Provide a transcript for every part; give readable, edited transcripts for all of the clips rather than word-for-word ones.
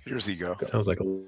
Here's Ego. Sounds like a...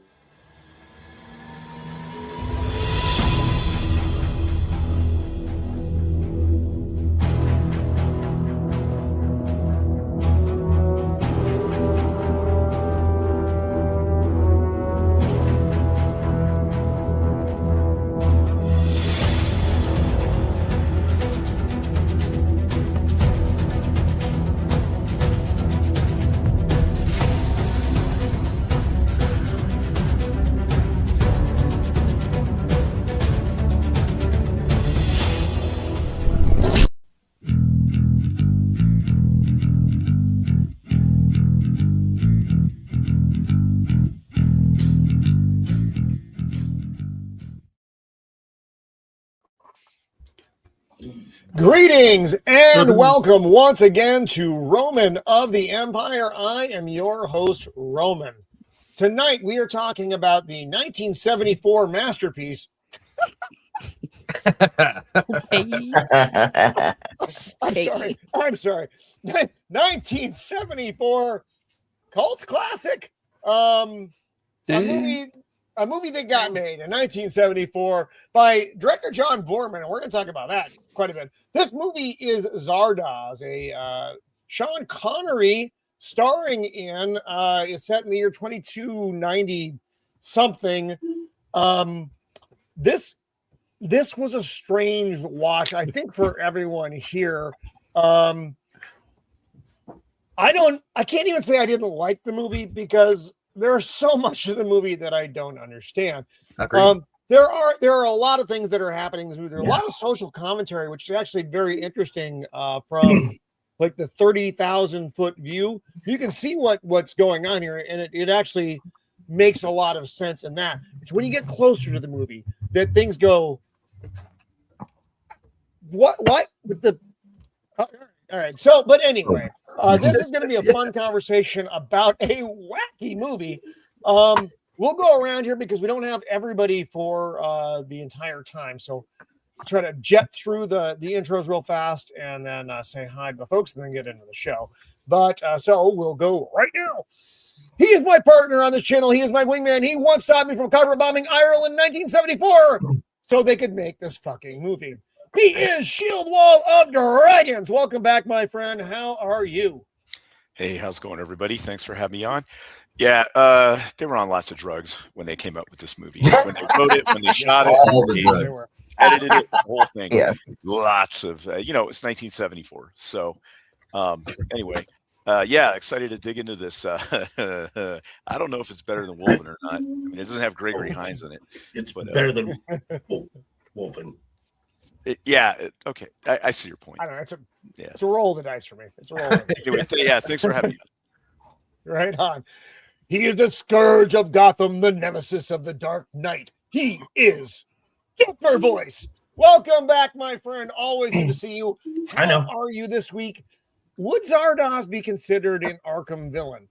Greetings and welcome once again to Roman of the Empire. I am your host, Roman. Tonight we are talking about the 1974 masterpiece. I'm sorry. 1974 cult classic. A movie that got made in 1974 by director John Boorman, and we're going to talk about that quite a bit. This movie is Zardoz, a Sean Connery starring in. It's set in the year 2290 something. This was a strange watch, I think, for everyone here. I can't even say I didn't like the movie because there's so much of the movie that I don't understand. There are a lot of things that are happening in this movie. There's a lot of social commentary, which is actually very interesting from like the 30,000 foot view. You can see what's going on here, and it actually makes a lot of sense in that. It's when you get closer to the movie that things go, what with the... all right. So, but anyway, this is going to be a fun conversation about a wacky movie. We'll go around here because we don't have everybody for the entire time. So I'll try to jet through the intros real fast and then say hi to the folks and then get into the show. But so we'll go right now. He is my partner on this channel. He is my wingman. He once stopped me from carpet bombing Ireland in 1974 so they could make this fucking movie. He is Shield Wall of Dragons. Welcome back, my friend. How are you? Hey, how's it going, everybody? Thanks for having me on. Yeah, they were on lots of drugs when they came up with this movie. When they wrote it, when they shot it, they edited it, the whole thing. Yeah. Lots of, it's 1974. So anyway, excited to dig into this. I don't know if it's better than Wolfen or not. I mean, it doesn't have Gregory Hines in it. It's better than Wolfen. Okay. I see your point. I don't know. It's a roll of the dice for me. It's a roll. Anyway, thanks for having me. Right on. He is the scourge of Gotham, the nemesis of the Dark Knight. He is Super Voice. Welcome back, my friend. Always good to see you. How are you this week? Would Zardoz be considered an Arkham villain?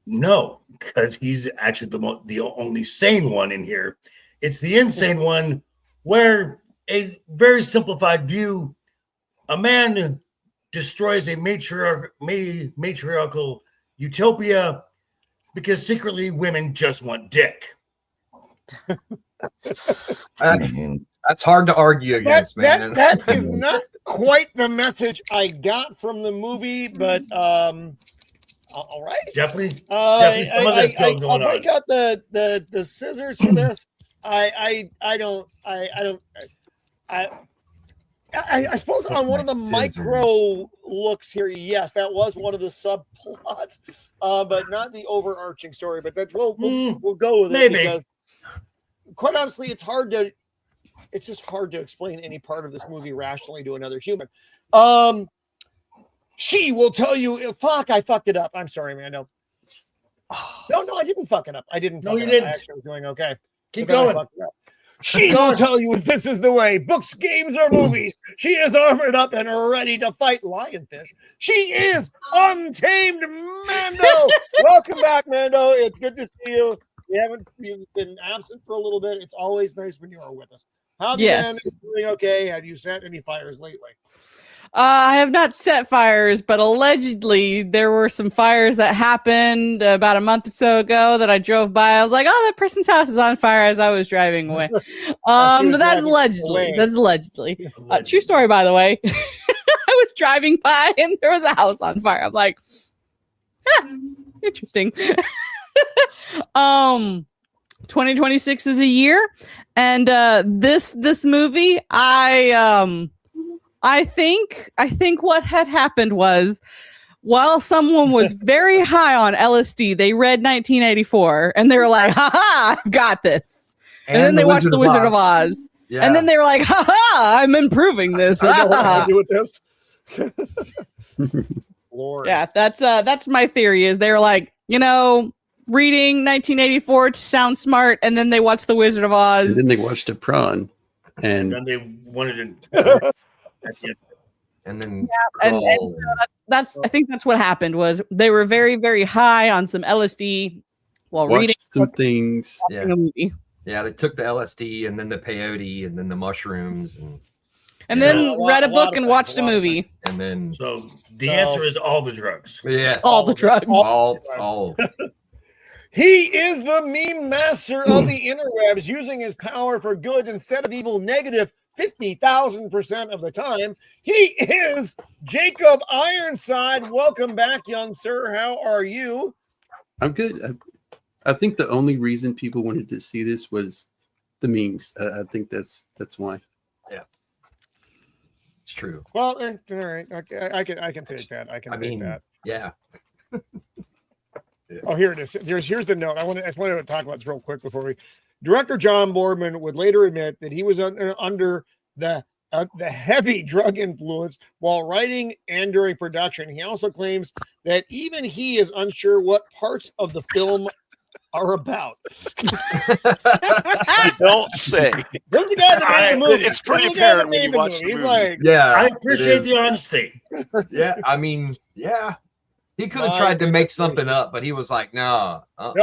No, because he's actually the only sane one in here. It's the insane one where a very simplified view, a man destroys a matriarchal utopia because secretly women just want dick. That's hard to argue against, man. That is not quite the message I got from the movie, but all right. Definitely some of that's going I'll on. break out the scissors for this. I suppose on one of the micro looks here, yes, that was one of the subplots, but not the overarching story. But that's we'll go with it because, quite honestly, it's just hard to explain any part of this movie rationally to another human. She will tell you, fuck, I fucked it up. I'm sorry, man. No, I didn't fuck it up. I didn't. No, you didn't. I actually was doing okay. Keep going. She will tell you if this is the way. Books, games, or movies. She is armored up and ready to fight lionfish. She is Untamed Mando. Welcome back, Mando. It's good to see you. You've been absent for a little bit. It's always nice when you are with us. How have you been? Doing okay? Have you set any fires lately? I have not set fires, but allegedly there were some fires that happened about a month or so ago that I drove by. I was like, "Oh, that person's house is on fire" as I was driving away. But that's allegedly. That's allegedly. True story, by the way. I was driving by and there was a house on fire. I'm like, interesting. 2026 is a year, and this movie, I think what had happened was, while someone was very high on LSD, they read 1984 and they were like, "Ha, I've got this." And then they watched The Wizard of Oz. Yeah. And then they were like, "Ha, I'm improving this." I don't know what to do with this. Lord. Yeah, that's my theory. Is they're like, reading 1984 to sound smart, and then they watched The Wizard of Oz. And then they watched a prawn, and then they wanted to. And then that's I think that's what happened. Was they were very, very high on some LSD while reading some things. Yeah. A movie. Yeah, they took the LSD and then the peyote and then the mushrooms and then read a book and watched a movie. And then so the answer is all the drugs. Yes. All the drugs. All. He is the meme master of the interwebs, using his power for good instead of evil, negative 50,000% of the time. He is Jacob Ironside. Welcome back, young sir. How are you? I'm good. I think the only reason people wanted to see this was the memes. I think that's why. Yeah, it's true. Well, all right. Okay, I can take that. I take that. Yeah. Oh, here it is. Here's the note. I wanted to talk about this real quick before we. Director John Boorman would later admit that he was under the heavy drug influence while writing and during production. He also claims that even he is unsure what parts of the film are about. Don't say. This is the guy that made the movie. It's pretty apparent when you watch the movie. He's like, yeah, I appreciate the honesty. Yeah, I mean, yeah. He could have tried to make something up, but he was like, "No, no." I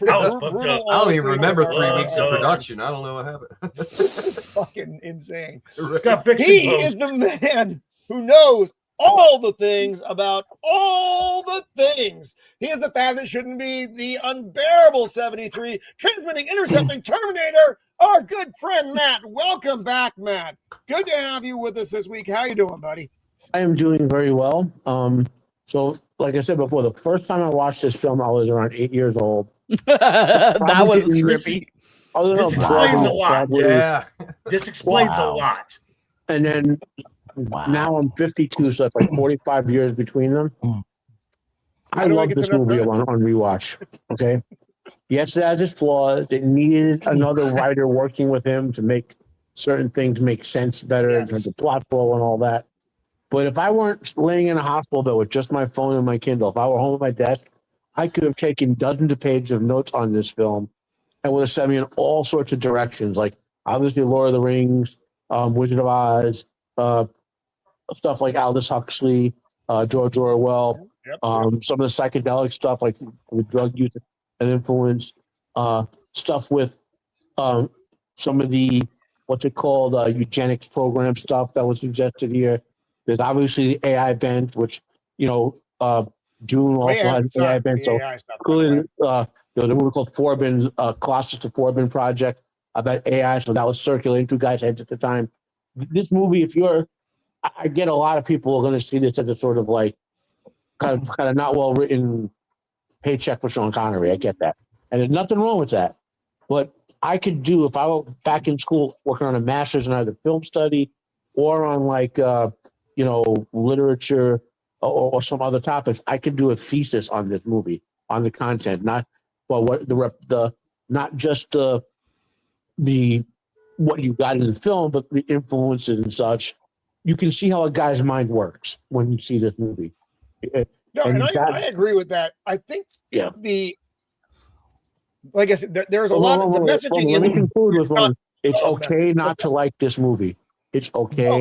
don't even remember 3 weeks of production. I don't know what happened. It's fucking insane. He is the man who knows all the things about all the things. He is the fan that shouldn't be the unbearable 73, transmitting, intercepting Terminator, our good friend Matt. Welcome back, Matt. Good to have you with us this week. How you doing, buddy? I am doing very well. So, like I said before, the first time I watched this film, I was around 8 years old. That was trippy. This explains a lot. Yeah, this explains a lot. And then now I'm 52, so it's like 45 years between them. I love this movie on rewatch. Okay. Yes, it has its flaws. It needed another writer working with him to make certain things make sense better in terms of plot flow and all that. But if I weren't laying in a hospital bed with just my phone and my Kindle, if I were home at my desk, I could have taken dozens of pages of notes on this film and would have sent me in all sorts of directions, like obviously Lord of the Rings, Wizard of Oz, stuff like Aldous Huxley, George Orwell, some of the psychedelic stuff like with drug use and influence, stuff with some of the what's it called eugenics program stuff that was suggested here. There's obviously the AI bent, which Dune also has AI bent. So clearly, there was a movie called Forbin, Colossus the Forbin Project about AI. So that was circulating through guys' heads at the time. This movie, I get a lot of people are going to see this as a sort of like kind of not well written paycheck for Sean Connery. I get that, and there's nothing wrong with that. But I could do if I were back in school working on a master's in either film study or on like literature or some other topics, I could do a thesis on this movie, on the content, not not just the what you got in the film, but the influences and such. You can see how a guy's mind works when you see this movie. I agree with that. I think like I said, there's a lot of the messaging. Let me conclude with one. It's okay not to like this movie. It's okay. I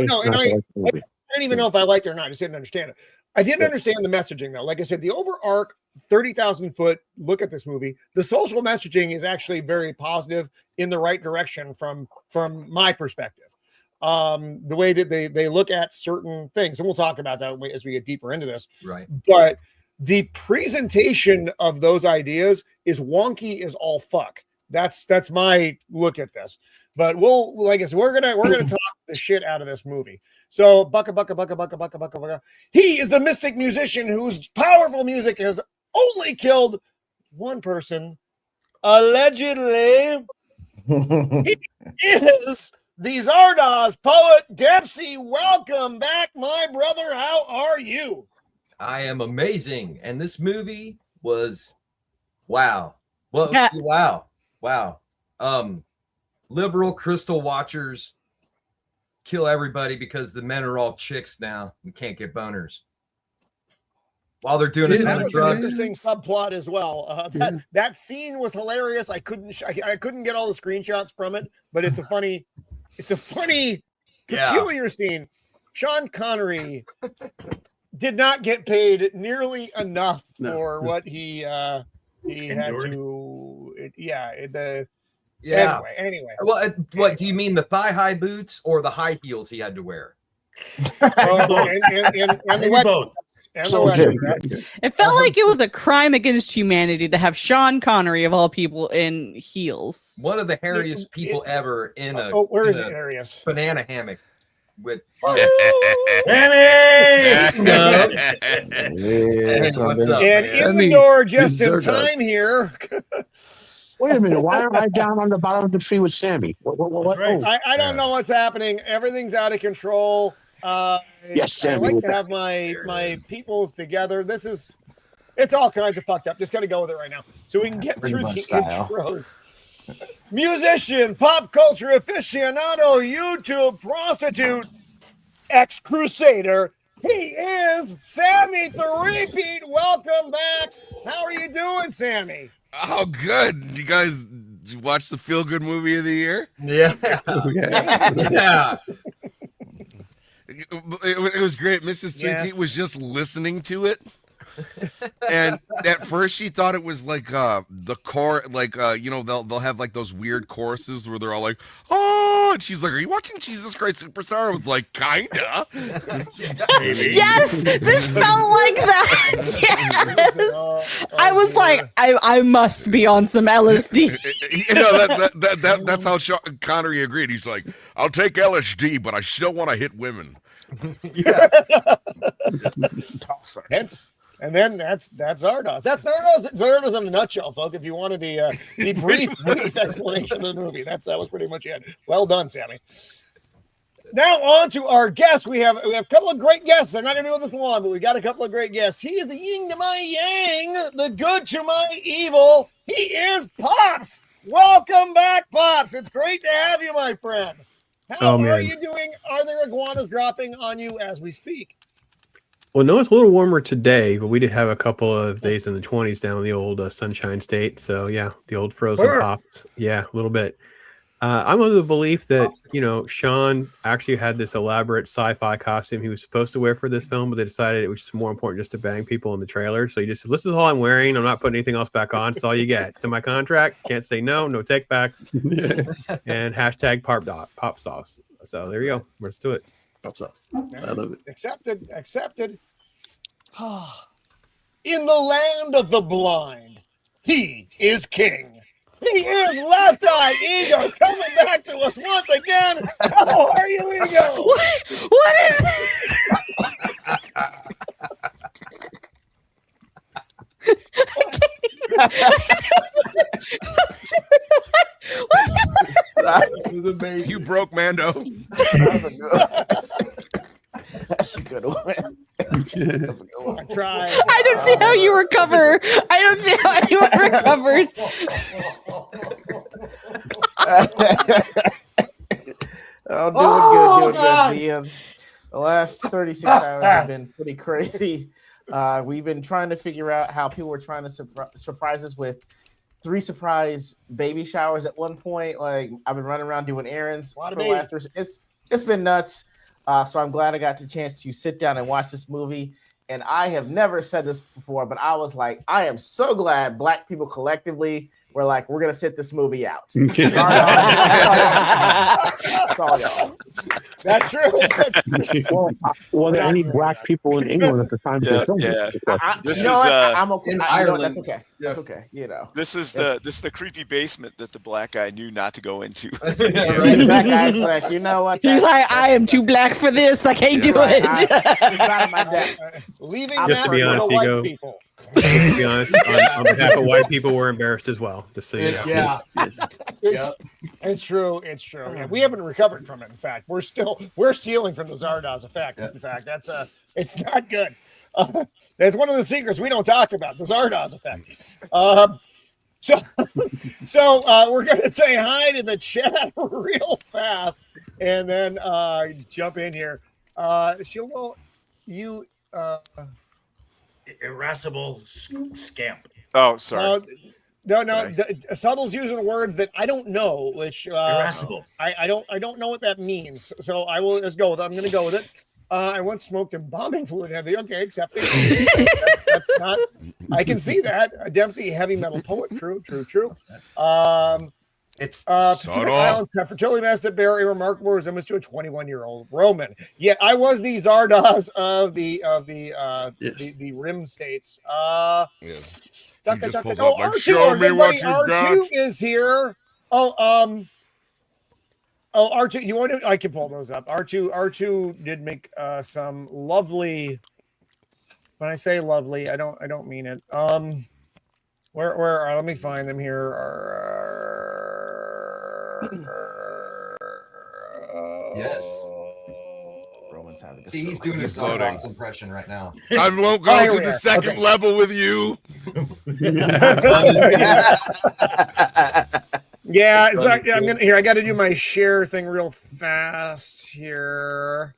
don't even know if I liked it or not. I just didn't understand it. I didn't understand the messaging though. Like I said, the overarch 30,000 foot look at this movie, the social messaging is actually very positive in the right direction from my perspective. the way that they look at certain things, and we'll talk about that as we get deeper into this. Right. But the presentation of those ideas is wonky as all fuck. That's my look at this. But like I said, we're gonna talk the shit out of this movie. So Bucka. He is the mystic musician whose powerful music has only killed one person, allegedly. He is the Zardoz poet Dempsey. Welcome back, my brother. How are you? I am amazing. And this movie was wow. Well, wow. Liberal crystal watchers kill everybody because the men are all chicks now and can't get boners while they're doing a ton of An drugs. interesting subplot as well. That scene was hilarious. I couldn't get all the screenshots from it, but it's a funny, peculiar scene. Sean Connery did not get paid nearly enough for what he had to. Anyway. Well, what do you mean, the thigh-high boots or the high heels he had to wear? And both. It felt like it was a crime against humanity to have Sean Connery, of all people, in heels. One of the hairiest people ever in a hairiest banana hammock with the door just in time here. Wait a minute, why am I down on the bottom of the tree with Sammy? What? Right. I don't know what's happening. Everything's out of control. Yes, Sammy. I like to have my peoples together. It's all kinds of fucked up. Just got to go with it right now so we can get through the intros. Musician, pop culture aficionado, YouTube prostitute, ex-crusader. He is Sammy the Repeat. Welcome back. How are you doing, Sammy? Oh, good. You guys watch the feel-good movie of the year? Yeah. Yeah. It was great. Mrs. Three Feet was just listening to it. And at first she thought it was like the core, like they'll have like those weird choruses where they're all like, oh, and she's like, are you watching Jesus Christ Superstar? I was like, kinda. Yes, this felt like that. Yes. I was like, I must be on some LSD. That's how Sean Connery agreed. He's like, I'll take LSD, but I still want to hit women. Yeah. And then that's Zardoz. That's Zardoz in a nutshell, folks. If you wanted the brief explanation of the movie, that was pretty much it. Well done, Sammy. Now on to our guests. We have a couple of great guests. They're not going to be with us long, but we got a couple of great guests. He is the yin to my yang, the good to my evil. He is Pops. Welcome back, Pops. It's great to have you, my friend. How are you doing? Are there iguanas dropping on you as we speak? Well, no, it's a little warmer today, but we did have a couple of days in the 20s down in the old Sunshine State. So, yeah, the old frozen pops. Yeah, a little bit. I'm of the belief that, Sean actually had this elaborate sci-fi costume he was supposed to wear for this film, but they decided it was more important just to bang people in the trailer. So he just said, this is all I'm wearing. I'm not putting anything else back on. It's all you get. It's in my contract. Can't say no take backs. And hashtag pop sauce. So there you go. Let's do it. Pop sauce. I love it. Accepted. In the land of the blind, he is king. He is Left Eye Ego coming back to us once again. How are you, Ego? What is You broke Mando. That's a good one. I tried. I don't see how you recover. I don't see how anyone recovers. Doing good, Ian. The last 36 hours have been pretty crazy. We've been trying to figure out how people were trying to surprise us with 3 surprise baby showers at one point. Like, I've been running around doing errands for the last 3. It's been nuts. So I'm glad I got the chance to sit down and watch this movie. And I have never said this before, but I was like, I am so glad Black people collectively we're like, we're gonna sit this movie out. Okay. That's all y'all. That's true. Well, there are any black people in England at the time they filmed yeah. it. This You know is, what? I'm okay. in You know what? Ireland. That's okay. That's okay. You know. This is the creepy basement that the black guy knew not to go into. Exactly. I was like, you know what? He's That's- like, I am too black for this. I can't do Right, it. it's not in my depth. leaving Just that to be for the honest, white Ego. people. To be honest, on behalf of white people, we're embarrassed as well. Just so you know. Yeah. Yes. It's true. It's true. Yeah, we haven't recovered from it. In fact, we're stealing from the Zardoz effect. In fact, it's not good. That's one of the secrets we don't talk about, the Zardoz effect. So we're going to say hi to the chat real fast and then jump in here. She'll you Irascible scamp. Oh, sorry. No. Subtle's using words that I don't know, which Irascible. I don't know what that means. So I will just go with it. I'm going to go with it. I once smoked embalming fluid heavy. Okay, accepting. That's not. I can see that. Dempsey, heavy metal poet. True. It's Pacific Islands have fertility mass that bear a remarkable resemblance to a 21-year-old Roman. Yeah, I was the Zardoz of the Rim states. Yes. R2, show me what you R2 got. is here. R2, you want to? I can pull those up. R2 did make some lovely. When I say lovely, I don't mean it. Where are? Let me find them here. yes. Roman's having. See, he's doing his loading. Zardoz impression right now. I won't go to the second level with you. Yeah, I'm gonna here. I got to do my share thing real fast here.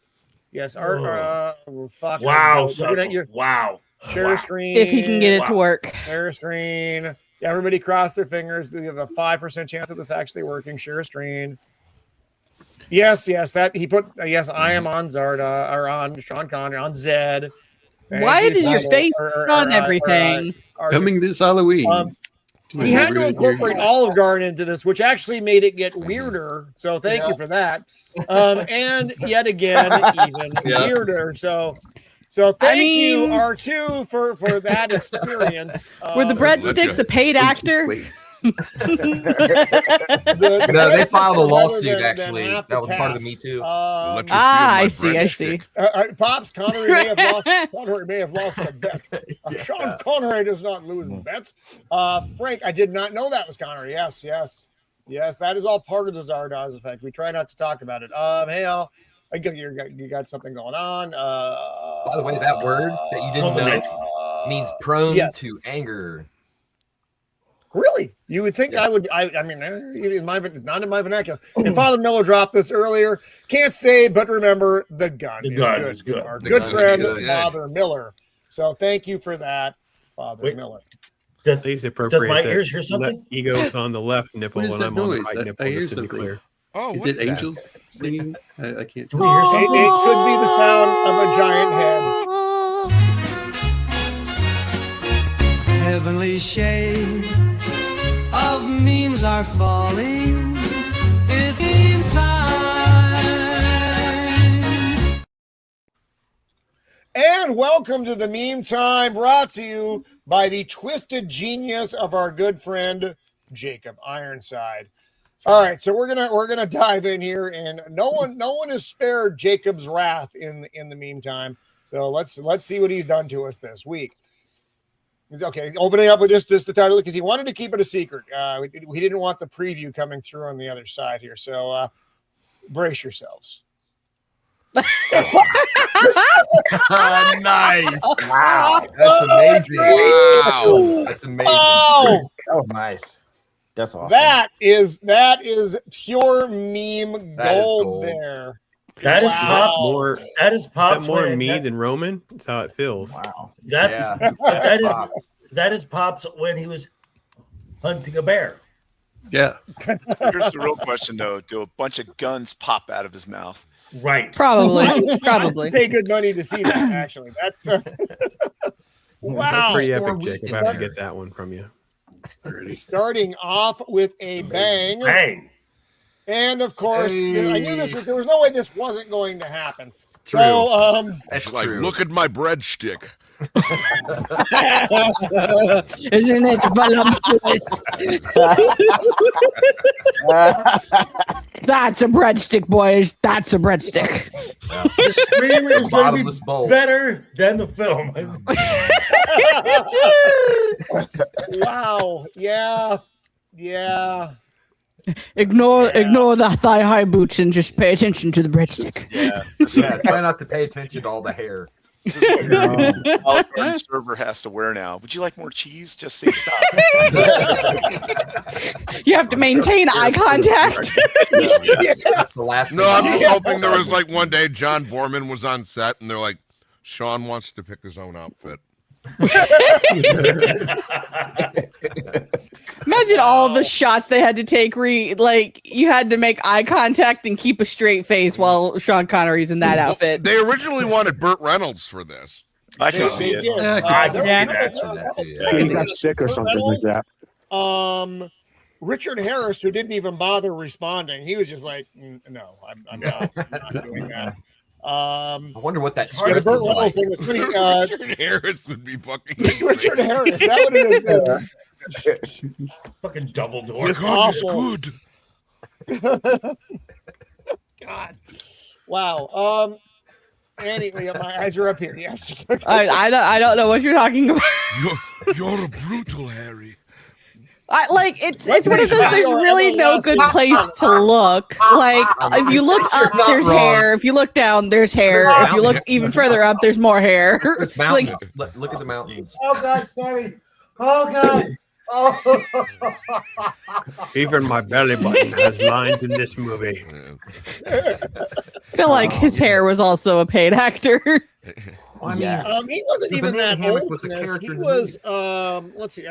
Yes, fuck. Wow. Wow. Share screen. If he can get it to work. Share screen. Everybody cross their fingers. We have a 5% chance of this actually working. Share screen. Yes, that he put. Yes, I am on Zarda or on Sean Connery on Zed. Why does your face on everything? Coming this Halloween. We had to incorporate Olive Garden into this, which actually made it get weirder. So thank you for that. And yet again, even weirder. So thank you, R2, for that experience. Were the breadsticks a paid actor? No, they filed a lawsuit. Actually, that was part of the Me Too. I see. Pops, Connery may have lost a bet. Sean Connery does not lose bets. Frank, I did not know that was Connery. Yes. That is all part of the Zardoz effect. We try not to talk about it. Hey, Al, you got something going on. By the way, that word that you didn't know means prone to anger. Really? You would think I would. I mean, not in my vernacular. And Father Miller dropped this earlier. Can't stay, but remember, the gun is good. Our good friend, Father Miller. So thank you for that, Father Miller. Please appropriate my ears hear something? Ego's on the left nipple and I'm on the right nipple. I hear Just to be something. clear. Oh, is it angels singing? I can't. Do we hear something? It could be the sound of a giant head. Heavenly shades of memes are falling. It's in time. And welcome to the Meme Time, brought to you by the twisted genius of our good friend Jacob Ironside. All right, so we're gonna dive in here, and no one has spared Jacob's wrath in the Meme Time. So let's see what he's done to us this week. Okay, opening up with just the title because he wanted to keep it a secret. We didn't want the preview coming through on the other side here. So brace yourselves. Nice. Wow. That's amazing. Wow. That's amazing. Oh, That was nice. That's awesome. that is pure meme gold there. That is pop. More. That is pop. Is that more me than Roman? That's how it feels. Wow. That is Pops when he was hunting a bear. Yeah. Here's the real question, though: do a bunch of guns pop out of his mouth? Right. Probably. I'd pay good money to see that. Actually, that's wow. That's pretty epic, Jacob. I have to get that one from you. starting off with a bang. Bang. And of course, I knew this. There was no way this wasn't going to happen. True. So, It's like, look at my breadstick. Isn't it voluptuous? That's a breadstick, boys. That's a breadstick. The scream is going to be better than the film. Wow. Yeah. Ignore the thigh-high boots and just pay attention to the breadstick. Yeah, try not to pay attention to all the hair. This is what your server has to wear now. Would you like more cheese? Just say stop. You have to maintain eye contact. No, I'm just hoping there was like one day John Borman was on set and they're like, Sean wants to pick his own outfit. Imagine all the shots they had to take. Like you had to make eye contact and keep a straight face while Sean Connery's in that outfit. They originally wanted Burt Reynolds for this. I can see it. He got sick or something like that. Richard Harris, who didn't even bother responding, he was just like, "No, I'm not doing that." I wonder what that Burt script is like. Reynolds thing was pretty. Richard Harris would be fucking. Richard Harris, that would have been. Fucking Dumbledore. My God, is good. God. Wow. Anyway, my eyes are up here. Yes. I don't know what you're talking about. You're a brutal Harry. It's one of those. There's really no good place to look. Like if you look up, there's hair. If you look down, there's hair. If you look even further up, there's more hair. It's mountains. Look at the mountains. Oh God, Sammy. Oh God. Oh. Even my belly button has lines in this movie. I feel like his hair was also a paid actor. I mean, he wasn't the even that banana hammock old. was a in this. character He in the was. Let's see.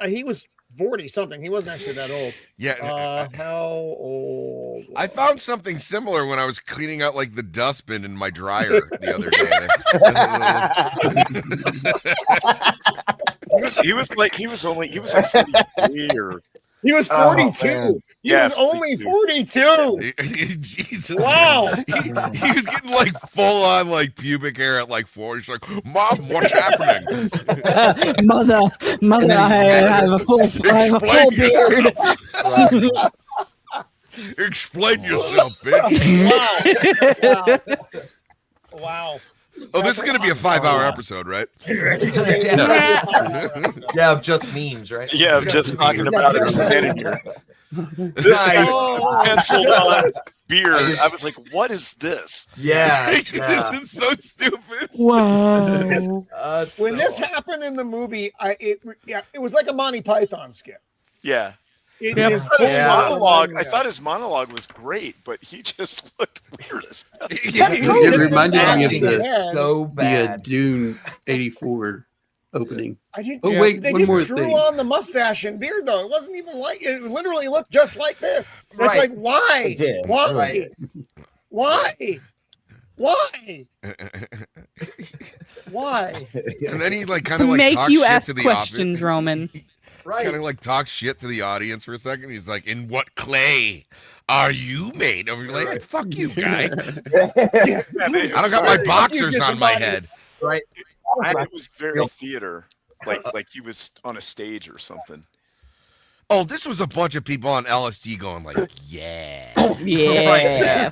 He was 40 something. He wasn't actually that old. Yeah. How old? I found something similar when I was cleaning out like the dustbin in my dryer the other day. He was like 43 or. He was 42. He was only 42. Jesus. Wow. He was getting like full on like pubic hair at like 4. He's like, Mom, what's happening? Mother, I have a full beard. Explain yourself, bitch. Wow. Oh, this is going to be a 5-hour episode, right? Yeah, of just memes, right? Yeah, I'm just talking about it standing here. This guy penciled on beard. I was like, what is this? Yeah. This is so stupid. Wow. When this happened in the movie, it was like a Monty Python skit. Yeah. I thought his monologue was great, but he just looked weird as hell. It reminded me of so the bad. Dune 84 opening. Wait, they one just more drew thing. on the mustache and beard, though. It wasn't even like it. Literally looked just like this. It's Right. like, why? It did. Why? Right. Why? Why? Why? And then he like kind of To like make talks you shit ask to the questions, Roman. Kind of like talks shit to the audience for a second. He's like, "In what clay are you made of?" You're like, "Fuck you, guy." I don't got my boxers on my head. Right. It was very theater, like he was on a stage or something. Oh, this was a bunch of people on LSD going like, "Yeah, Yeah.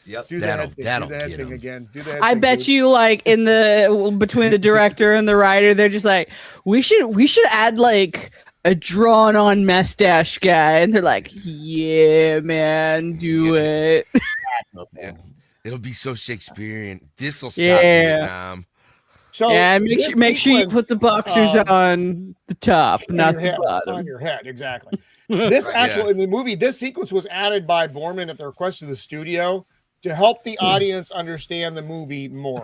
Yep. Do That'll that get thing him. again. Do that. I thing, bet dude. you, like in the between the director and the writer, they're just like, we should add like a drawn-on mustache guy, and they're like, yeah, man, do it. Yeah. It'll be so Shakespearean. This'll stop Yeah. Vietnam." So Yeah, this make sure you sequence, put the boxers on the top, on not your the head, bottom. on your head, exactly. This Right, actual in the movie, this sequence was added by Borman at the request of the studio to help the audience understand the movie more.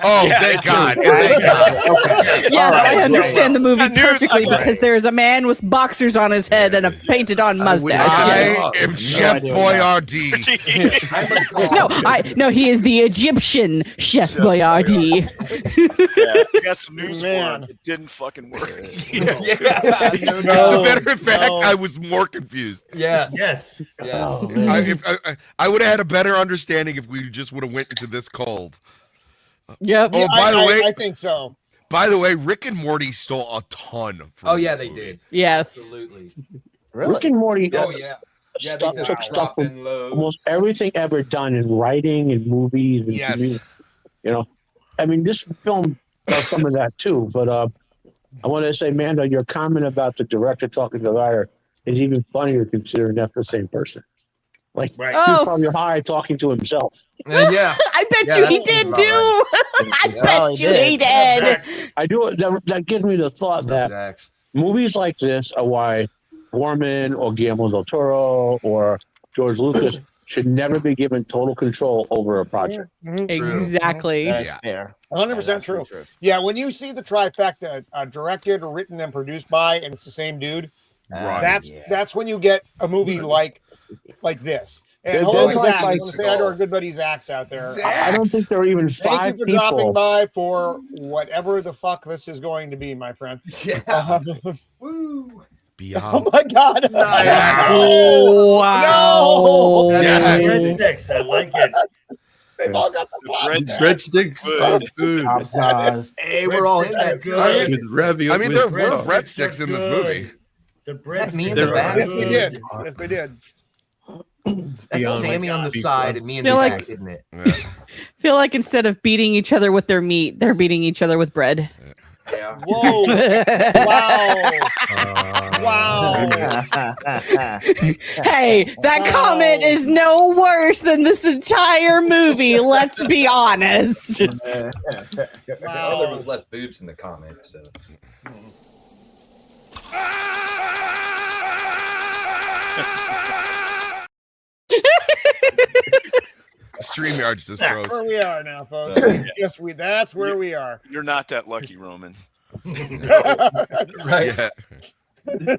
Oh, thank God. Thank God. Okay. Yes, All right. I understand the movie Good news, perfectly okay. because there's a man with boxers on his head and a painted on mustache. I Yeah. am Chef Boyardee. No, he is the Egyptian Chef Boyardee. Yeah, I got some news for Man. him. It didn't fucking work. As a matter of fact, I was more confused. Yes. Yes. Yes. I would have had a better understanding if we just would have went into this cold. Yep. Oh, by the way, I think so. by the way, Rick and Morty stole a ton from Oh yeah, this they movie. did. Yes. Absolutely. Rick and Morty Oh yeah. Yeah, stuff they took did stuff from dropping loads. almost everything ever done in writing and movies and Yes. music. You know, I mean, this film does some of that too. But I want to say, Manda, your comment about the director talking to the writer is even funnier considering that's the same person. Like, Right. he's Oh. probably high talking to himself. Yeah. I bet Yeah, you he that did seems too. about I Yeah. bet Oh, he you he did. did. I do. That gives me the thought that Exact. movies like this are why Borman or Guillermo del Toro or George Lucas should never be given total control over a project. Exactly. That's Yeah. fair. 100% true. Yeah, when you see the trifecta directed, written, and produced by, and it's the same dude, Right. that's when you get a movie like this. And There- hello, there's Zach. I like- want to say hi to our good buddy Zach's out there. I don't think there are even Thank five you for dropping people. by for whatever the fuck this is going to be, my friend. Yeah. Oh Beyond. my god! Yes. Oh, Wow. no! Yes. Breadsticks. I like it. They've all got the pots. Breadsticks are good. Hey, we're all in that. Good. With ravioli. I mean, there with were sauce. breadsticks in this movie. The That's breadsticks. me in There the are- back. Yes, they did. Yes, they did. That's Beyond Sammy on the speak side for- and me in the Feel back, like- isn't it? Yeah. Feel like instead of beating each other with their meat, they're beating each other with bread. Yeah. Whoa! Wow! Wow! Hey, that comment is no worse than this entire movie. Let's be honest. Well, there Wow! was less boobs in the comment, so. StreamYard just That's froze. where we are now, folks. Yes, that's where we are. You're not that lucky, Roman. Right. Yeah.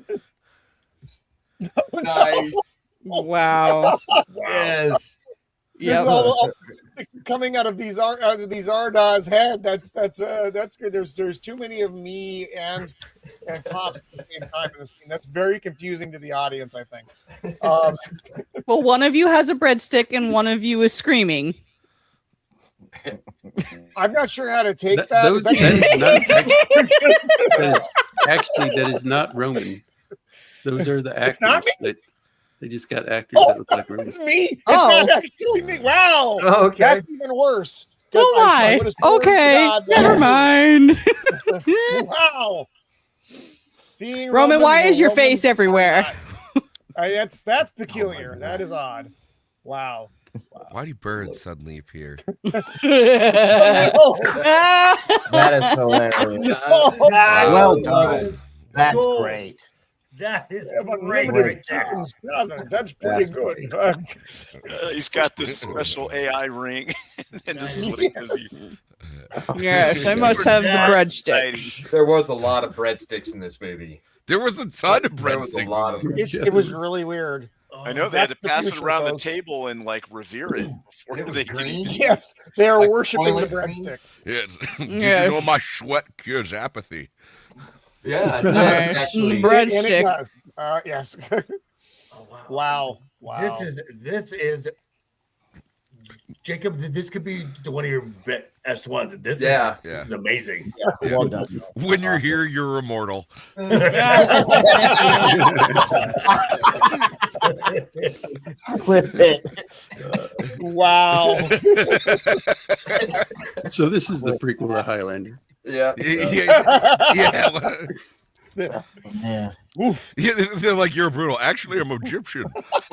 Nice. Wow. Yes. This is all coming out of these Zardoz head. That's good. There's too many of me and Pops at the same time in the scene. That's very confusing to the audience, I think. Well, one of you has a breadstick and one of you is screaming. I'm not sure how to take That- that. those- Is that- actually, that is not Roman. Those are the actors. It's not me? That, they just got actors that look like Roman. It's me. It's Oh. not actually me. Wow. Oh, okay. That's even worse. 'Cause Oh I my. would've sworn to Okay. God that- Never mind. Wow. Seeing Roman, why is your Roman- face everywhere? That's peculiar. That is odd. Wow. Why do birds suddenly appear? Oh, That is hilarious. Well done. That's Cool. great. That is yeah, but great limited right there. chicken salad. That's pretty good. He's got this special AI ring, and this is what it gives you. Yes, I must have the breadstick. Variety. There was a lot of breadsticks in this movie. There was a ton of There was a breadsticks. lot of them. It was really weird. I know they had to That's the pass it future, around the folks. table and like revere it before It was they could green. eat. Yes, they are Like worshiping the toilet breadstick. Yes. Did Yes. you know my sweat cures apathy? Yeah, Nice. actually. Bread- And it Breadstick. does. Yes. Wow. Wow. This is Jacob. This could be one of your best ones. This is amazing. Well done. When you're here, you're immortal. Clip it. Wow. So this is the prequel to Highlander. Yeah. Yeah. Yeah. Oof. Yeah, they're like, you're brutal. Actually, I'm Egyptian.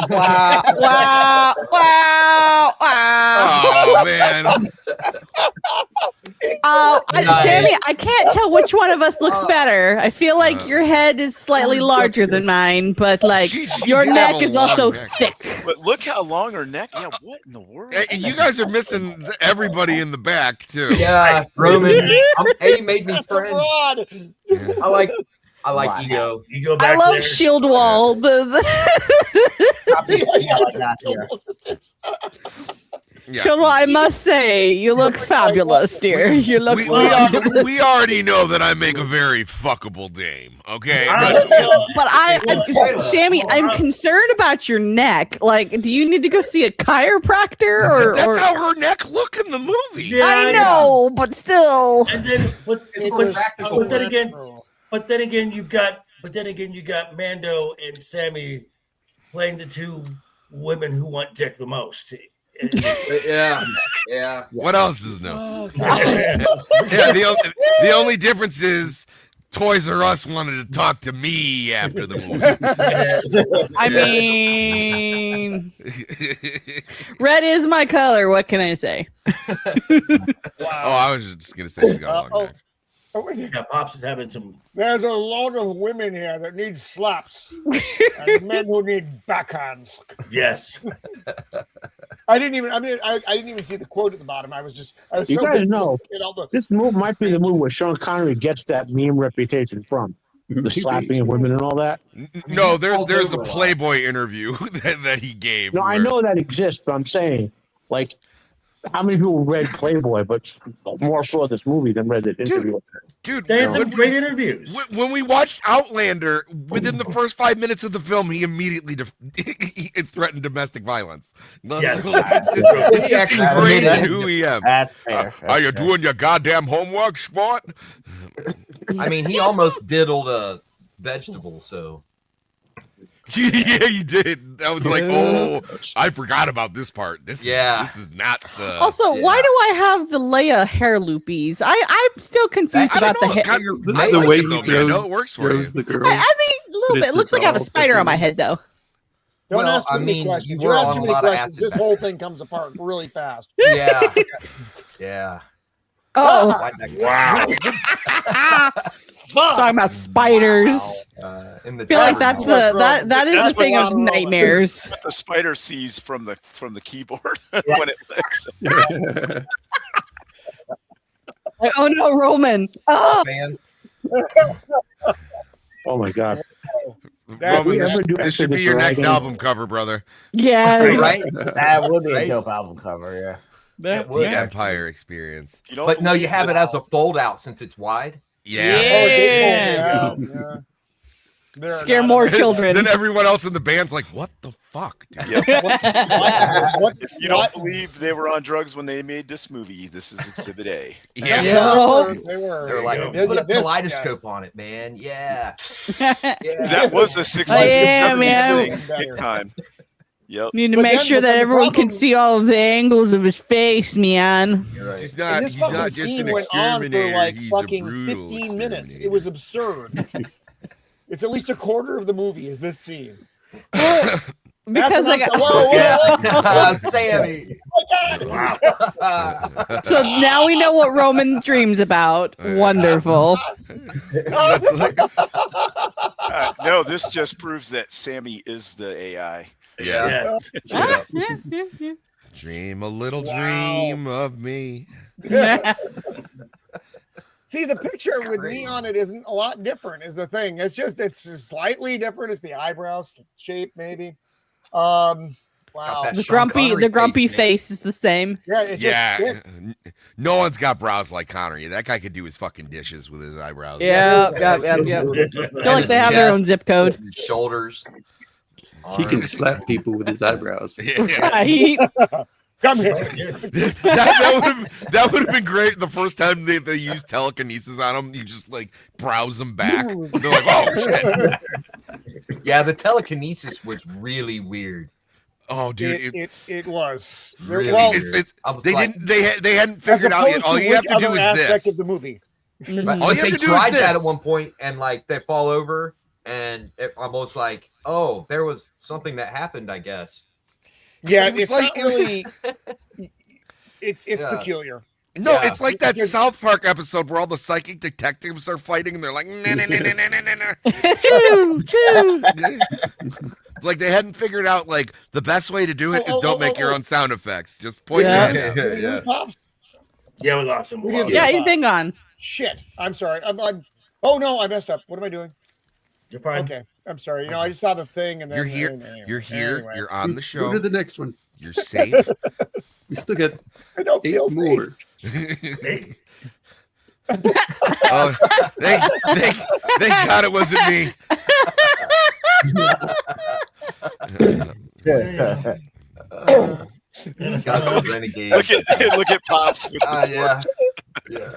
Wow. Wow. Wow. Wow. Oh man. Sammy, I can't tell which one of us looks better. I feel like your head is slightly larger than mine, but like She your did have neck a is long also neck. thick. But look how long her neck. Yeah, what in the world? Hey, you guys are missing everybody in the back too. Yeah, Roman. Eddie made me That's friends. abroad. I like ego. You go I back love there. Shield Wall. Yeah. Shield Wall, I must say, you look fabulous, dear. You look fabulous. We already know that I make a very fuckable dame. Okay. But Sammy, I'm concerned about your neck. Like, do you need to go see a chiropractor or? That's how her neck look in the movie. Yeah, I know, but still. And then, but then again, you got Mando and Sammy playing the two women who want dick the most. Yeah. What else is new? Yeah, the only difference is Toys R Us wanted to talk to me after the movie. I mean, red is my color. What can I say? Oh, I was just gonna say she's got a long neck. Yeah, Pops is having some. There's a lot of women here that need slaps and men who need backhands. Yes. I didn't even see the quote at the bottom. I was You so guys busy know looking at all the- this move might be the move where Sean Connery gets that meme reputation from. The slapping of women and all that. No, there's a Playboy interview that he gave. No, I know that exists, but I'm saying, like, how many people read Playboy, but more so this movie than read the interview? Dude, They had some great interviews. When we watched Outlander, within the first 5 minutes of the film, he immediately he threatened domestic violence. Yes. It's just ingrained in who he am. That's fair. Are you doing your goddamn homework, sport? I mean, he almost diddled a vegetable, so. Yeah, you did. I was like, oh, I forgot about this part. This is not. Also, why do I have the Leia hair loopies? I'm still confused about the hair. The way you know it works for you. the girl. I mean, a little bit. It looks like I have a spider on my head, though. Don't Well, ask too I many mean, questions. you You were ask on too a many lot of questions. acid This back whole thing comes apart really fast. Yeah. Yeah. Oh, Wow. talking about spiders. In the I feel like tavern. that's that is That's the thing what of nightmares. The spider sees from the keyboard when it licks. Like, oh no, Roman! Oh, Man. Oh my God! Roman, ever do this should after be your the next dragon? album cover, brother. yeah, Right? That would be Right? a dope album cover, yeah. That The would. Empire Experience. You don't But no, you believe have it that- as a fold out since it's wide. Yeah. Yeah. They're Scare not- more children. Then everyone else in the band's like, "What the fuck, dude?" Yeah. What? If you don't believe they were on drugs when they made this movie, this is Exhibit A. Yeah. Yeah. They were. They're like, This- put a this- kaleidoscope on it, man. Yeah. Yeah. That was a 60s Oh, yeah, 70s man. thing, big time. Yep. Need to But make then- sure but that then the everyone can problem- see all of the angles of his face, man. He's not. And this He's fucking not just scene an went on for exterminator. like He's a fucking brutal 15 minutes. It was absurd. It's at least a quarter of the movie is this scene. Because I got whoa. Sammy. so now we know what Roman dreams about. Wonderful. That's like, No, this just proves that Sammy is the AI. yeah. Yeah. Ah, yeah. Dream a little dream of me. See, the picture with me on it isn't a lot different. Is the thing? It's slightly different. It's the eyebrows shape, maybe. Wow. That The Sean grumpy Connery face is the same. Yeah, it's Yeah. just No one's got brows like Connery. That guy could do his fucking dishes with his eyebrows. Yeah. I feel like they have their own zip code. His shoulders. He can arms. slap people with his eyebrows. Yeah. Right. come here. that would have been great the first time they used telekinesis on him. You just like browse them back. They're like, oh shit. Yeah, the telekinesis was really weird. Oh dude. It was. Really Well, weird. They hadn't as figured out yet. opposed All to you have which to do other is aspect this. of the movie. But All you have they to do is tried that this. at one point, and like they fall over, and it almost like, oh, there was something that happened, I guess. Yeah, It was it's like- not really. It's Yeah. peculiar. No, Yeah. it's like that South Park episode where all the psychic detectives are fighting and they're like, nah, nah, nah, nah, nah, nah, nah. Choo, choo. Like they hadn't figured out like the best way to do it is don't make your own sound effects. Just point Yeah. your hands. Did we lose Pops? Yeah, we lost him. We did. Yeah, he's been gone. Shit. I'm sorry. I'm. Oh no, I messed up. What am I doing? You're fine. Okay. I'm sorry. You know, I just saw the thing and then You're here. anyway, You're here. anyway. You're on the Go show. to the next one. You're safe. We still got I don't 8 feel safe. more. Hey, Oh, thank God it wasn't me. Got those renegades. Look at Pops. With the Yeah.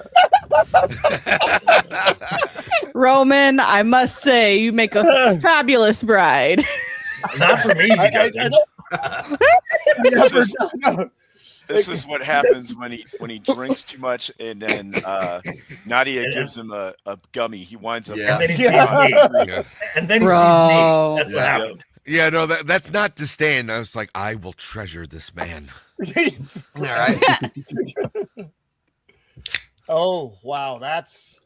torch. Roman, I must say, you make a fabulous bride. not for me, he doesn't. This is what happens when he drinks too much, and then Nadia gives him a gummy. He winds up. Yeah. And then he Yeah. sees me. Yeah. And then he Bro. sees me. That's what Yeah. happened. Yeah, no, that's not disdain. I was like, I will treasure this man. All right. Oh wow, that's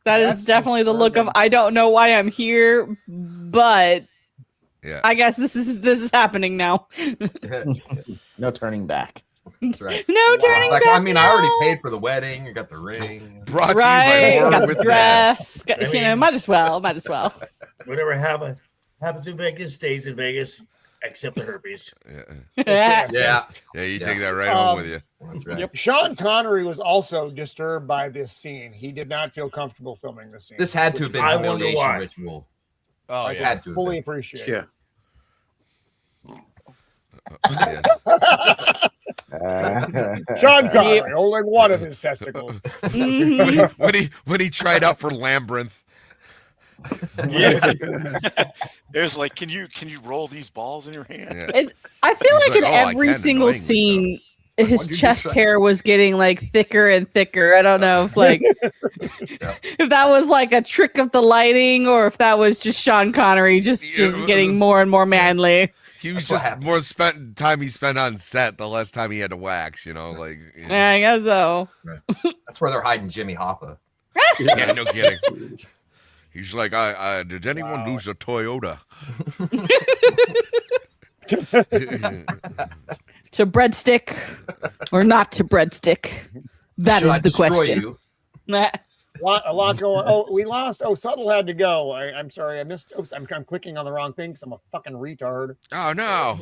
That That's is definitely the look of disturbing. I don't know why I'm here, but Yeah. I guess this is happening now. No turning back. That's right. No turning Like, back. I mean, I already now. paid for the wedding. You got the ring. Brought Right, to you by got More the with That. dress. Got, I you know, mean- might as well. Whatever happens in Vegas stays in Vegas, except the herpes. Yeah. Yeah. Yeah, you take that right home with you. That's right. Sean Connery was also disturbed by this scene. He did not feel comfortable filming this scene. This had to have been I a wonder humiliation why. ritual. Oh, I yeah. Had to have fully been. appreciate. Yeah. Sean Connery holding one of his testicles. Mhm. when he tried out for Labyrinth. Yeah. It was like, can you roll these balls in your hand? Yeah. It's, I feel He's like in like, "Oh, I every can, single annoyingly so." scene, his Why'd you chest just- hair was getting like thicker and thicker. I don't know if like if that was like a trick of the lighting or if that was just Sean Connery just Yeah, getting more and more manly. He was That's what just happened. more time he spent on set, the less time he had to wax, like you know. Yeah, I guess so. That's where they're hiding Jimmy Hoffa. Yeah, no kidding. He's like, I did anyone lose a Toyota? To breadstick or not to breadstick? That Should is I the destroy question. you? A lot going. Oh, we lost. Oh, Subtle had to go. I'm sorry. I missed. Oops, I'm clicking on the wrong thing because I'm a fucking retard. Oh no.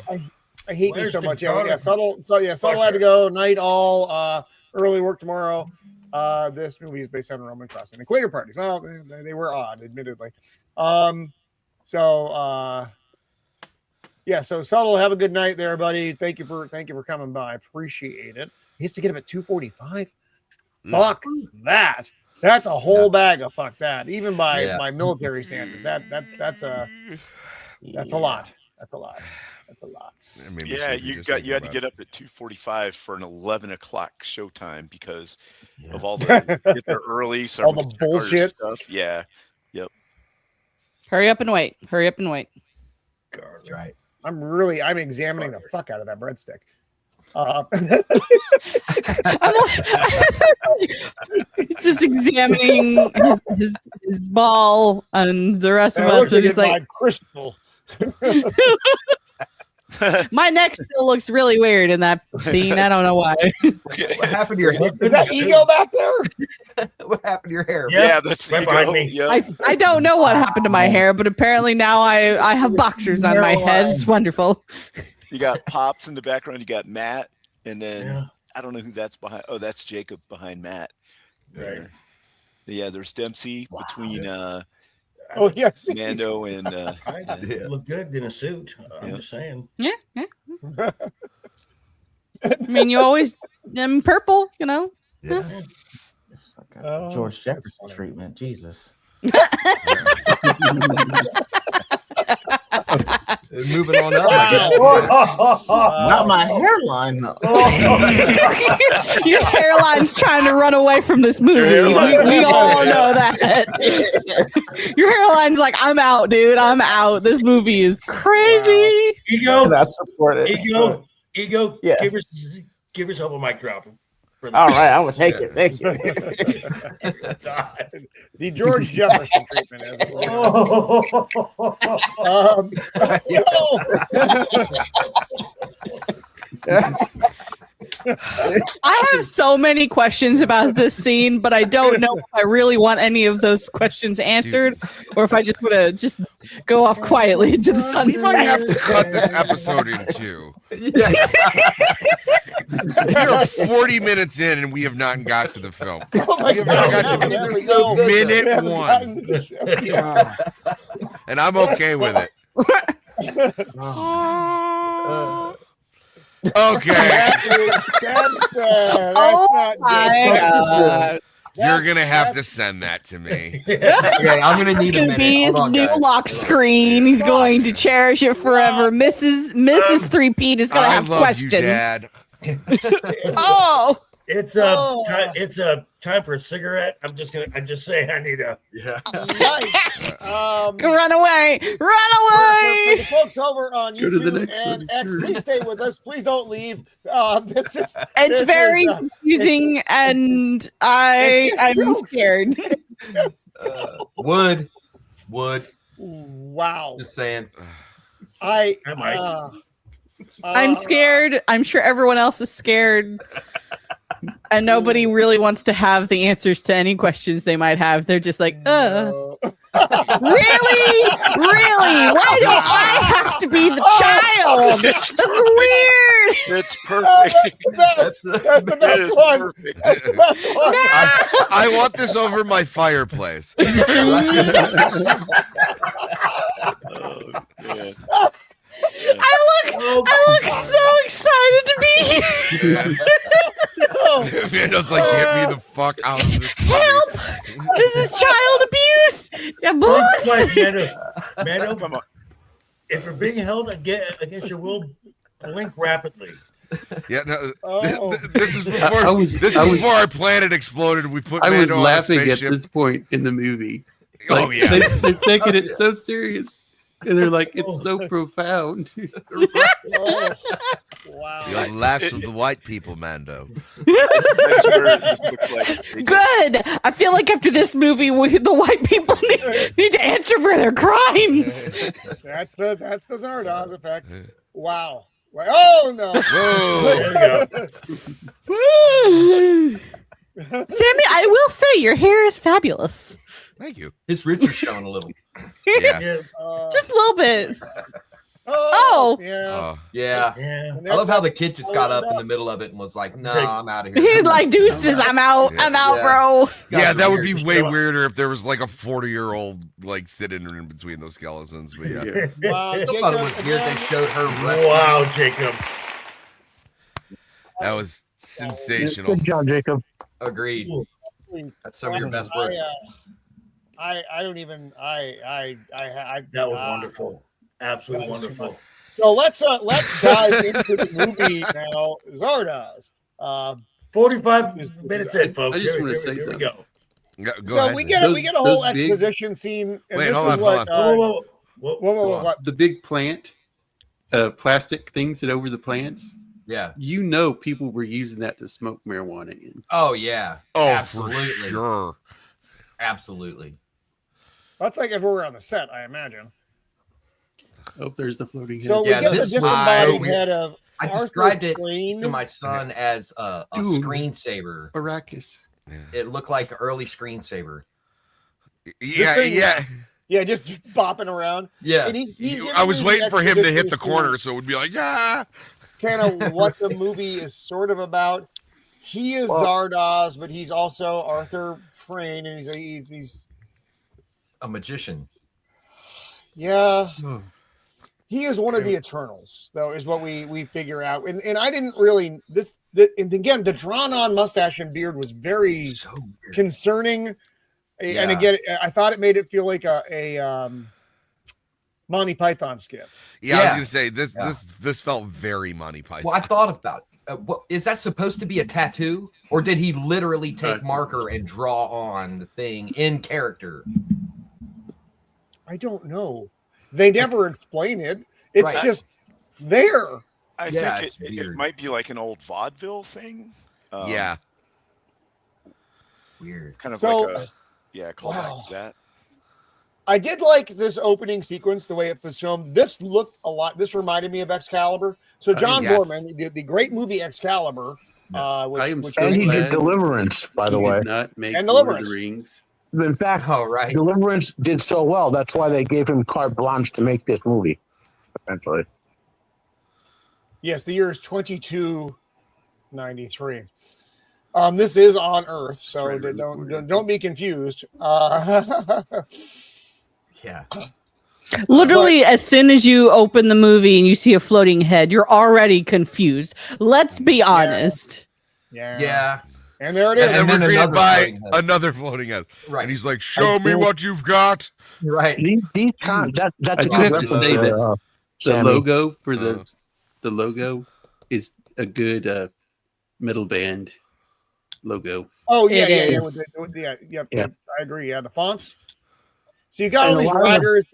I hate Where's you so the much. garlic Yeah, Subtle. So yeah, Subtle had to go. Night all. Early work tomorrow. This movie is based on Roman crossing equator parties. Well, they were odd, admittedly. Yeah. So Subtle, have a good night there, buddy. Thank you for coming by. Appreciate it. He has to get up at 2:45. Fuck that. That's a whole bag of fuck that. Even by military standards, that's a lot. That's a lot. I mean, Yeah, we just you think had to about get up at 2:45 for an 11 o'clock showtime because of all the get there early, so All the everyone can check your bullshit. stuff. Yeah, Hurry up and wait. Hurry up and wait. That's right. I'm examining the fuck out of that breadstick. He's just examining his ball, and the rest of us are just like, crystal. my neck still looks really weird in that scene. I don't know why. What happened to your head? Is that ego back there? What happened to your hair? Yeah. yeah, that's Right ego. behind me. Yep. I don't know what happened to my hair, but apparently now I have boxers on my head. It's wonderful. You got Pops in the background. You got Matt, and then Yeah. I don't know who that's behind. Oh, that's Jacob behind Matt. Right. Yeah, there's Dempsey between Oh yes. Mando and I look good in a suit. I'm Yeah. just saying. Yeah. I mean, you always purple, you know. Yeah. It's like a George Jefferson treatment. Jesus. Moving on up. Not my hairline, though. Your hairline's trying to run away from this movie. We all know that. Your hairline's like, I'm out, dude. I'm out. This movie is crazy. Ego. And I support it. Ego. Yes. Give yourself a mic drop. All right, I'm gonna take it. Thank you. The George Jefferson treatment, as it I have so many questions about this scene, but I don't know if I really want any of those questions answered, or if I just want to just go off quietly into the sunset. We might have to cut this episode in two. We're 40 minutes in and we have not got to the film. We have not got to minute one. And I'm okay with it. Okay. You're gonna have to send that to me. Okay, I'm gonna need a minute. Be his new lock screen. He's going to cherish it forever. Mrs. 3P is gonna have questions. You, Dad. Oh, it's a time for a cigarette. I'm just saying I need a run away. For the folks over on YouTube and X, please stay with us. Please don't leave. It's very confusing, and I'm scared. Would. Wow. Just saying. I'm scared. I'm sure everyone else is scared. And nobody really wants to have the answers to any questions they might have. They're just like, Really? Why do I have to be the child? That's weird. It's perfect. That's the best one. Perfect. That's the best one. I want this over my fireplace. I look so excited to be here. Mando's like, get me the fuck out of this movie. Help! This is child abuse. Abuse. Mando, come on. If you're being held against your will, blink rapidly. Yeah, no. This is before our planet exploded. We put. I was Mando laughing on a at spaceship. this point in the movie. It's Oh, yeah. they're taking it so serious, and they're like, it's so profound. Wow. You're the last of the white people, Mando. I swear this looks like Good. I feel like after this movie, the white people need to answer for their crimes. That's the Zardoz effect. Wow. Oh no. Sammy, I will say your hair is fabulous. Thank you. His roots are showing a little. Yeah. Just a little bit. Yeah. I love how the kid just got up in the middle of it and was like, "No, I'm out of here." He's like, "Deuces, I'm out. I'm out, bro." Yeah, that would be way weirder if there was like a 40-year-old like sitting in between those skeletons. But yeah. Wow, I thought it was weird they showed her. Wow, Jacob. That was sensational. Good job, Jacob. Agreed. That's some of your best work. I don't even. That was wonderful. Absolutely wonderful. So let's dive into the movie now. Zardoz. 45 minutes in, folks. I just want to say here we something. go. Go So ahead. we get a whole exposition scene. And Wait, this hold is on, what. The big plant, plastic things that over the plants. Yeah. You know, people were using that to smoke marijuana in. Oh yeah. Oh, absolutely. for sure. Absolutely. That's like everywhere on the set, I imagine. Oh, there's the floating head. So we get the disembodied head of. I Arthur described it Crane. to my son as a screensaver. Arrakis. It looked like an early screensaver. Yeah. Yeah, just bopping around. Yeah. And he's I was waiting for him to hit the exposition corner, so it would be like, yeah. Kind of what the movie is sort of about. He is Zardoz, but he's also Arthur Crane, and he's a magician. Yeah. He is one of the Eternals, though, is what we figure out. And I didn't really and again, the drawn on mustache and beard was very concerning. Yeah. And again, I thought it made it feel like Monty Python skit. Yeah, I was gonna say this felt very Monty Python. Well, I thought about it. Is that supposed to be a tattoo, or did he literally take marker and draw on the thing in character? I don't know. They never explain it. It's just there. I think it might be like an old vaudeville thing. Yeah. Weird. Kind of like a call back to that. I did like this opening sequence, the way it was filmed. This looked a lot. This reminded me of Excalibur. So John Borman, the great movie Excalibur, and he did Deliverance, by the way. Not make and Lord of Deliverance. the Rings. In fact, Deliverance did so well. That's why they gave him carte blanche to make this movie. Essentially. Yes, the year is 2293. This is on Earth, so don't be confused. Yeah. Literally, as soon as you open the movie and you see a floating head, you're already confused. Let's be honest. Yeah. And there it is. And then we're greeted by another floating head. Right. And he's like, "Show me what you've got." Right. That's I do have to say that the logo for the logo is a good metal band logo. Oh yeah, I agree. Yeah, the fonts. So you got all these riders,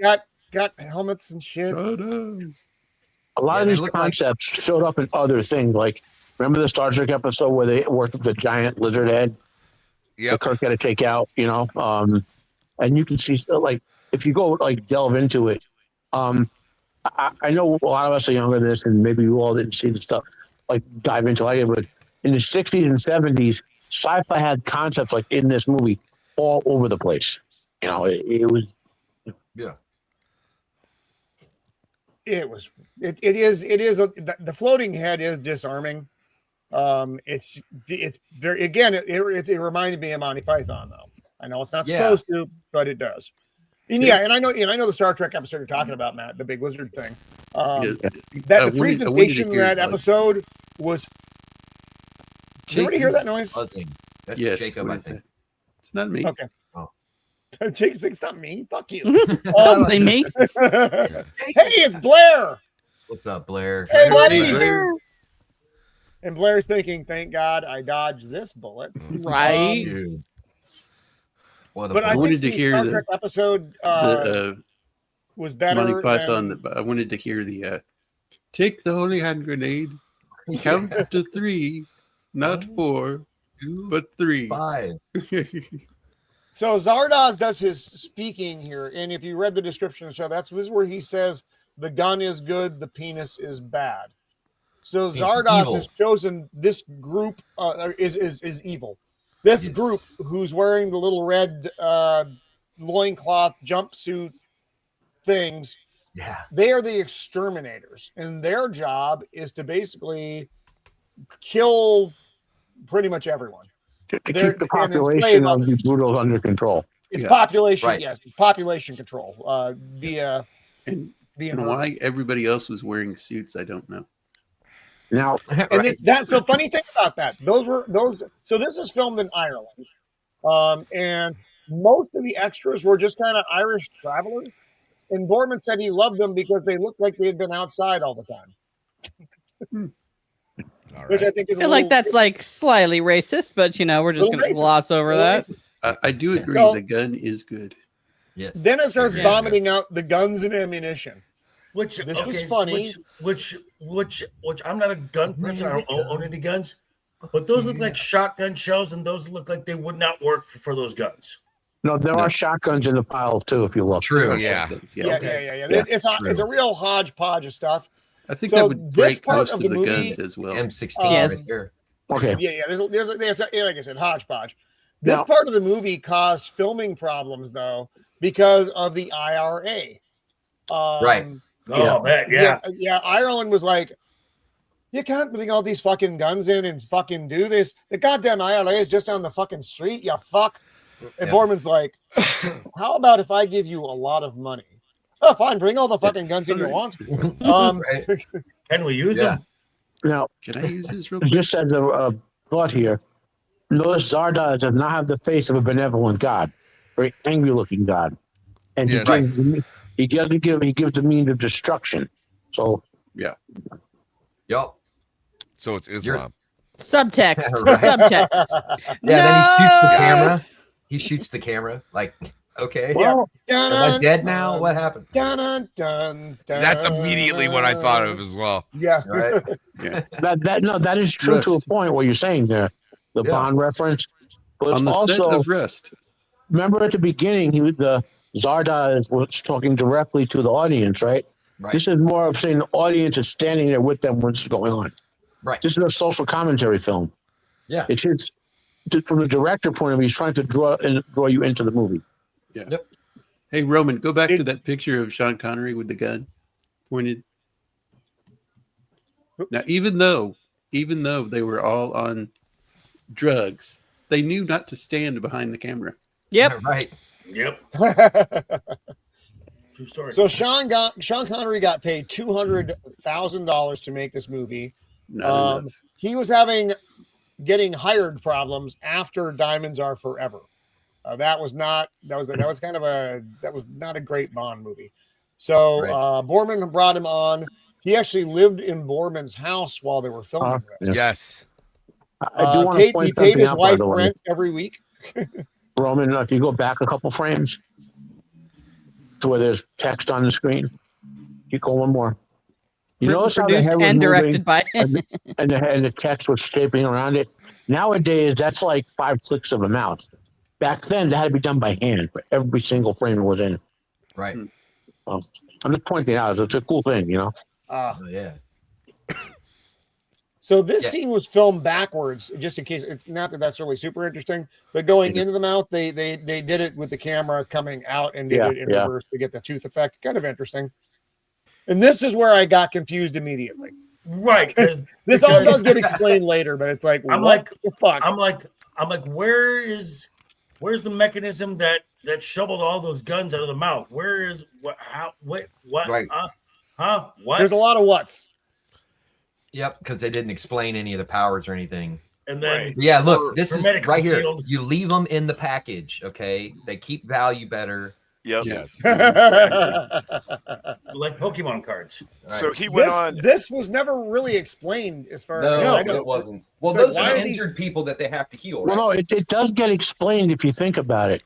got helmets and shit. A lot of these concepts showed up in other things. Like, remember the Star Trek episode where they worked with the giant lizard head? Yeah, Kirk had to take out. And you can see like if you go like delve into it. I know a lot of us are younger than this, and maybe you all didn't see the stuff like dive into like it, but in the 60s and 70s, sci-fi had concepts like in this movie all over the place. It was. Yeah. It is the floating head is disarming. It's very, again, it reminded me of Monty Python though. I know it's not supposed to, but it does. And and I know the Star Trek episode you're talking about, Matt, the big lizard thing. The presentation in that episode was. Did everybody hear that noise? Buzzing. That's Yes. Jacob, I think. It's not me. Okay. Oh. Jacob's like, it's not me. Fuck you. They me. Hey, it's Blair. What's up, Blair? Hey, buddy. And Blair's thinking, thank God I dodged this bullet. Right. But I wanted to hear Star Trek episode was better. Monty Python. I wanted to hear the take the holy hand grenade, count to 3, not 4, but 3. 5. So Zardoz does his speaking here, and if you read the description of the show, this is where he says the gun is good, the penis is bad. So Zardoz has chosen this group is evil. This group who's wearing the little red loincloth jumpsuit things. Yeah, they are the exterminators, and their job is to basically kill pretty much everyone. To keep the population of the brutals under control. It's population, yes, population control. Via why everybody else was wearing suits, I don't know. Now, and it's that. So funny thing about that, those. So this is filmed in Ireland, and most of the extras were just kind of Irish travelers. And Borman said he loved them because they looked like they had been outside all the time. Which I think is that's like slightly racist, but we're just going to gloss over that. I do agree. The gun is good. Yes. Then it starts vomiting out the guns and ammunition. Which was funny. Which I'm not a gun person. I don't own any guns, but those look like shotgun shells, and those look like they would not work for those guns. No, there are shotguns in the pile too. If you look, true. Yeah. It's a real hodgepodge of stuff. I think that would break most of the guns as well. M16 right there. Okay. Yeah. There's like I said, hodgepodge. This part of the movie caused filming problems though because of the IRA. Right. Oh man, yeah. Ireland was like, you can't bring all these fucking guns in and fucking do this. The goddamn IRA is just down the fucking street. You fuck. And Borman's like, how about if I give you a lot of money? Oh, fine. Bring all the fucking guns in you want. Can we use them? Now, can I use this real quick? Just as a thought here, notice Zardoz does not have the face of a benevolent god, very angry-looking god, and He doesn't give. He gives the means of destruction. So yeah. Yup. So it's Islam. Subtext. Right. Subtext. Yeah, then he shoots the No! camera. He shoots the camera. Like, okay. well, Am I dead now? What happened? Dun, dun, dun, That's immediately what I thought of as well. Yeah. Right. that is true to a point. What you're saying there, the Yeah. Bond reference, but On the set also of Rust. remember at the beginning, the Zardoz was talking directly to the audience, right? Right. This is more of saying the audience is standing there with them when it's going on. Right. This is a social commentary film. Yeah. It's his, from the director point of view, he's trying to draw you into the movie. Yeah. Yep. Hey Roman, go back to that picture of Sean Connery with the gun pointed. Now, even though they were all on drugs, they knew not to stand behind the camera. Yep. Right. Yep. True story. So Sean Connery got paid $200,000 to make this movie. Not enough. He was getting hired problems after Diamonds Are Forever. That was not a great Bond movie. So Right. Borman brought him on. He actually lived in Borman's house while they were filming this. Yes. I do want to point He paid something his out, by wife the way. rent every week. Roman, if you go back a couple frames to where there's text on the screen, you go one more. You notice how the Produced head was and moving directed by and the text was shaping around it. Nowadays, that's like 5 clicks of a mouse. Back then, that had to be done by hand for every single frame it was in. Right. I'm just pointing out, it's a cool thing, you know? Oh, yeah. So this Yeah. scene was filmed backwards, just in case. It's not that that's really super interesting, but going into the mouth, they did it with the camera coming out and did it in reverse to get the tooth effect. Kind of interesting. And this is where I got confused immediately. Right. This all does get explained later, but it's like, I'm what like, the fuck? I'm like, where's the mechanism that shoveled all those guns out of the mouth? Where is what? How? What? Right. What? There's a lot of whats. Yep, because they didn't explain any of the powers or anything. And then Yeah, look, this is hermetically right here. sealed. You leave them in the package, okay? They keep value better. Yep. Yes. like Pokemon cards. So he went on. This was never really explained as far as No, I know. it wasn't. Well, So those why are are these- injured people that they have to heal, Well, right? no, it does get explained if you think about it.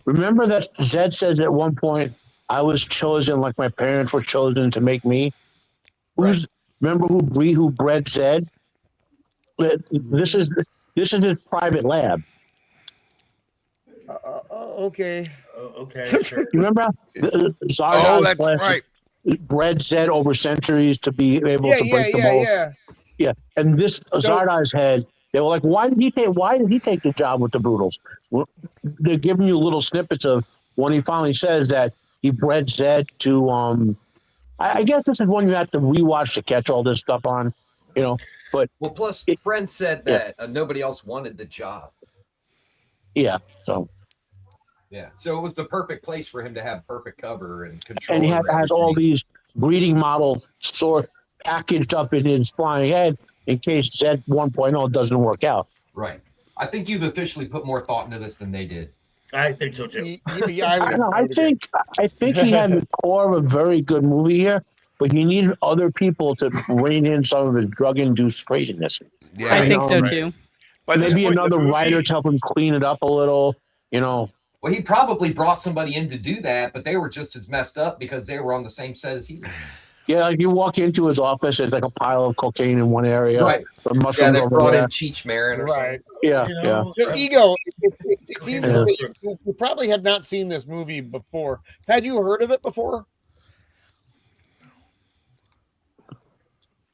Remember that Zed says at one point, I was chosen like my parents were chosen to make me? Remember who bred Zed? This is his private lab. Okay. Okay. Sure. You remember? Oh, that's right. Bred Zed over centuries to be able to break the mold. Yeah, and this Zardoz head, they were like, why did he take the job with the Brutals? Well, they're giving you little snippets of when he finally says that he bred Zed to I guess this is one you have to rewatch to catch all this stuff on, you know. But Well, plus, friend said that nobody else wanted the job. yeah, so Yeah, so it was the perfect place for him to have perfect cover and control. and he over has all everything. these breeding models sort of packaged up in his flying head in case Zed 1.0 doesn't work out. Right. I think you've officially put more thought into this than they did. I think so too. I think he had the core of a very good movie here, but he needed other people to rein in some of his drug-induced craziness. Yeah, I think so too. By this Maybe point in the another movie- writer to help him clean it up a little, you know. Well, he probably brought somebody in to do that, but they were just as messed up because they were on the same set as he was. Yeah, like you walk into his office, there's like a pile of cocaine in one area, Right. the Yeah, mushrooms they over brought there. in Cheech Marin or Right. Yeah, You yeah. know, So Ego, it's easy to say you probably had not seen this movie before. Had you heard of it before?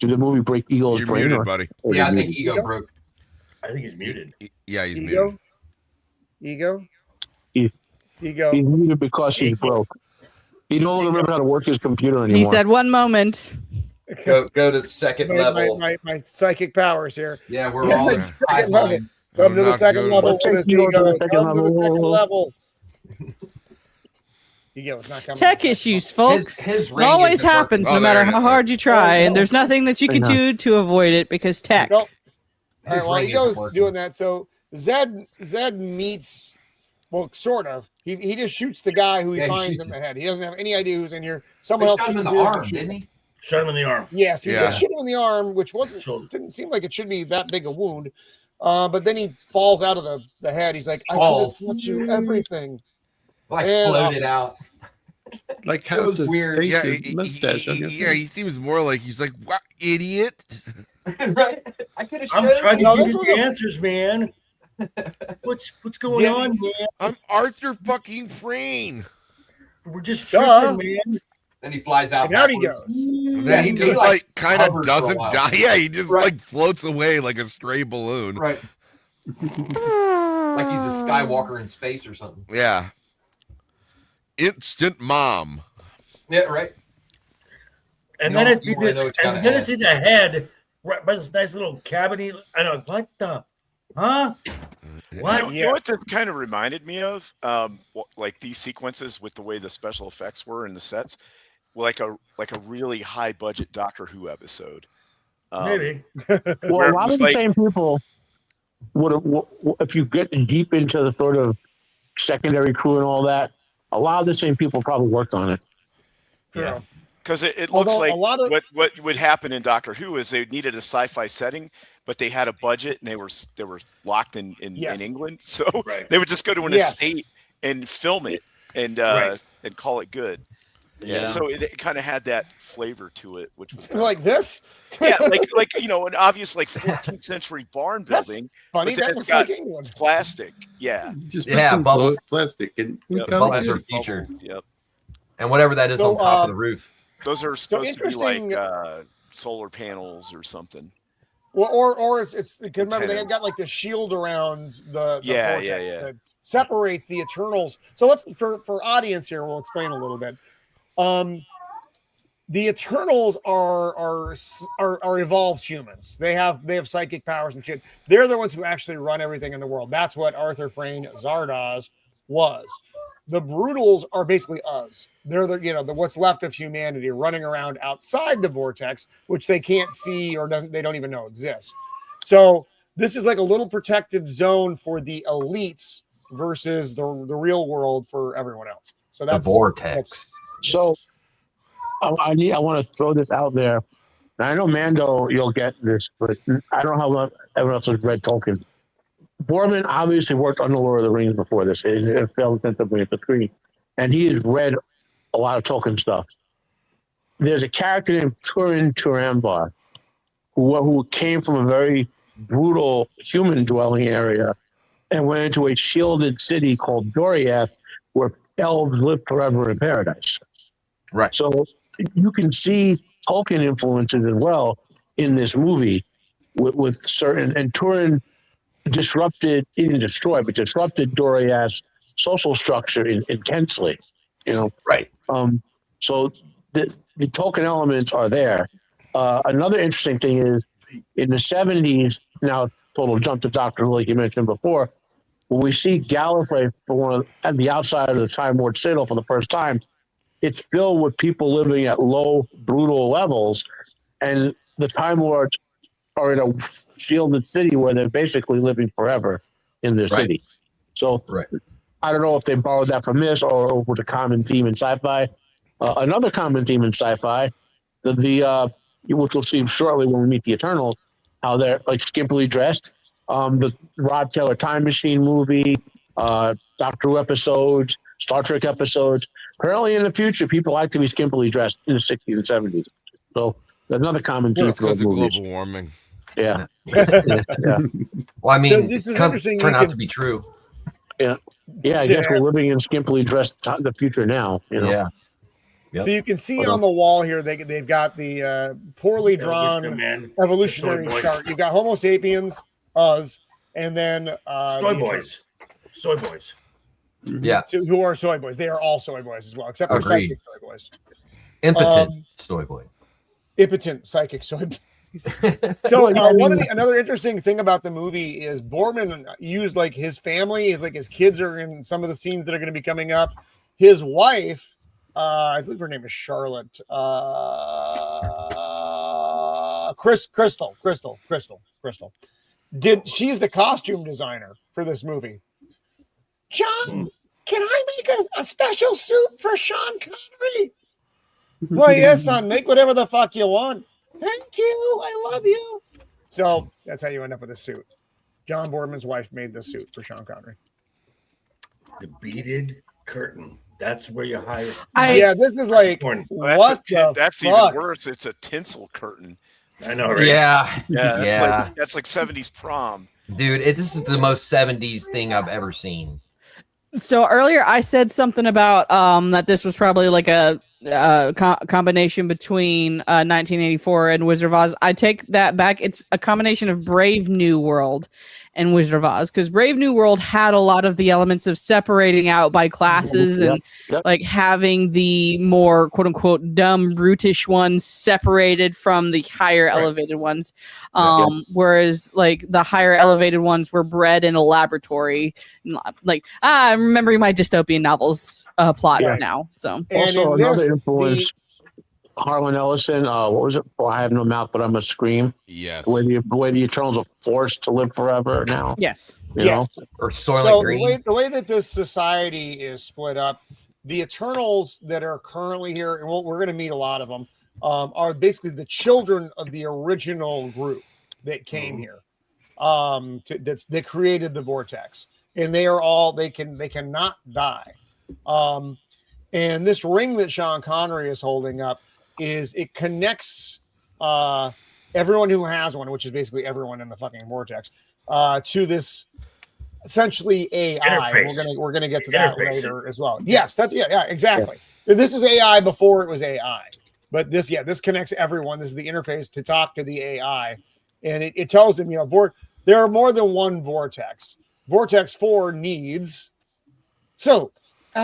Did the movie break Eagle's You're brain? muted, buddy. or Yeah, I did think you- Ego broke. I think he's muted. Yeah, he's Ego? muted. Ego? He's muted because he's broke. He no longer remember how to work his computer anymore. He said, "One moment." Go to the second level. My psychic powers here. Yeah, we're all in Second high level. line. Come to the Not second good. level Let's with take this Ego Ego. to the second Come to the second level. level. Ego is not coming. Tech to the second issues, folks. His It ring always isn't working. happens, Oh, no there matter it how is. hard you try, and there's nothing that you can I know. do to avoid it because tech. level. All His right, while ring Ego's isn't working. doing that, so Zed meets Well, sort of. He just shoots the guy who he finds in the head. He doesn't have any idea who's in here. Someone else shot him in the appears to arm, shoot didn't he? Shot him in the arm. Yes, he did shoot him in the arm, which didn't seem like it should be that big a wound. But then he falls out of the head. He's like, I could have taught you everything. Like floated out. Like how it was weird. Yeah, he seems more like he's like, what, idiot? Right? I could have. I'm trying to give you the answers, man. What's going on, man? I'm Arthur fucking Frayne. We're just tripping, man. Then he flies out. And out he goes. And then he just like kind of doesn't die. Yeah, he just like floats away like a stray balloon. Right. Like he's a Skywalker in space or something. Yeah. Instant mom. Yeah, right. And then I see this, and then I see the head right by this nice little cavity. I know, what the, huh? What? You know what that kind of reminded me of? Like these sequences with the way the special effects were in the sets, like a really high budget Doctor Who episode. Maybe. Well, a lot of the same people would, if you get deep into the sort of secondary crew and all that, a lot of the same people probably worked on it. Yeah. Because it looks like what would happen in Doctor Who is they needed a sci-fi setting, but they had a budget and they were locked in England, so they would just go to an estate and film it and call it good. Yeah, so it kind of had that flavor to it, which was like this. Yeah, like an obvious 14th century barn building. That's funny, that looks like England. Plastic. Yeah, just put some bubbles. Plastic and bubbles are featured. Yep. And whatever that is on top of the roof. Those are supposed to be like solar panels or something. Well, or it's because remember they have got like the shield around the vortex that separates the Eternals. So let's for audience here, we'll explain a little bit. The Eternals are evolved humans. They have psychic powers and shit. They're the ones who actually run everything in the world. That's what Arthur Frayne Zardoz was. The Brutals are basically us. They're the what's left of humanity running around outside the vortex, which they can't see or they don't even know exists. So this is like a little protected zone for the elites versus the real world for everyone else. So that's the vortex. So I want to throw this out there. Now, I know Mando, you'll get this, but I don't know how everyone else has read Tolkien. Borman obviously worked on the Lord of the Rings before this. It failed attentively at the screen, and he has read a lot of Tolkien stuff. There's a character named Turin Turambar who came from a very brutal human dwelling area and went into a shielded city called Doriath, where elves live forever in paradise. Right. So you can see Tolkien influences as well in this movie with certain, and Turin disrupted, he didn't destroy, but disrupted Doriath's social structure in Kensley, Right. So the Tolkien elements are there. Another interesting thing is in the 70s, now total jump to Doctor Who, like you mentioned before, when we see Gallifrey at the outside of the Time Lord Citadel for the first time, it's filled with people living at low, brutal levels, and the Time Lords are in a shielded city where they're basically living forever in their city. So I don't know if they borrowed that from this or was a common theme in sci-fi. Another common theme in sci-fi, which we'll see shortly when we meet the Eternals, how they're like skimpily dressed. The Rod Taylor Time Machine movie, Doctor Who episodes, Star Trek episodes. Apparently in the future, people like to be skimpily dressed in the 60s and 70s. So another common theme for because of movies. global warming. Yeah. Well, I mean, So this is interesting. Turned out to be true. Yeah. Yeah, I guess we're living in skimpily dressed the future now. Yeah. So you can see on the wall here, they've got the poorly drawn evolutionary chart. You've got Homo sapiens, us, and then Soy boys. Yeah. So who are soy boys? They are all soy boys as well, except for psychic soy boys. Impotent soy boy. Impotent psychic soy boys. So another interesting thing about the movie is Borman used like his family, his kids are in some of the scenes that are going to be coming up. His wife, I believe her name is Charlotte. Crystal. She's the costume designer for this movie. John, can I make a special suit for Sean Connery? Well, yes, son, make whatever the fuck you want. Thank you. I love you. So that's how you end up with a suit. John Boardman's wife made this suit for Sean Connery. The beaded curtain. That's where you hire. Yeah, this is like what that's fuck? even worse. It's a tinsel curtain. I know, right? Yeah. That's like 70s prom. Dude, this is the most 70s thing I've ever seen. So earlier I said something about that this was probably like a combination between 1984 and Wizard of Oz. I take that back. It's a combination of Brave New World and Wizard of Oz, because Brave New World had a lot of the elements of separating out by classes and like having the more quote unquote dumb brutish ones separated from the higher elevated ones. Whereas like the higher elevated ones were bred in a laboratory. Like I'm remembering my dystopian novels plots now. So also another influence, Harlan Ellison. What was it? Oh, I have no mouth, but I must scream. Yes. Where the Eternals are forced to live forever now. Yes. You know? Or Soylent Green. The way that this society is split up, the Eternals that are currently here, and we're going to meet a lot of them, are basically the children of the original group that came here, that created the vortex, and they are all they cannot die. And this ring that Sean Connery is holding up it connects everyone who has one, which is basically everyone in the fucking vortex, to this essentially AI. We're gonna get to that later as well. Yes, that's exactly. This is AI before it was AI, but this connects everyone. This is the interface to talk to the AI, and it tells them, there are more than one vortex. Vortex 4 needs soap,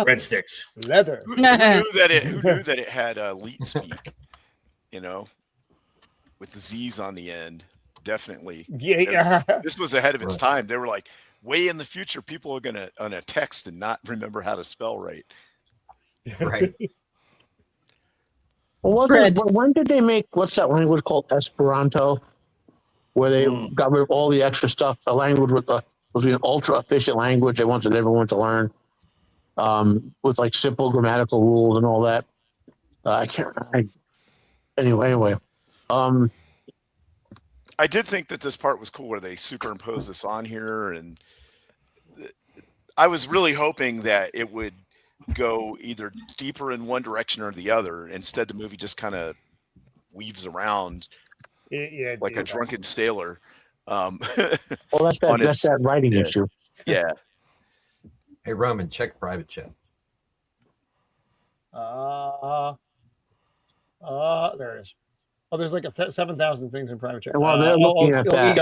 red sticks, leather. Who knew that it had leet speak? With the Z's on the end. Definitely. Yeah. This was ahead of its time. They were like, way in the future, people are gonna text and not remember how to spell right. Right. Well, when did they make what's that language called Esperanto, where they got rid of all the extra stuff? A language was an ultra efficient language they wanted everyone to learn, with like simple grammatical rules and all that. Anyway. I did think that this part was cool where they superimposed this on here, and I was really hoping that it would go either deeper in one direction or the other. Instead, the movie just kind of weaves around like a drunken sailor. Well, that's that writing issue. Yeah. Hey, Roman, check private chat. There it is. Oh, there's like 7,000 things in private chat. Well, they're looking at that.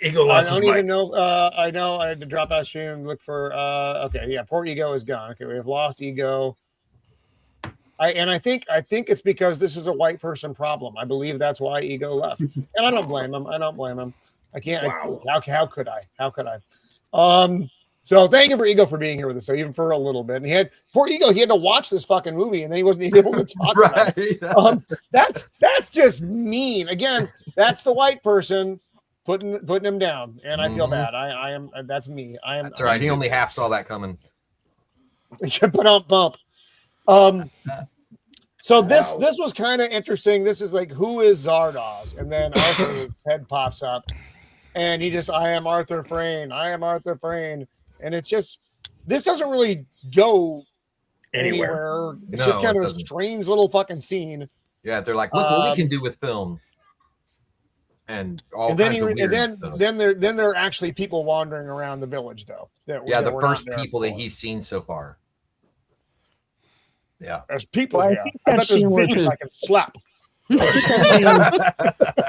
Ego lost I his don't even mic. know. I know I had to drop out stream and look for. Okay, yeah, poor Ego is gone. Okay, we have lost Ego. I think it's because this is a white person problem. I believe that's why Ego left, and I don't blame him. I can't. Wow. How could I? So thank you for Ego for being here with us. So even for a little bit, and poor Ego. He had to watch this fucking movie, and then he wasn't even able to talk about it. That's just mean. Again, that's the white person putting him down, and I feel bad. I am. That's me. I am. That's all right. He only half saw that coming. But on bump. So this was kind of interesting. This is like, who is Zardoz? And then Arthur's head pops up, and he just, I am Arthur Frayne. I am Arthur Frayne. And it's just, this doesn't really go anywhere. It's just kind of a strange little fucking scene. Yeah, they're like, look what we can do with film. And all and then kinds of weird stuff. then there are actually people wandering around the village though. The first people that he's seen so far. Yeah, there's people here. I bet there's bitches I can slap.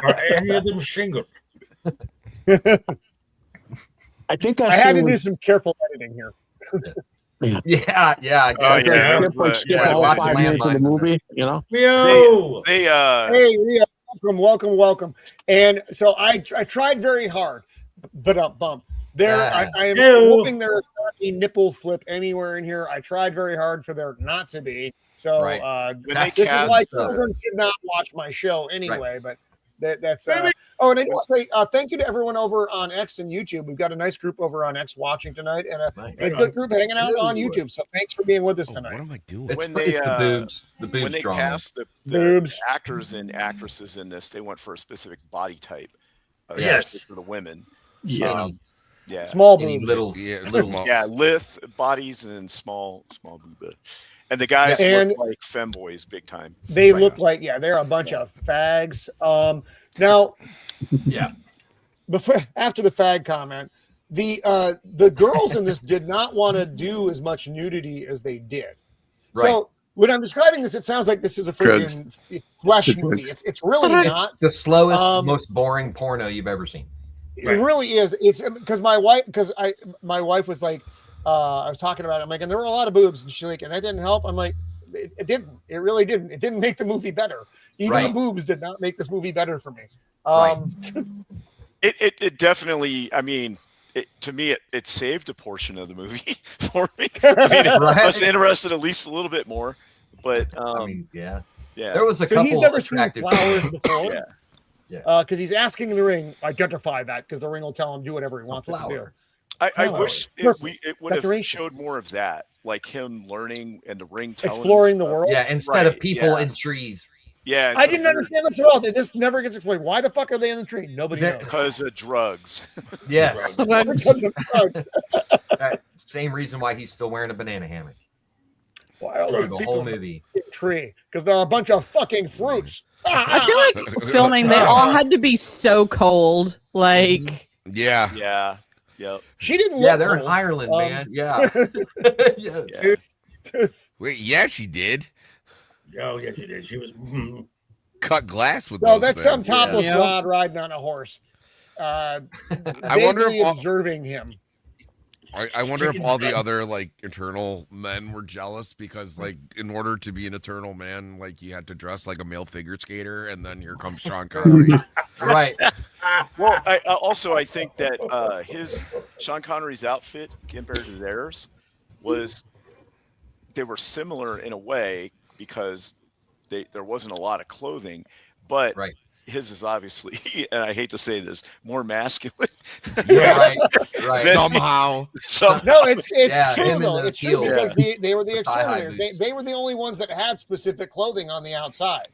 Are any of them shingled? I think I had to do some careful editing here. Yeah. Lots of 5 minutes of the movie, Hey, Rio, welcome. And so I tried very hard, but bump. I am hoping there's not a nipple slip anywhere in here. I tried very hard for there not to be. So this is why children should not watch my show anyway. But That's oh, and I want to say thank you to everyone over on X and YouTube. We've got a nice group over on X watching tonight, and a good group hanging out on YouTube. So thanks for being with us tonight. What am I doing? It's the boobs. The boobs when they drama. cast the Boobs. actors and actresses in this, they went for a specific body type. Yes. For the women. Yeah. Yeah. Small Any boobs. little, Yeah, lithe bodies and small boob. And the guys look like femboys big time. They look like they're a bunch of fags. Now, after the fag comment, the girls in this did not want to do as much nudity as they did. Right. So when I'm describing this, it sounds like this is a freaking flesh movie. It's really not. It's the slowest, most boring porno you've ever seen. It really is. It's because my wife was like, I was talking about it. I'm like, and there were a lot of boobs, and she's like, and that didn't help. I'm like, it didn't. It really didn't. It didn't make the movie better. Even the boobs did not make this movie better for me. It definitely. I mean, to me, it saved a portion of the movie for me. I mean, I was interested at least a little bit more. But I mean, yeah. There was a couple. He's never seen flowers before. Yeah. Because he's asking the ring, identify that, because the ring will tell him do whatever he wants it to do. I wish it would have showed more of that, like him learning and the ring telling exploring the world. Yeah, instead of people in trees. Yeah, I didn't understand this at all. This never gets explained. Why the fuck are they in the tree? Nobody knows. Because of drugs. Yes. Because of drugs. Same reason why he's still wearing a banana hammock. Why all those The people whole movie. in the tree? Because there are a bunch of fucking fruits. I feel like filming, they all had to be so cold. Like, yeah. She didn't. Yeah, look they're in cold. Ireland, man. Yeah. Wait, yeah, she did. Oh, yeah, she did. She was cut glass with. No, those that's things. some topless broad riding on a horse. I wonder if observing him. I wonder if all the other like eternal men were jealous because like in order to be an eternal man, like you had to dress like a male figure skater, and then here comes Sean Connery. Right. Well, I think that Sean Connery's outfit compared to theirs they were similar in a way because there wasn't a lot of clothing, but his is obviously, and I hate to say this, more masculine. Right. Somehow. No, it's true him though. in the It's true field. because they were the exterminators. boots. They were the only ones that had specific clothing on the outside.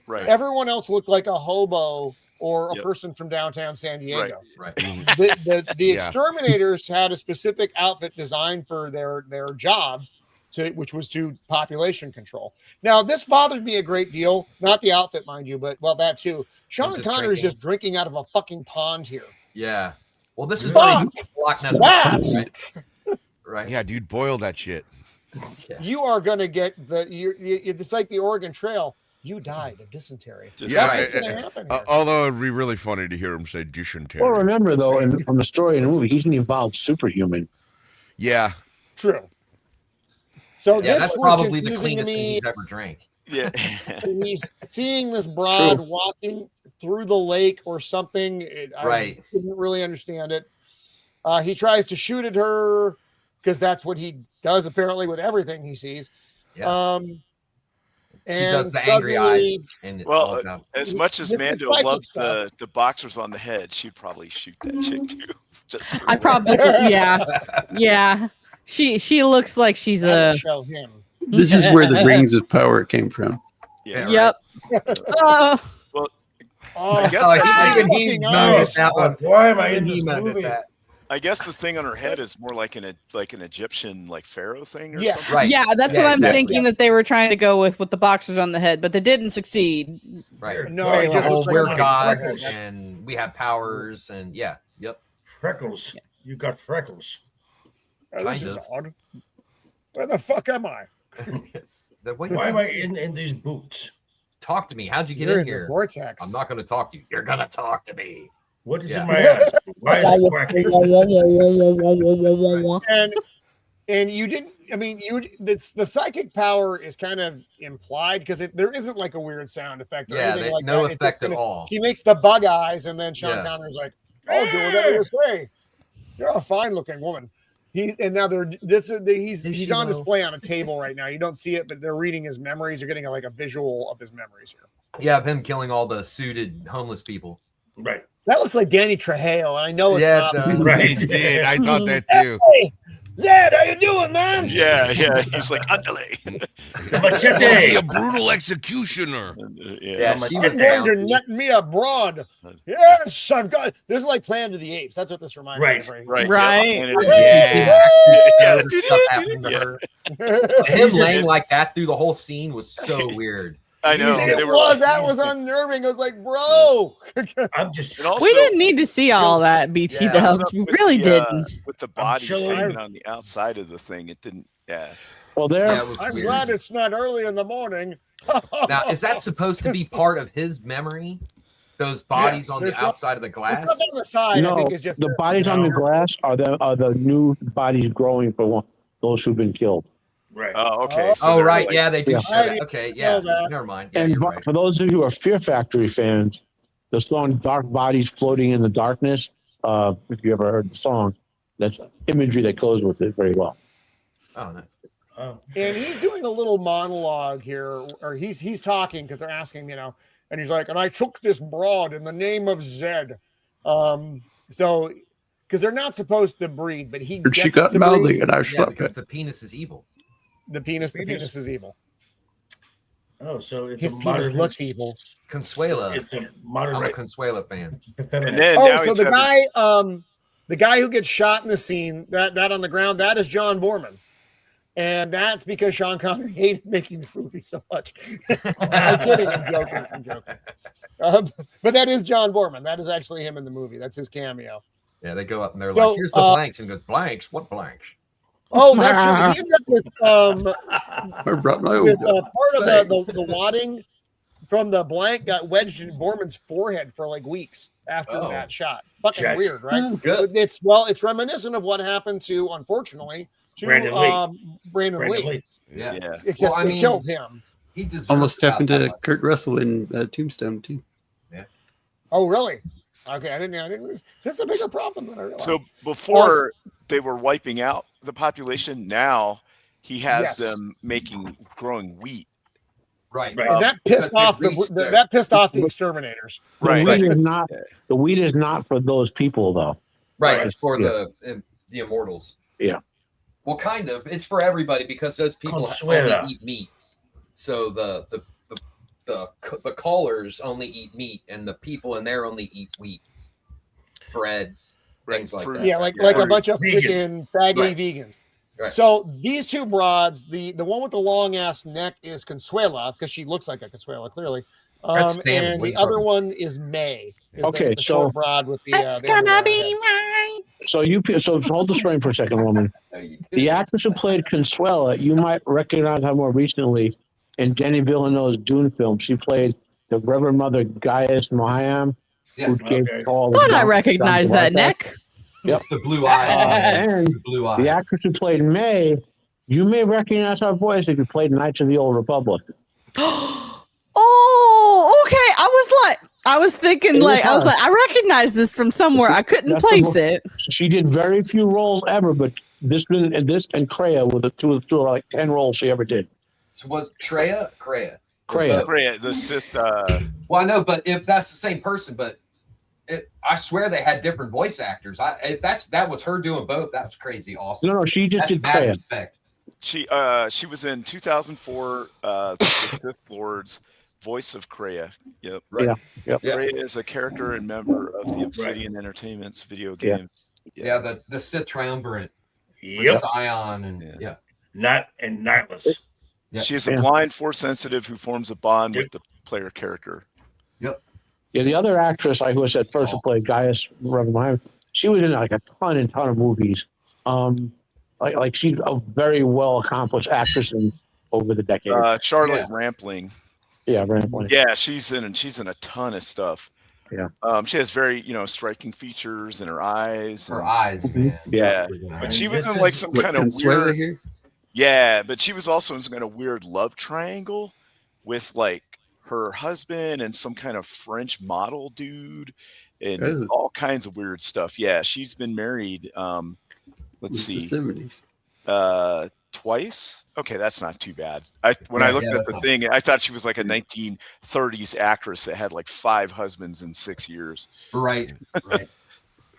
Right. Everyone else looked like a hobo or a person from downtown San Diego. Right. The exterminators had a specific outfit designed for their job, which was to population control. Now, this bothered me a great deal. Not the outfit, mind you, but that too. Sean Connery's just drinking out of a fucking pond here. Yeah. Well, this is what Yes. Right. Yeah, dude, boil that shit. You are gonna get it's like the Oregon Trail. You died of dysentery. Yeah, That's what's gonna happen here. although it'd be really funny to hear him say dysentery. Well, remember though, from the story in the movie, he's an evolved superhuman. Yeah. True. So this that's was probably the confusing to cleanest thing me. he's ever drank. Yeah. He's seeing this broad walking through the lake or something. I didn't really understand it. He tries to shoot at her because that's what he does apparently with everything he sees. Yeah. She And does the angry eyes. And as much as This is Mando psychic loves stuff. the boxers on the head, she'd probably shoot that chick too. I probably, yeah. She looks like she's a. Show him. This is where the rings of power came from. Yeah. Yep. Well, I guess even he knows that one. Why am I in He this moaned at movie? that. I guess the thing on her head is more like an Egyptian like pharaoh thing or Yes. something. Right. Yeah, that's what I'm exactly. thinking that they were trying to go with the boxers on the head, but they didn't succeed. Right. No, Very it just well, looks like we're a gods freckles. and we have powers and yep. Freckles. You got freckles. Oh, this Kind is of. odd. Where the fuck am I? Why am I in these boots? Talk to me. How'd you get You're in in the here? vortex. I'm not going to talk to you. You're going to talk to me. What is Yeah. in my ass? Why is it quacking? And you didn't. I mean, the psychic power is kind of implied because there isn't like a weird sound effect or anything like no that. It's effect just at all. He makes the bug eyes, and then Sean Yeah. Connery's like, "I'll do whatever you say. You're a fine-looking woman." He's on display on a table right now. You don't see it, but they're reading his memories. You're getting like a visual of his memories here. Yeah, of him killing all the suited homeless people. Right. That looks like Danny Trejo, and I know it's Yeah, not. it does. Right, it did. I thought that too. Hey, Zed, how you doing, man? Yeah. He's like underlay. Be a brutal executioner. Yeah, I'm going to net me abroad. Yes, I've got. This is like Planet of the Apes. That's what this reminds me of. Right. Him laying like that through the whole scene was so weird. I know. That was unnerving. I was like, bro. I'm just. We didn't need to see all that, BT Dubs. We really didn't. With the bodies hanging on the outside of the thing, it didn't. Yeah. Well, there. I'm glad it's not early in the morning. Now, is that supposed to be part of his memory? Those bodies on the outside of the glass? The stuff on the side, No, I think, is just the bodies on the glass are the new bodies growing for those who've been killed. Right. Oh, okay. So right. Yeah, they do. Yeah. Show that. Okay. Yeah. Never mind. Yeah, And you're right. for those of you who are Fear Factory fans, the song "Dark Bodies Floating in the Darkness." If you ever heard the song, that's imagery that goes with it very well. Oh no. Oh. And he's doing a little monologue here, or he's talking because they're asking, and he's like, and I took this broad in the name of Zed. So because they're not supposed to breed, but he She gets got to mouthy breed. and I Yeah, slept because it. the penis is evil. The penis is evil. Oh, so it's His a penis modern, looks evil. Consuela. It's a modern. I'm a Consuela fan. And then now So he's the having- guy who gets shot in the scene, that on the ground, that is John Borman. And that's because Sean Connery hated making this movie so much. I'm kidding. I'm joking. But that is John Borman. That is actually him in the movie. That's his cameo. Yeah, they go up and they're So, like, "Here's the blanks," and he goes, "Blanks? What blanks?" Oh, that's true. He ended up with I brought my own. part of the wadding from the blank got wedged in Borman's forehead for like weeks after that shot. Fucking Jets. weird, right? Good. It's reminiscent of what happened to, unfortunately, to Brandon Lee. Yeah. Except they killed him. He deserves Almost happened about to that Kurt Russell in Tombstone too. Yeah. Oh, really? Okay, I didn't. This is a bigger problem than I realized. So before they were wiping out the population, now he has them growing wheat. Right. And that pissed off the exterminators. The wheat is not for those people though. Right. It's for the immortals. Yeah. Well, kind of. It's for everybody because those people Consuela. only eat meat. So the callers only eat meat, and the people in there only eat wheat, bread, things like that. Yeah, like a bunch of freaking faggoty vegans. Right. So these two broads, the one with the long ass neck is Consuela because she looks like a Consuela clearly, and the other one is May. The short broad with the. It's gonna be mine. So hold the string for a second, woman. The actress who played Consuela, you might recognize her more recently in Denny Villeneuve's Dune film. She played the Reverend Mother Gaius Mahayam, who gave all the. Thought I recognized that neck. Yep. It's the blue eye. And the actress who played May, you may recognize her voice if you played Knights of the Old Republic. Oh, okay. I was thinking I recognize this from somewhere. I couldn't place it. She did very few roles ever, but this and Kreia were the two like 10 roles she ever did. So was Kreia? Kreia, the Sith. Well, I know, but if that's the same person, but I swear they had different voice actors. That was her doing both. That was crazy awesome. No, she just did Kreia. Respect. She was in 2004 the Sith Lord's voice of Kreia. Yep. Right. Yep. Kreia is a character and member of the Obsidian Entertainment's video games. Yeah, the Sith Triumvirate. Yep. Scion and Nightless. She is a blind force sensitive who forms a bond with the player character. Yep. Yeah, the other actress who said first who played Gaius Reverend Mahayam, she was in like a ton of movies. Like she's a very well accomplished actress over the decades. Charlotte Rampling. Yeah, Rampling. Yeah, she's in a ton of stuff. Yeah. She has very striking features in her eyes. Her eyes, man. Yeah. But she was in like some kind of weird. Here? Yeah, but she was also in some kind of weird love triangle with like her husband and some kind of French model dude and all kinds of weird stuff. Yeah, she's been married. Let's see. The 70s. twice. Okay, that's not too bad. When I looked at the thing, I thought she was like a 1930s actress that had like 5 husbands in 6 years. Right.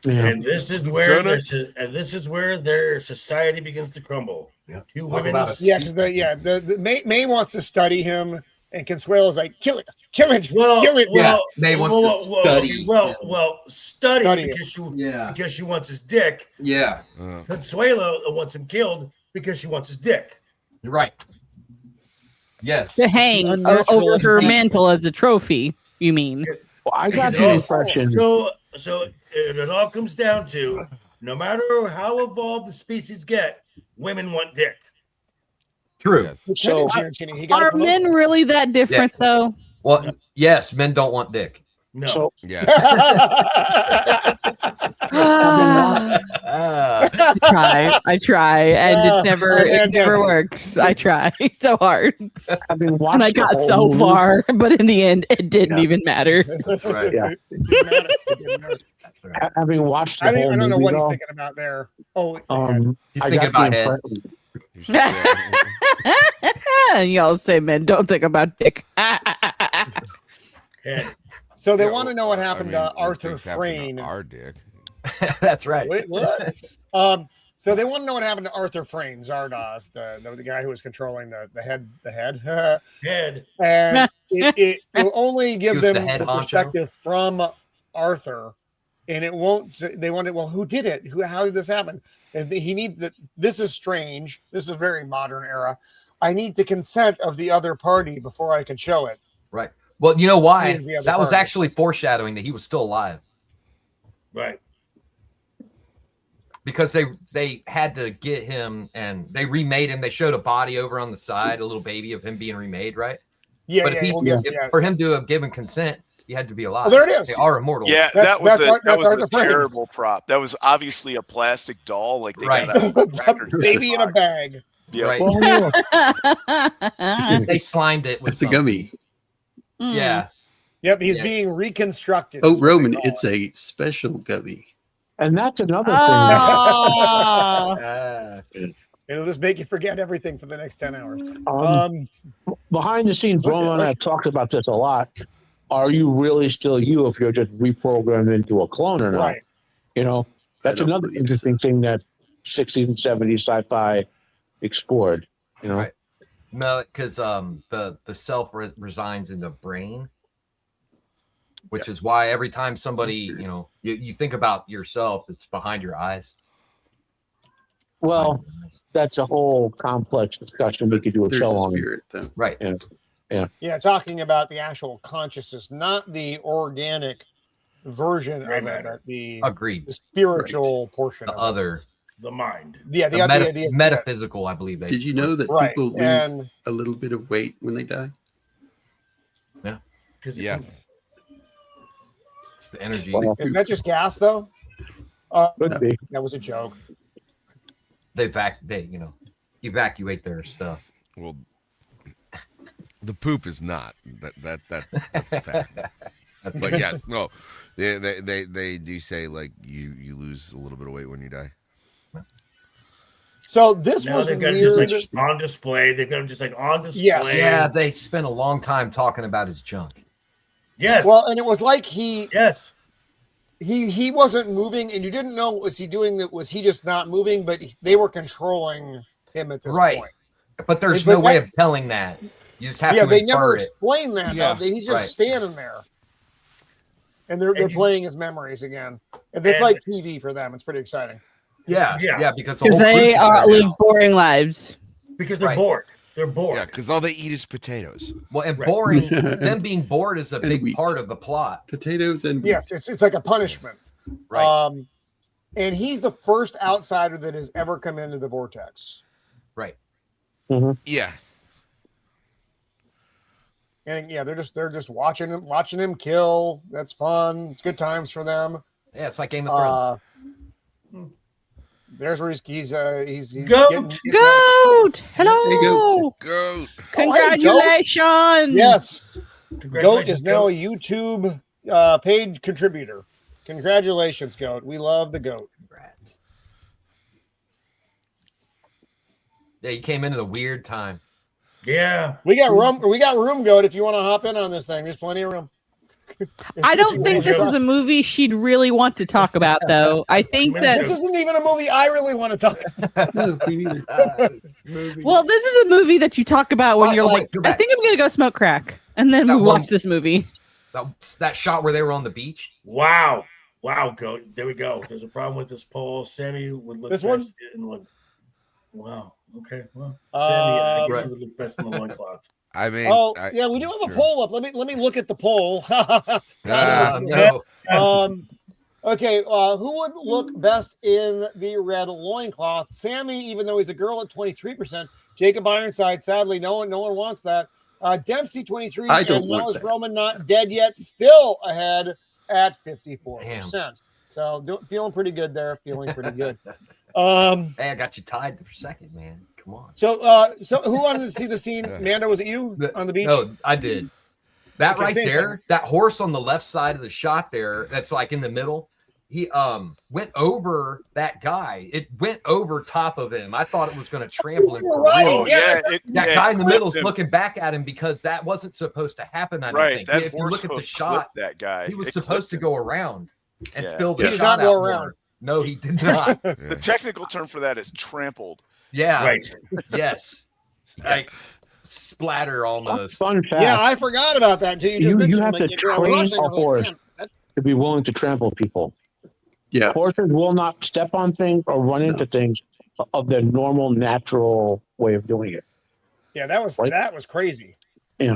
And this is where their society begins to crumble. Yeah. 2 women. Because the May wants to study him, and Consuelo's like, kill it. May wants to study. Study because she wants his dick. Yeah. Consuelo wants him killed because she wants his dick. Right. Yes. To hang over her mantle as a trophy, you mean? Well, I got the impression. So it all comes down to, no matter how evolved the species get, women want dick. True. Yes. So are men really that different, though? Well, yes, men don't want dick. No. So, Yes. I try, and it never works. I try so hard, I've been and watching. I got so far, but in the end, it didn't even matter. That's right. Yeah. That's right. Having watched the I whole don't know movie, what he's though, thinking about there. Oh, He's I thinking got about the head. impre- Y'all say men don't think about dick. so they want to know what happened to what Arthur things happen to Frayne. our dick. That's right. Wait, what? So they want to know what happened to Arthur Frayne, Zardoz, the guy who was controlling the head. And it will only give them head the honcho. perspective from Arthur, and it won't. They wanted, well, who did it? How did this happen? And he needs that. This is strange. This is very modern era. I need the consent of the other party before I can show it. Right. Well, you know why? He is the other That was party. actually foreshadowing that he was still alive. Right. Because they had to get him, and they remade him. They showed a body over on the side, a little baby of him being remade, right? Yeah, But yeah. if for him to have given consent, you had to be alive. Well, there it is. They are immortal. Yeah, That's- that was that's Arthur a Frayne. terrible prop. That was obviously a plastic doll, like they Right. got out of a Cracker Jack Baby in a box. bag. Yeah. Right. Well, yeah. They slimed it with It's a something. gummy. Yeah. Yep, he's Yeah. being reconstructed. Oh, is what they Roman, call it's it. a special gummy. And that's another thing. Oh. It'll just make you forget everything for the next 10 hours. Behind the scenes, Roman and I have talked about this a lot. Are you really still you if you're just reprogrammed into a clone or not? Right. You know, that's I don't another believe interesting thing that 60s and 70s sci-fi explored. You know, Right. No, because the self resigns in the brain, which is why every time somebody, you think about yourself, it's behind your eyes. well, that's a whole complex discussion we could do a There's show a on. spirit, though. Right. Yeah, talking about the actual consciousness, not the organic version of it, but the Agreed. spiritual portion The of other, The mind. it. Yeah, the metaphysical, I believe they. Did you know that Right, people lose and- a little bit of weight when they die? Yes. It's the energy. Well, Is that just gas though? could be. That was a joke. They evacuate their stuff. Well, the poop is not. That's a fact. But yes, no, they do say like you lose a little bit of weight when you die. So this Now was they've got weird. him just like on display. They've got him just like on display. Yes. Yeah, they spent a long time talking about his junk. Yes. Well, and it was like he wasn't moving, and you didn't know, was he doing it? Was he just not moving? But they were controlling him at this Right. point. But there's But no way that- of telling that. You just have Yeah, to they infer never it. explain that. Yeah. Though. He's just Right. standing there, and they're you- playing his memories again. And it's And- like TV for them. It's pretty exciting. Yeah, Yeah. because the Because whole they group is right live now. boring lives. because they're Right. bored. They're bored. Yeah, because all they eat is potatoes. Well, and Right. boring. Them being bored is a And big wheat. part of the plot. Potatoes and Yes, it's like a punishment. Right. And he's the first outsider that has ever come into the vortex. Right. Yeah. And yeah, they're just watching him kill. That's fun. It's good times for them. Yeah, it's like Game of Thrones. There's where he's Goat! getting Goat! Hello! Goat. Congratulations! Yes. Goat Congratulations, is now a Goat. YouTube paid contributor. Congratulations, Goat. We love the Goat. Congrats. Yeah, you came into the weird time. Yeah. We got room, Goat, if you want to hop in on this thing. There's plenty of room. I don't think this is a movie she'd really want to talk about, though. I think that this isn't even a movie I really want to talk about. Well, this is a movie that you talk about when you're like, I think I'm gonna go smoke crack, and then we watch this movie. That shot where they were on the beach. Wow. Go. There we go. There's a problem with this poll. Sammy would look This best in one. Wow. Okay. Well, Sammy, I guess you would look best in the loincloth. I mean, yeah, we do have a poll up. Let me look at the poll. No. Okay, who would look best in the red loincloth? Sammy, even though he's a girl, at 23%. Jacob Ironside, sadly, no one wants that. Dempsey, 23%. I don't and want Mel's that. Roman, not dead yet, still ahead at 54%. Damn. So feeling pretty good there. Feeling pretty good. Hey, I got you tied for second, man. Come on. So who wanted to see the scene? Mando, was it you on the beach? No, I did. That Okay, right same there, thing. that horse on the left side of the shot there, that's like in the middle. He went over that guy. It went over top of him. I thought it was going to trample him. You're right. Oh, yeah, That guy in the middle is him. looking back at him because that wasn't supposed to happen. I don't Right, think. that If you horse look at the hoof shot, flipped that guy. he was It supposed to clipped go around and Yeah. fill the He did shot not go out around. more. No, he did not. The technical term for that is trampled. Yeah. Right. Yes. Like splatter almost. Fun fact. Yeah, I forgot about that until you just You mentioned have it. to Like, we're train watching, a I'm like, horse man, that- to be willing to trample people. Yeah. Horses will not step on things or run into things of their normal, natural way of doing it. Yeah, that was crazy. Yeah. Yeah,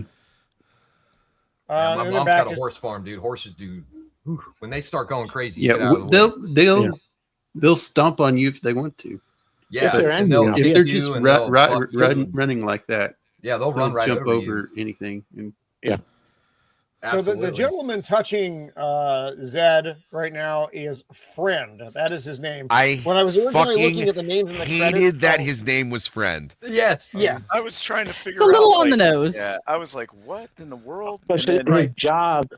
my and then mom's back got a is- horse farm, dude. Horses do when they start going crazy. Yeah, get out of the way. they'll stomp on you if they want to. Yeah, they're and angry they'll enough. kick If they're you just and they'll fuck you. running like that, Yeah, they'll run they'll right jump over you. over anything. And So the Absolutely. gentleman touching Zed right now is Friend. That is his name. I When I was originally fucking looking at the names in the hated credits, that his name was Friend. Yes. Yeah. I was trying to figure It's a little out, on the like, nose. Yeah, I was like, what in the world? But And then- his job,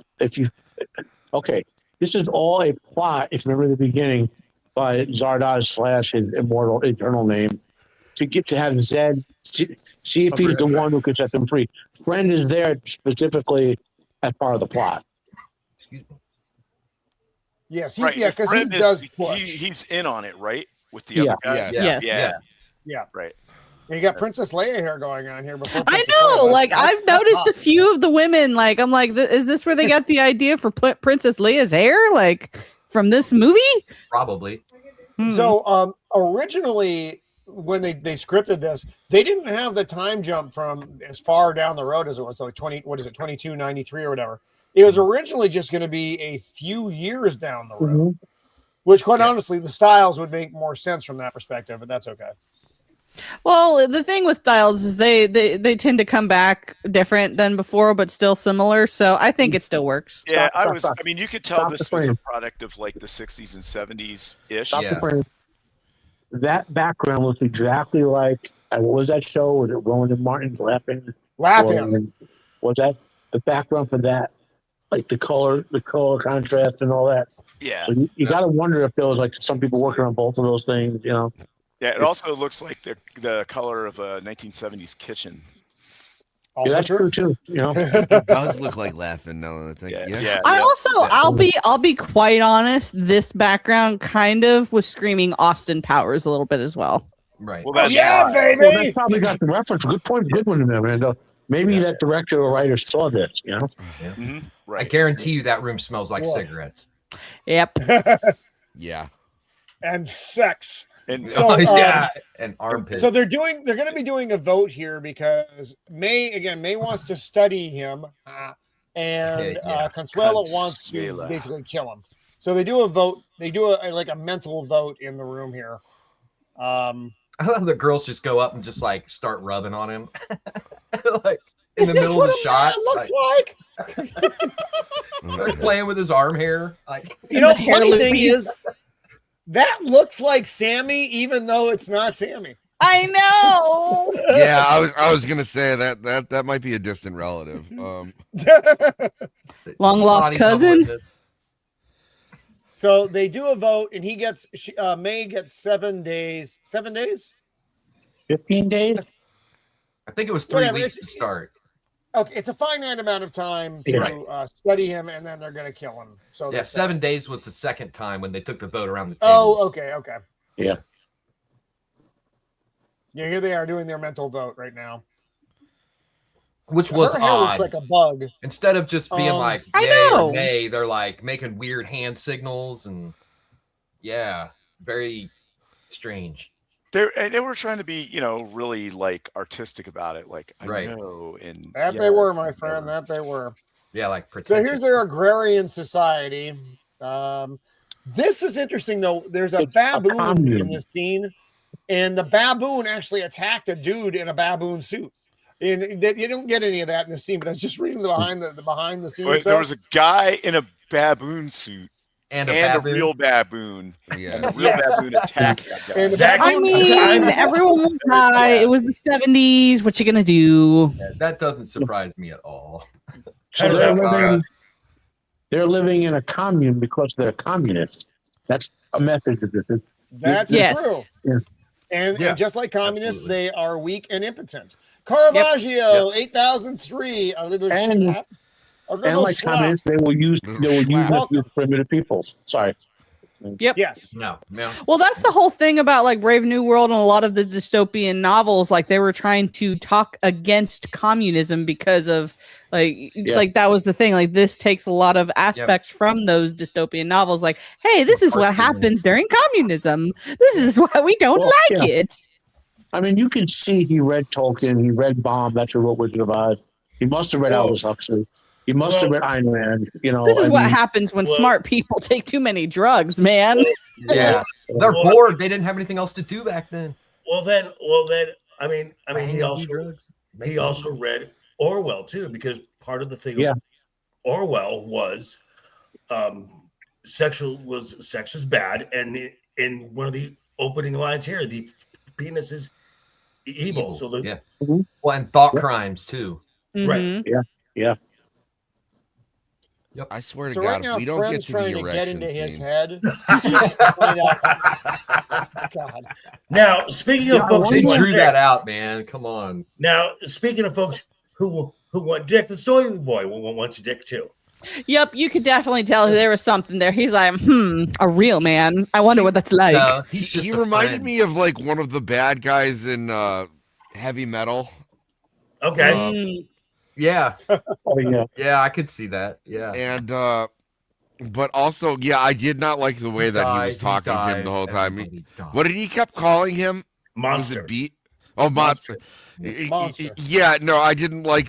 okay, this is all a plot, if you remember the beginning, by Zardoz / his immortal eternal name, to get to have Zed see if he's the one who can set them free. Friend is there specifically as part of the plot. yes, right, because he Friend does is, push. he's in on it, right? With the Yeah. other guy. Yeah. Yes. Yeah. Yeah. Right. And you got Princess Leia hair going on here. Before I Princess know. Leia. Like That's I've noticed a hot. few of the women. Like I'm like, is this where they got the idea for Princess Leia's hair? Like from this movie? Probably. So originally, when they scripted this, they didn't have the time jump from as far down the road as it was, like 2293 or whatever. It was originally just going to be a few years down the road, which, quite honestly, the styles would make more sense from that perspective, but that's okay. Well, the thing with styles is they tend to come back different than before, but still similar. So I think it still works. Yeah, Stop. I mean, you could tell Stop this the was a frame. product of like the 60s and 70s ish. Stop Yeah. the frame. That background looks exactly like what was that show? Was it Rowan and Martin laughing? Laughing. Or was that the background for that? Like the color contrast and all that. Yeah. So you got to wonder if there was like some people working on both of those things, you know. Yeah, it also looks like the color of a 1970s kitchen. Also Yeah, that's true. true too. You know, It does look like laughing now that I think. Yeah. I also, I'll be quite honest. This background kind of was screaming Austin Powers a little bit as well. Right. Well, that's Yeah, why. baby. well, that's probably got the reference. Good point, good one in there, man. Maybe that director or writer saw this. You know, Mhm, I right. guarantee you that room smells like Woof. cigarettes. Yep. Yeah. And sex. And So, yeah, and armpits. So they're going to be doing a vote here because May wants to study him, and Yeah. Consuelo wants to Consuela. basically kill him. So they do a vote. They do a mental vote in the room here. I love the girls just go up and just like start rubbing on him, like in Is the this middle what of the a shot. man looks like? They're playing with his arm hair. Like You know, the hair funny thing loopies. is that looks like Sammy, even though it's not Sammy. I know. Yeah, I was gonna say that might be a distant relative. Long lost body cousin. double. So they do a vote, and May gets 7 days. 7 days? 15 days. I think it was 3 Whatever, weeks to start. Okay, it's a start. Okay, it's a finite amount of time to study him, and then they're going to kill him. So yeah, 7 days was the second time when they took the vote around the table. Oh, okay. Yeah. Yeah, here they are doing their mental vote right now. Which was Her hair odd. looks like a bug. Instead of just being like I yay know. or nay, they're like making weird hand signals and very strange. They were trying to be, really like artistic about it. Like I Right. know, and That they were, my friend. That they were. Yeah, like So pretentious. here's their agrarian society. This is interesting, though. There's a baboon in this scene, and the baboon actually attacked a dude in a baboon suit. And you don't get any of that in the scene, but I was just reading the behind the scenes. Wait, there was a guy in a baboon suit and a real baboon. Yeah, and a real baboon attacked that guy. And the baboon everyone was high. It was the 70s. What you gonna do? Yeah, that doesn't surprise me at all. So they're living in a commune because they're communists. That's a message of this. That's true. Yeah. And just like communists, they are weak and impotent. Caravaggio, 8003. A little And like communists, they will use primitive peoples. Sorry. Yep. Yes. No. Well, that's the whole thing about like Brave New World and a lot of the dystopian novels. Like they were trying to talk against communism because of like that was the thing. Like this takes a lot of aspects from those dystopian novels. Like, hey, this is what happens during communism. This is why we don't like it. I mean, you can see he read Tolkien, he read Baum, that's what Wizard of Oz. He must have read Aldous Huxley. He must have read Ayn Rand. This is what happens when smart people take too many drugs, man. Yeah, they're bored. They didn't have anything else to do back then. Well then, I mean, he also read Orwell too, because part of the thing of Orwell was sex is bad, and in one of the opening lines here, the penis is evil. So well, and thought crimes too. Right. Yeah. Yep. I swear to So God, right now, if we don't get Friend's to trying the to get erection into his scene. head. God. Now, speaking of folks, they who want drew dick, that out, man. Come on. Now, speaking of folks who want dick, the soy boy wants dick too. Yep, you could definitely tell there was something there. He's like, a real man. I wonder what that's like. No, he's just He a reminded friend. me of like one of the bad guys in Heavy Metal. Okay. Yeah. Oh, yeah. Yeah, I could see that. Yeah. And but also, I did not like the way that he was talking to him the whole time. What did he kept calling him? Monster. Was it Beat? Oh, monster. Monster. Yeah, no, I didn't like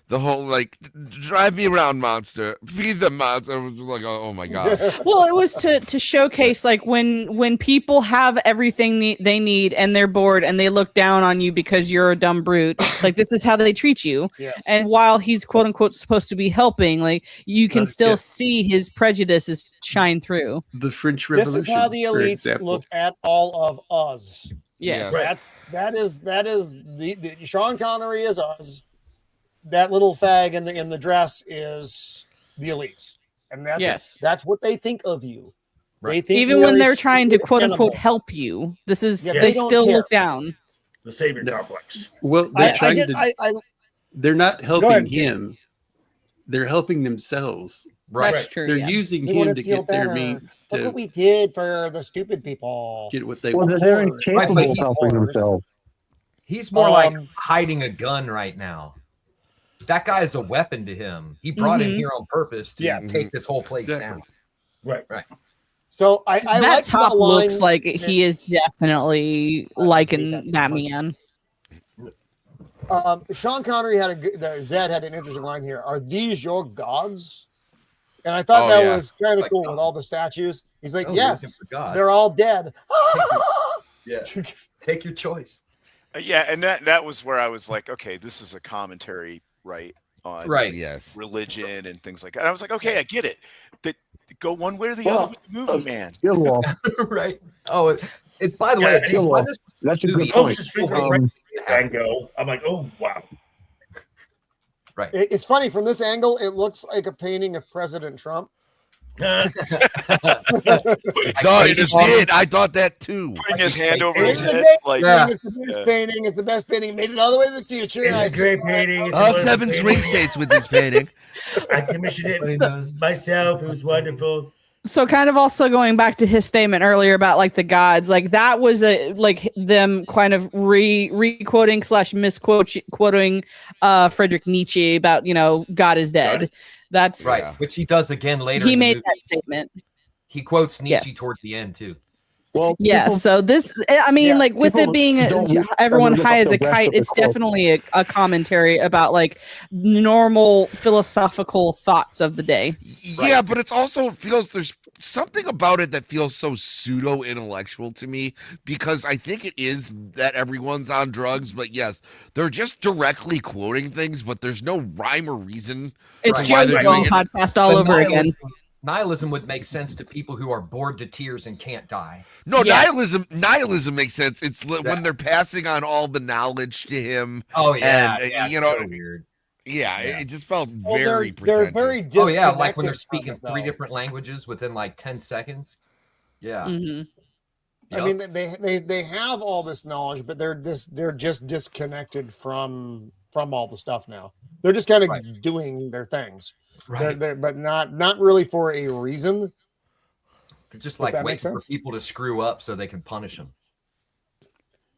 the whole like drive me around, monster, feed the monster. I was like, oh my god. Well, it was to showcase like when people have everything they need and they're bored and they look down on you because you're a dumb brute. Like this is how they treat you. Yes. And while he's quote unquote supposed to be helping, like you can still see his prejudices shine through. The French Revolution. This is how the for elites example. look at all of us. Yes. That is the Sean Connery is us. That little fag in the dress is the elites, and that's what they think of you. They think even when they're trying to quote unquote help you, this is Yeah, they they don't still care. look down. The savior complex. Well, they're not helping ahead, him. They're helping themselves. Right. That's true. They're yeah. using They him wanna to feel get their better. mean Look to what we did for the stupid people. get what they Well, want. they're Right, incapable but of he- helping themselves. He's more like hiding a gun right now. That guy is a weapon to him. He brought him here on purpose to take this whole place down. Right. So I that like top the line, looks like he is definitely liking that man. Sean Connery Zed had an interesting line here. Are these your gods? And I thought that was kind of cool with all the statues. He's like, yes, they're all dead. Yeah. Take your choice. And that was where I was like, okay, this is a commentary, right, on religion and things like that. And I was like, okay, I get it. That go one way or the other with the movie, man. Right. Oh, it by the way, that's a good Pokes point. his finger right in Van Gogh. I'm like, oh wow. Right. It's funny from this angle. It looks like a painting of President Trump. Just did. I thought that too. Putting his hand over his It's head. the best painting. It's the best painting. Made it all the way to the future. It's a great painting. It's all 7 swing states with this painting. I commissioned it myself. It was wonderful. So kind of also going back to his statement earlier about like the gods, like that was like them kind of re-quoting / misquoting Friedrich Nietzsche about, God is dead. That's right, which he does again later. He made that statement. He quotes Nietzsche towards the end too. Well, yeah. So this, I mean, like with it being everyone high as a kite, it's definitely a commentary about like normal philosophical thoughts of the day. Yeah, but it's also feels there's something about it that feels so pseudo intellectual to me, because I think it is that everyone's on drugs, but yes, they're just directly quoting things, but there's no rhyme or reason. It's Joe Rogan podcast all over again. Nihilism would make sense to people who are bored to tears and can't die. No, nihilism makes sense. It's when they're passing on all the knowledge to him. Oh yeah, and, so weird. Yeah, it just felt they're very like when they're speaking 3 different languages within like 10 seconds. Yeah. Mm-hmm. I mean, they have all this knowledge, but they're just disconnected from all the stuff now. They're just kind of doing their things. Right. But not really for a reason. They're just like waiting for people to screw up so they can punish them.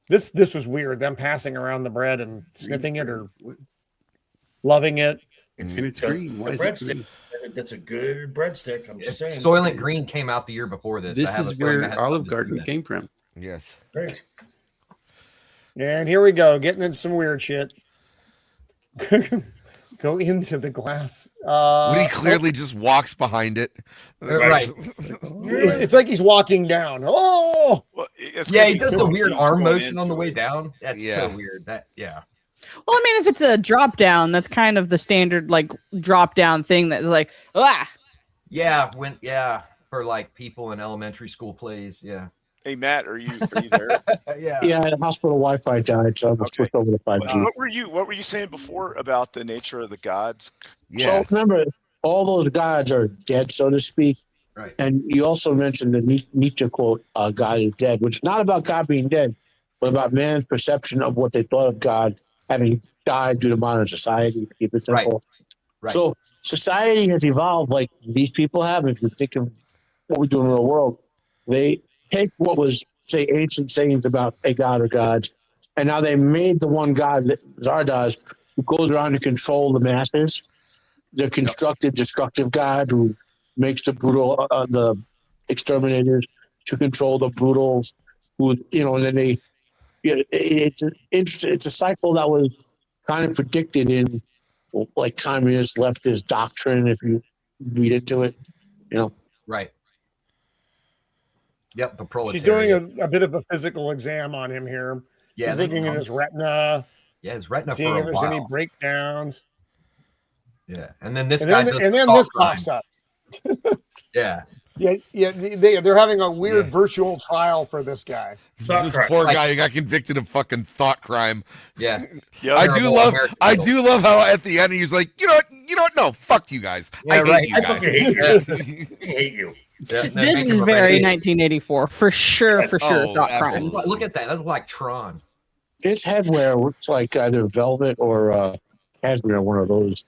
This was weird. Them passing around the bread and sniffing it or loving it. It's green. Why is it green? That's a good breadstick. I'm just saying. Soylent Green came out the year before this. This is where Olive Garden came from. Yes. Right. And here we go, getting into some weird shit. Go into the glass. When he clearly just walks behind it. Right. It's like he's walking down. Oh! Well, yeah, he does the weird arm motion on the way down. That's so weird. Well, I mean, if it's a drop down, that's kind of the standard like drop down thing that's like, Yeah, for like people in elementary school plays. Yeah. Hey Matt, are you there? Yeah, the hospital Wi-Fi died, so I switched over to 5G. What were you saying before about the nature of the gods? So remember, all those gods are dead, so to speak. Right. And you also mentioned the Nietzsche quote, "God is dead," which is not about God being dead, but about man's perception of what they thought of God having died due to modern society. To keep it simple. Right. So society has evolved like these people have. If you think of what we do in the world, they take what was, say, ancient sayings about a god or gods, and now they made the one god, Zardoz, who goes around to control the masses. The constructed, destructive god who makes the brutal, the exterminators to control the brutals, who, and then they, it's a cycle that was kind of predicted in like communist leftist doctrine, if you read into it, Right. Yep, the proletariat. She's doing a bit of a physical exam on him here. Yeah, she's looking at his retina. Yeah, his retina seeing for if a there's while. any breakdowns. Yeah, and then this and guy then, does and then thought this crime. pops up. Yeah. Yeah. They're having a weird virtual trial for this guy. This poor guy who got convicted of fucking thought crime. Yeah. I do love how at the end he's like, you know what? No, fuck you guys. Yeah, I hate you I guys. fucking hate you. I hate you. Yeah, this is very 1984 for sure. Thought crimes. Look at that. That looks like Tron. His headwear looks like either velvet or cashmere, one of those.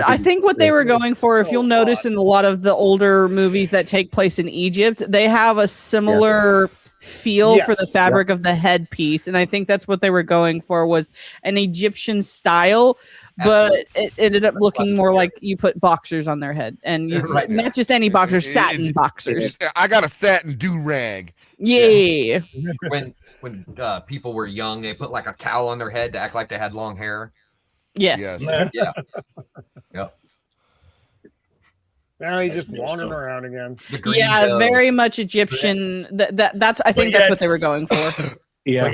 I think what they were going for, if you'll notice in a lot of the older movies that take place in Egypt, they have a similar feel for the fabric of the headpiece, and I think that's what they were going for, was an Egyptian style. But it ended up looking more like you put boxers on their head, and not just any boxers, satin boxers. I got a satin do-rag. Yeah. When people were young, they put like a towel on their head to act like they had long hair. Yes. Yeah. Yep. Now he's just wandering around again. Yeah, very much Egyptian. That's I think that's what they were going for. Yeah.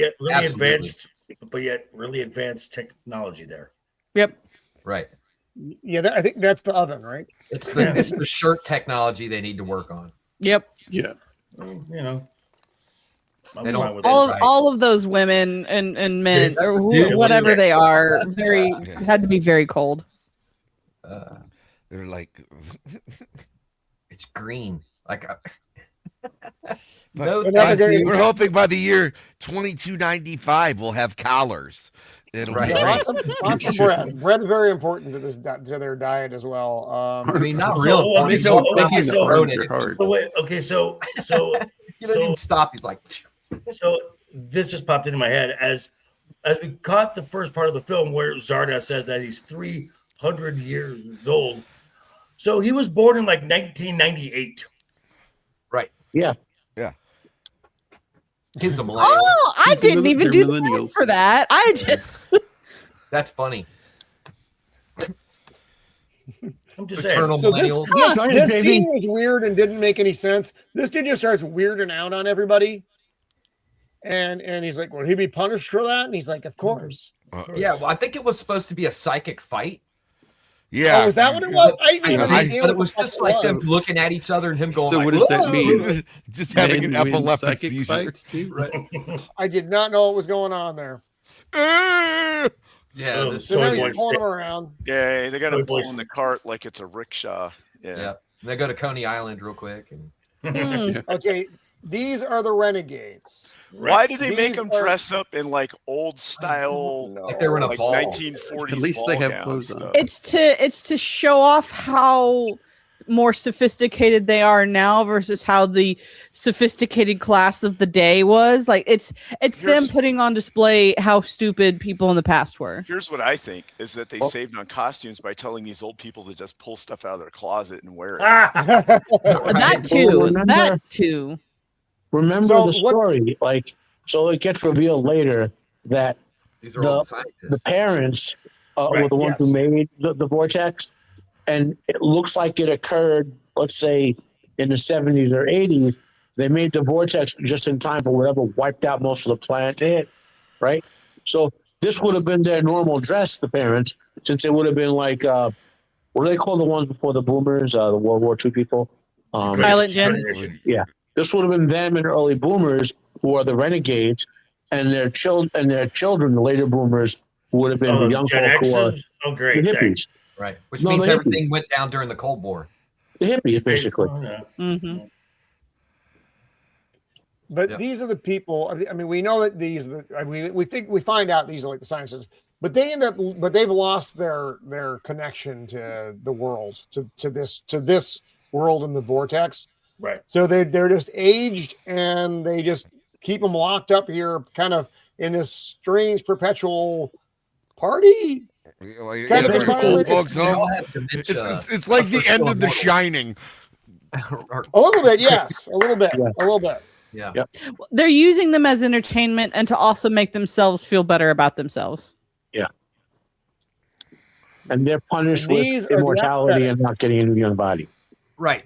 But yet really advanced technology there. Yep. Right. Yeah, I think that's the oven, right? It's the shirt technology they need to work on. Yep. Yeah. All of those women and men or whatever they are had to be very cold. They're like It's green. Like But So we're hoping by the year 2295 we'll have collars. It'll be Yeah, great. lots of bread. Bread is very important to to their diet as well. I mean, not So, real. okay, so He doesn't even stop. He's like, so this just popped into my head as we caught the first part of the film where Zardoz says that he's 300 years old. So he was born in like 1998. Right. Yeah. Yeah. He's a millennial. Oh, I didn't even do the math for that. I just. That's funny. I'm just Eternal saying. So this baby. scene was weird and didn't make any sense. This dude just starts weirding out on everybody. And he's like, will he be punished for that? And he's like, of course. Yeah, well, I think it was supposed to be a psychic fight. Yeah. Oh, is that what it was? I didn't even But it was just like them looking at each other and him going. So like, what does that "Whoa!" mean? Just having an Men win epileptic psychic seizure. fights too? Right. I did not know what was going on there. Yeah. This So now he's pulling him around. Yeah, they got him pulling the cart like it's a rickshaw. Yeah. Yeah. They go to Coney Island real quick. And Okay, these are the renegades. Why do they These make them are- dress up in like old style, Like they were in a ball. 1940s? At least they ball have gown clothes on. stuff. It's to show off how more sophisticated they are now versus how the sophisticated class of the day was. Like it's them putting on display how stupid people in the past were. Here's what I think is that they saved on costumes by telling these old people to just pull stuff out of their closet and wear it. That too. Remember- That too. Remember So the story, so it gets revealed later that these are all the scientists. parents were the ones who made the vortex, and it looks like it occurred, let's say, in the 70s or 80s. They made the vortex just in time for whatever wiped out most of the planet to hit, right? So this would have been their normal dress, the parents, since it would have been like, what do they call the ones before the boomers, the World War II people? Silent Gen. Yeah. This would have been them and early boomers who are the renegades, and their children, the later boomers, would have been the young Gen folk who are X's? Oh, great. the Thanks. hippies. Right. Which No, means the everything went down during the Cold War. The hippies, basically. Mm-hmm. But these are the people. I mean, we know that these. We find out these are like the scientists, but they've lost their connection to the world, to this world in the vortex. Right. So they're just aged, and they just keep them locked up here, kind of in this strange perpetual party. Like, Kind of like environment. old folks They all home. have dementia. It's like the end of The Shining. A little bit, yes, a little bit, a little bit. Yeah. Yep. They're using them as entertainment and to also make themselves feel better about themselves. Yeah. And they're punished And with these are the immortality and apathetics. not getting into the young body. Right.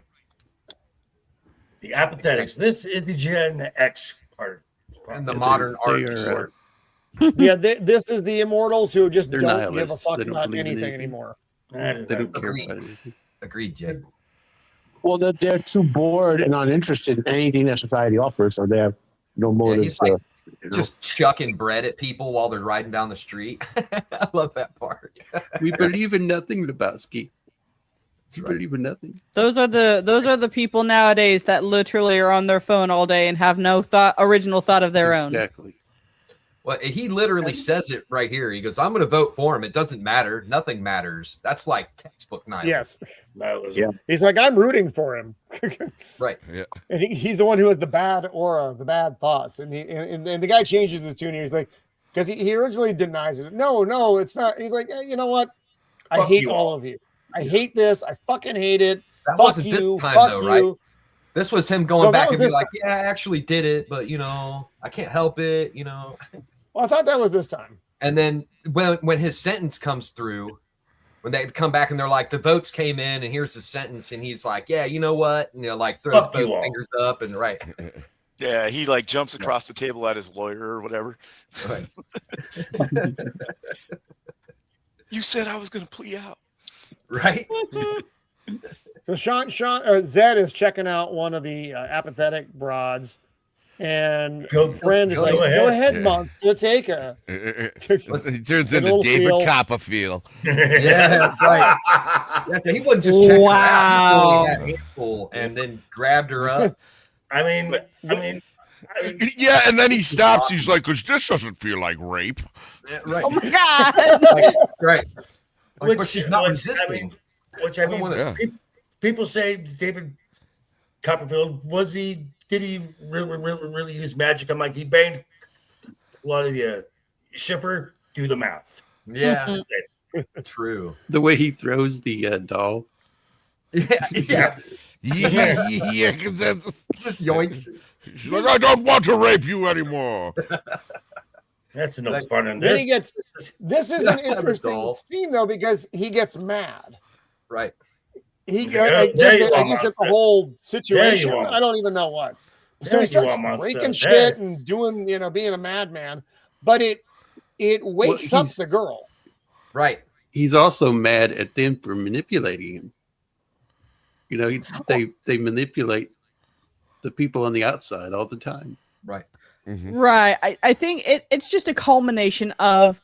The apathetics. This is the Gen X part. And the modern art. are, Yeah, this is the immortals who just They're don't give a nihilists. fuck They don't about believe in anything anything. anymore. they don't care Agreed. about it. Agreed, Jay. Well, they're too bored and uninterested in anything that society offers, so they have no motive he's like to. Just chucking bread at people while they're riding down the street. I love that part. We believe in nothing, Lebowski. We believe in nothing. Those are the people nowadays that literally are on their phone all day and have no original thought of their own. Exactly. Well, he literally says it right here. He goes, I'm going to vote for him. It doesn't matter. Nothing matters. That's like textbook night. Yes, Yeah. he's like, I'm rooting for him. Right. Yeah. And he's the one who has the bad aura, the bad thoughts. And and the guy changes the tune. He's like, because he originally denies it. No, it's not. He's like, you know what? I Fuck hate you all of you. I hate this. I fucking hate it. That Fuck wasn't you. this time, Fuck though, you. right? This was him going No, that back was and be this like, yeah, I actually did it, but, I can't help it, Well, I thought that was this time. And then when his sentence comes through, when they come back and they're like, the votes came in and here's his sentence, and he's like, yeah, you know what? And like throws Fuck you both all. fingers up and right. Yeah, he like jumps across the table at his lawyer or whatever. Right. You said I was going to plea out. Right. So Zed is checking out one of the apathetic broads, And Go friend is like, go ahead, monster, take her. He turns into little David feel. Copperfield. Yeah, that's right. Yeah, so he wasn't just checking her out. He really had a handful and then grabbed her up. I mean, Yeah, and then he stops. He's like, "Cause this doesn't feel like rape." Yeah, right. Oh my god! Right. Which, But she's not resisting. People say David Copperfield did he really use magic? I'm like, he banged a lot of the Schiffer. Do the math. Yeah, true. The way he throws the doll. Yeah. Because that's Just yoinks. she's like, "I don't want to rape you anymore." That's enough fun in Then this. he gets. This is an The interesting doll. scene though because he gets mad. Right. He He's like, "Oh, there you I are, guess it's the monster. whole situation. There you are. I don't even know what. So There he you starts are, monster. breaking There. shit and doing, being a madman. But it wakes up he's- the girl. Right. He's also mad at them for manipulating him. They manipulate the people on the outside all the time. Right. Right. I think it's just a culmination of,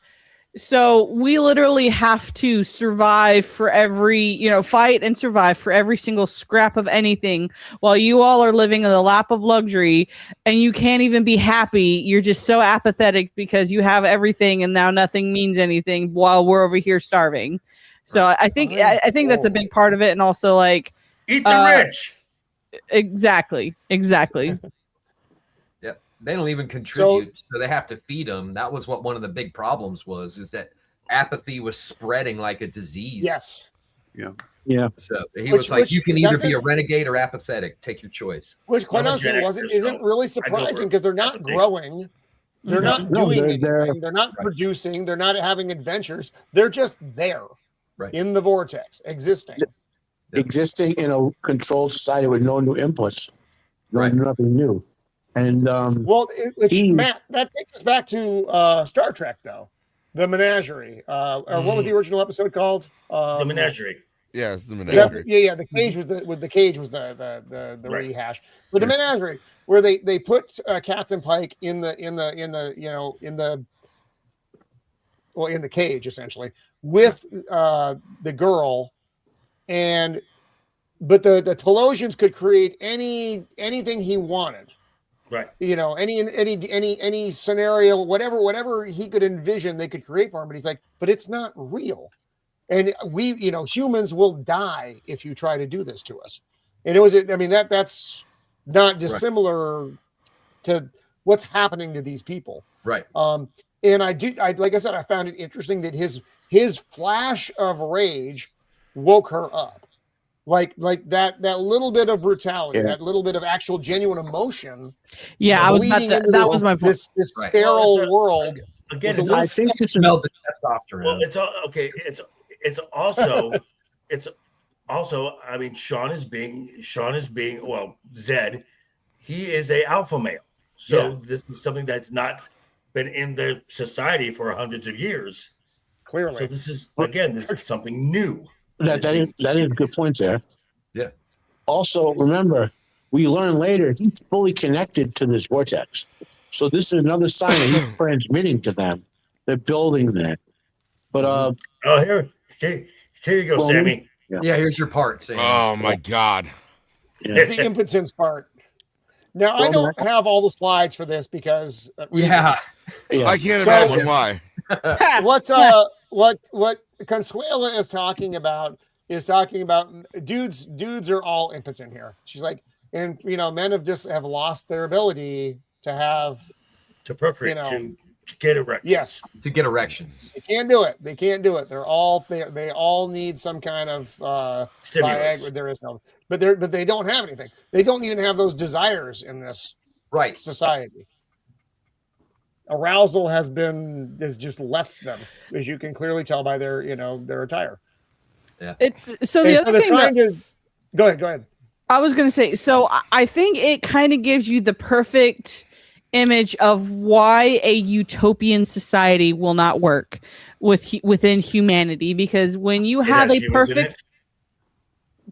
so we literally have to survive for every, fight and survive for every single scrap of anything while you all are living in the lap of luxury and you can't even be happy. You're just so apathetic because you have everything and now nothing means anything while we're over here starving. So I think that's a big part of it. And also like, Eat the rich. Exactly. Yeah. They don't even contribute, so they have to feed them. That was what one of the big problems was, is that apathy was spreading like a disease. Yes. Yeah. So he was like, you can either be a renegade or apathetic. Take your choice. Which quite honestly isn't really surprising because they're not growing. They're not doing anything. They're not producing. They're not having adventures. They're just there in the vortex, existing. Existing in a controlled society with no new inputs. Nothing new. And Matt, that takes us back to Star Trek, though. The Menagerie. Or what was the original episode called? The Menagerie. Yeah, it's the Menagerie. Yeah. The cage was the rehash. But the Menagerie, where they put Captain Pike in the cage essentially with the girl, but the Telosians could create anything he wanted. Right. Any scenario, whatever he could envision, they could create for him. But he's like, but it's not real. And we, humans will die if you try to do this to us. And that's not dissimilar to what's happening to these people. Right. And like I said, I found it interesting that his flash of rage woke her up. Like that little bit of brutality, that little bit of actual genuine emotion. Yeah, I was about to, that was my point. This feral world. Again, I think this smelled the testosterone. Well, it's okay. It's also. I mean, Sean is being Zed. He is a alpha male. So this is something that's not been in their society for hundreds of years. Clearly. So this is something new. That is a good point there. Yeah. Also, remember, we learn later he's fully connected to this vortex. So this is another sign that he's transmitting to them. They're building that. But here you go, Sammy. Yeah, here's your part, Sammy. Oh my God. It's the impotence part. Now I don't have all the slides for this because yeah. I can't imagine why. What Consuela is talking about dudes are all impotent here. She's like, and men have lost their ability to procreate, to get erections. Yes, to get erections. They can't do it. They all need some kind of stimulus. Viagra. There is no, but they don't have anything. They don't even have those desires in this society. Arousal has just left them, as you can clearly tell by their attire. Yeah. So the other thing go ahead. I was going to say, so I think it kind of gives you the perfect image of why a utopian society will not work within humanity, because when you have a perfect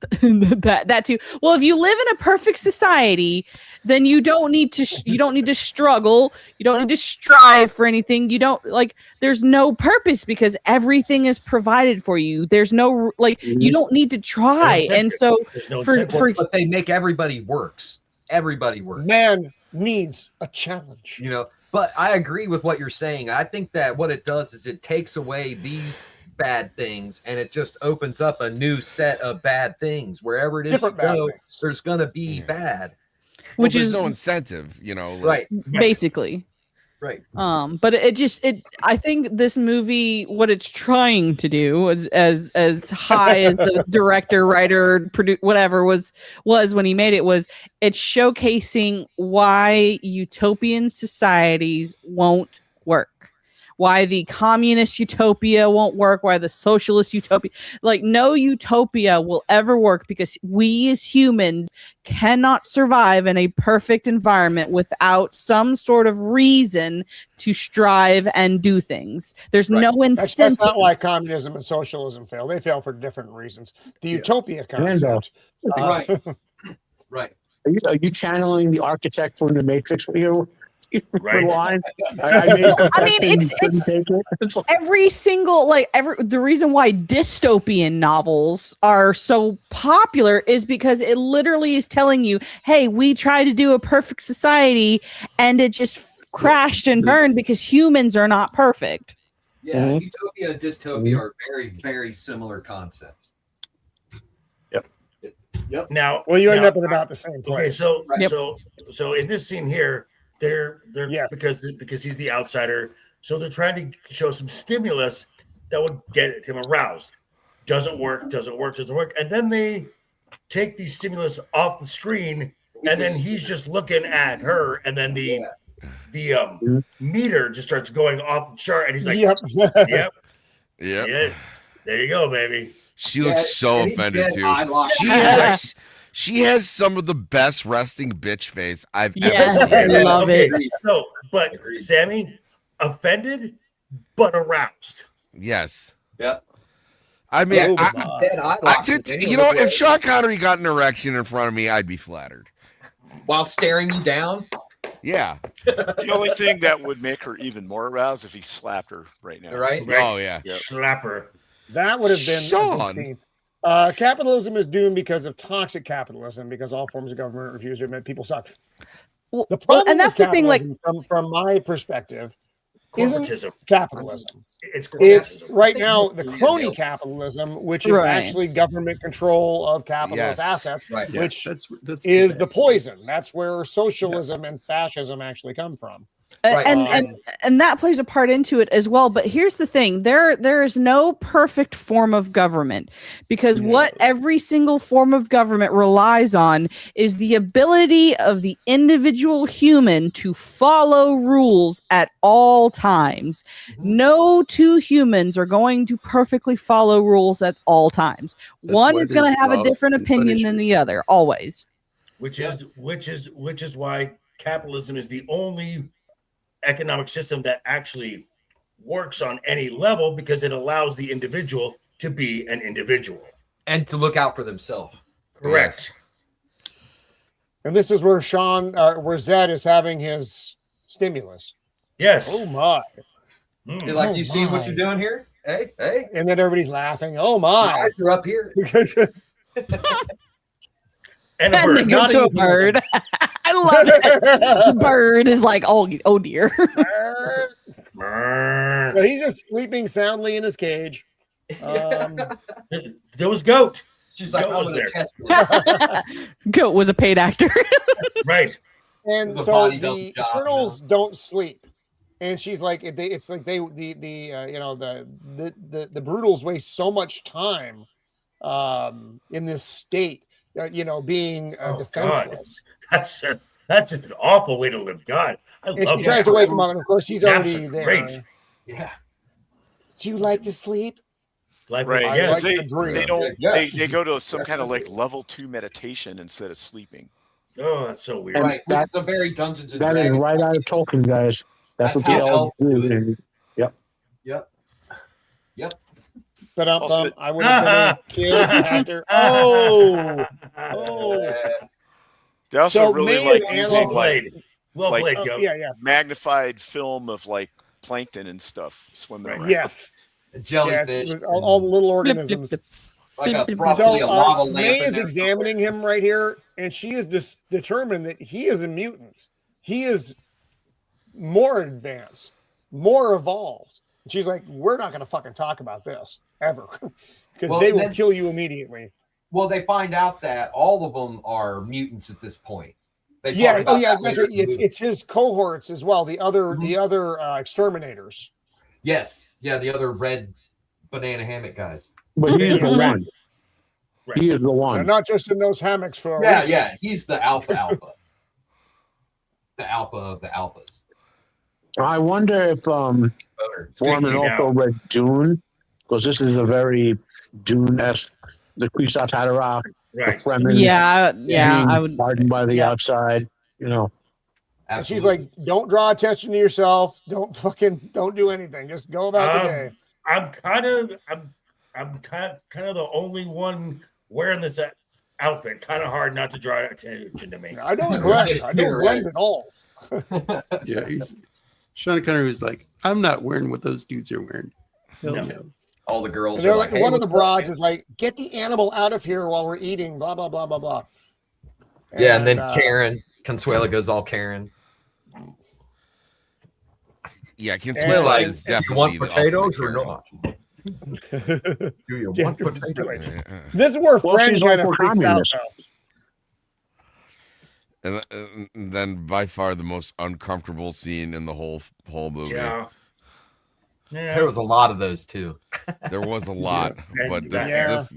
that too. Well, if you live in a perfect society, then you don't need to struggle. You don't need to strive for anything. You don't there's no purpose because everything is provided for you. There's no you don't need to try. And so but they make everybody works. Everybody works. Man needs a challenge. But I agree with what you're saying. I think that what it does is it takes away these bad things and it just opens up a new set of bad things. Wherever it is you go, there's gonna be bad. Which is no incentive, right. Basically. Right. But I think this movie, what it's trying to do as high as the director, writer, whatever was when he made it, was it's showcasing why utopian societies won't work. Why the communist utopia won't work, why the socialist utopia, no utopia will ever work because we as humans cannot survive in a perfect environment without some sort of reason to strive and do things. There's no incentive. That's not why communism and socialism fail. They fail for different reasons. The utopia concept. Right. Right. Are you channeling the architect from the Matrix here? Right. I mean, it's every single the reason why dystopian novels are so popular is because it literally is telling you, hey, we try to do a perfect society and it just crashed and burned because humans are not perfect. Yeah, utopia and dystopia are very, very similar concepts. Yep. Now, you end up in about the same place. Okay, so in this scene here, they're because he's the outsider, so they're trying to show some stimulus that would get him aroused. Doesn't work, and then they take the stimulus off the screen, and then he's just looking at her, and then the meter just starts going off the chart, and he's like, yep. There you go, baby. She looks so offended too. She has some of the best resting bitch face I've ever seen. I love it. No, but Sammy, offended but aroused. Yes. Yep. I mean, if Sean Connery got an erection in front of me, I'd be flattered. While staring you down? Yeah. The only thing that would make her even more aroused if he slapped her right now. Right? Oh, yeah. Yep. Slap her. That would have been Sean. a good scene. Capitalism is doomed because of toxic capitalism, because all forms of government refuse to admit people suck. The problem and that's with the thing, from my perspective, isn't capitalism. It's right now the crony capitalism, which is actually government control of capitalist assets, which is the poison. That's where socialism and fascism actually come from. And that plays a part into it as well. But here's the thing: there is no perfect form of government, because what every single form of government relies on is the ability of the individual human to follow rules at all times. No two humans are going to perfectly follow rules at all times. One is going to have a different opinion than the other, always. Which is why capitalism is the only economic system that actually works on any level, because it allows the individual to be an individual and to look out for themselves. Correct. Yes. And this is where where Zed is having his stimulus. Yes. Oh my. You're like, you see what you're doing here? Hey. And then everybody's laughing. Oh my. You're up here. And a bird. Not a bird. I love it. The bird is like, oh dear. So he's just sleeping soundly in his cage. There was Goat. She's like, Goat was there. Goat was a paid actor. Right. And so the Eternals don't sleep. And she's like, the Brutals waste so much time in this state. Being defenseless. God. That's just an awful way to live. God, I love. She tries to wake him up, and of course he's already there. Great. Yeah. Do you like to sleep? Right. Yes. They don't. They go to some kind of level 2 meditation instead of sleeping. Oh, that's so weird. Right. That's the very Dungeons and That Dragons. is right out of Tolkien, guys. That's what they all do. Yep. But Also- I would have been a kid actor. Oh. They also So really May like is using animal- like, Well like, played, Oh, Goat. yeah. magnified film of like plankton and stuff swimming around. Yes. Jellyfish. Yes, all the little organisms. Like a, So probably a lava lamp. May in is there examining him right here, and she is determined that he is a mutant. He is more advanced, more evolved. And she's like, we're not going to fucking talk about this ever because Well, they will then- kill you immediately. Well, they find out that all of them are mutants at this point. They Yeah. talk Oh, about yeah. that That's later right. in the movie. It's his cohorts as well. The other exterminators. Yes. Yeah, the other red banana hammock guys. But he is the one. He is the They're one. not just in those hammocks for a Yeah, reason. yeah. He's the alpha. The alpha of the alphas. I wonder if Boner. Foreman also read Dune, because this is a very Dune-esque. The Kwisatz Haderach, the Fremen. Yeah, being I would. hardened by the outside. You know. And she's like, don't draw attention to yourself. Don't do anything. Just go about the day. I'm kind of the only one wearing this outfit. Kind of hard not to draw attention to me. I don't blend. I don't blend at all. Yeah, Sean Connery was like, I'm not wearing what those dudes are wearing. Hell No. no. All the girls. And they're are like, hey, one of the what's up, broads man? is like, get the animal out of here while we're eating. Blah blah blah blah blah. Yeah, and then uh, Karen Consuela goes all Karen. Yeah, And Consuela like, is Do you want definitely the potatoes ultimate or Karen. not? Do you Yeah, want potatoes? This is where Well, Friend she's kind of also freaks out communist. though. And then by far the most uncomfortable scene in the whole movie. Yeah. There was a lot of those too. There was a lot, but Yeah. this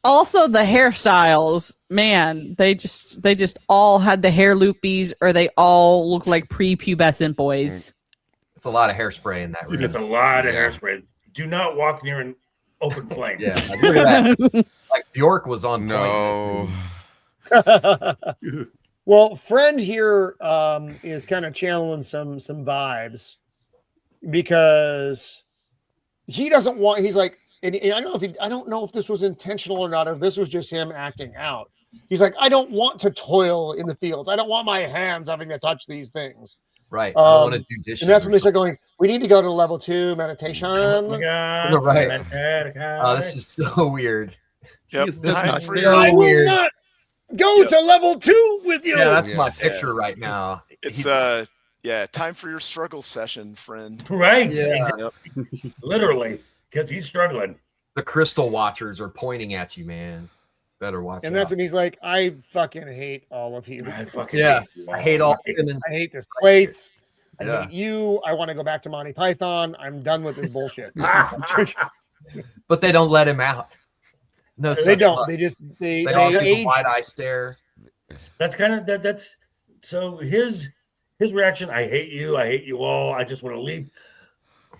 Also, the hairstyles, man, they just all had the hair loopies, or they all look like prepubescent boys. It's a lot of hairspray in that room. It's a lot of Yeah. hairspray. Do not walk near an open flame. Yeah, look at that. Like Bjork was on no. Well, Friend here is kind of channeling some vibes because he doesn't want. He's like, and I don't know if this was intentional or not, or if this was just him acting out. He's like, I don't want to toil in the fields. I don't want my hands having to touch these things. Right. I don't want to do And dishes. that's when they or start going, we need to go to level 2 meditation. Oh my God. Right. Oh, this is so weird. Yep. That's not For fair. I So will weird. not go to level 2 with you. Yeah, that's Yeah. my picture right now. It's He's- time for your struggle session, friend. Right. Yeah. Exactly. Literally, because he's struggling. the crystal watchers are pointing at you, man. Better watch And out. that's when he's like, I fucking hate all of you. I fucking Yeah, hate you I hate all Right. women. I hate this place. I Yeah. hate you. I want to go back to Monty Python. I'm done with this bullshit. But they don't let him out. No, They such don't. luck. They just They all do the age. wide eye stare. That's kind of that's so his reaction. I hate you. I hate you all. I just want to leave.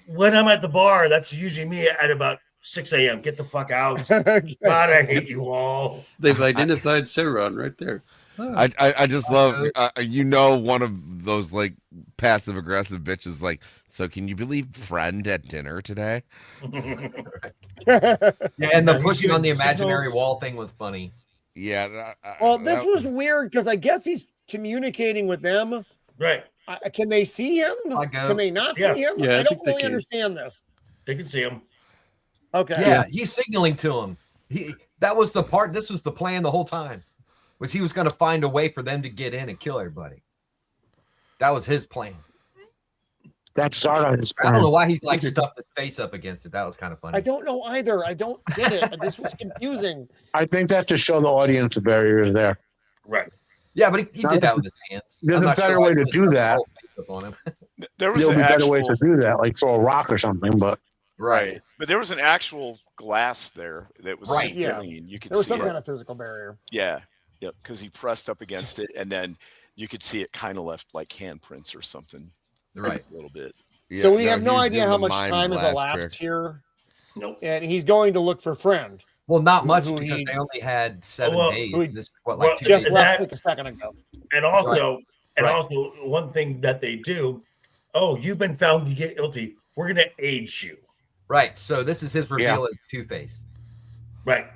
When I'm at the bar, that's usually me at about 6 a.m. Get the fuck out. God, I hate you all. They've identified Sauron right there. I just love one of those like passive aggressive bitches like, so can you believe Friend at dinner today? Yeah, and the He's pushing on the giving imaginary signals. wall thing was funny. Yeah. Well, this was weird because I guess he's communicating with them. Right. Can they see him? I go. Can they not Yeah. see him? Yeah, I I don't think they really can. understand this. They can see him. Okay. Yeah, he's signaling to him. That was the part. This was the plan the whole time. Was he was going to find a way for them to get in and kill everybody. That was his plan. That's Zardoz's I don't know plan. why he like stuffed his face up against it. That was kind of funny. I don't know either. I don't get it. This was confusing. I think that's to show the audience the barrier is there. Right. Yeah, but he did that with his hands. There's I'm a not better sure way why to he do put that. the whole face up on him. There was There'll an be better ways actual, to do that, like throw a rock or something. But right, but there was an actual glass there that was Right. Yeah. clean. You could There was see some it. kind of physical barrier. Yeah, yep, because he pressed up against it, and then you could see it kind of left like handprints or something. Right. A little bit. So we have he no was idea doing how the much mind time has blast elapsed trick. here. Nope. And he's going to look for Friend. Well, not much Who because he- they only had 7 well, days. who he- This what well, like 2 Just days. left that- like a second ago. And also, Right. one thing that they do. Oh, you've been found guilty. We're gonna age you. Right. So this is his reveal as Two-Face. Right.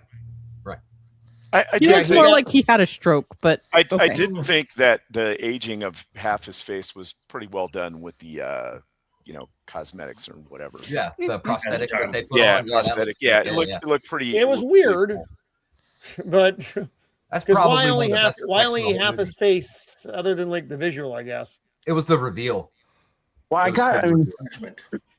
He looks more like he had a stroke, but I did think that the aging of half his face was pretty well done with the cosmetics or whatever. Yeah, the prosthetic that they put yeah, on. prosthetic. Yeah, it looked pretty. It was weird, but that's because probably why only one of the half? best Why effects only in the whole half movie. his face, other than like the visual? I guess it was the reveal. Well,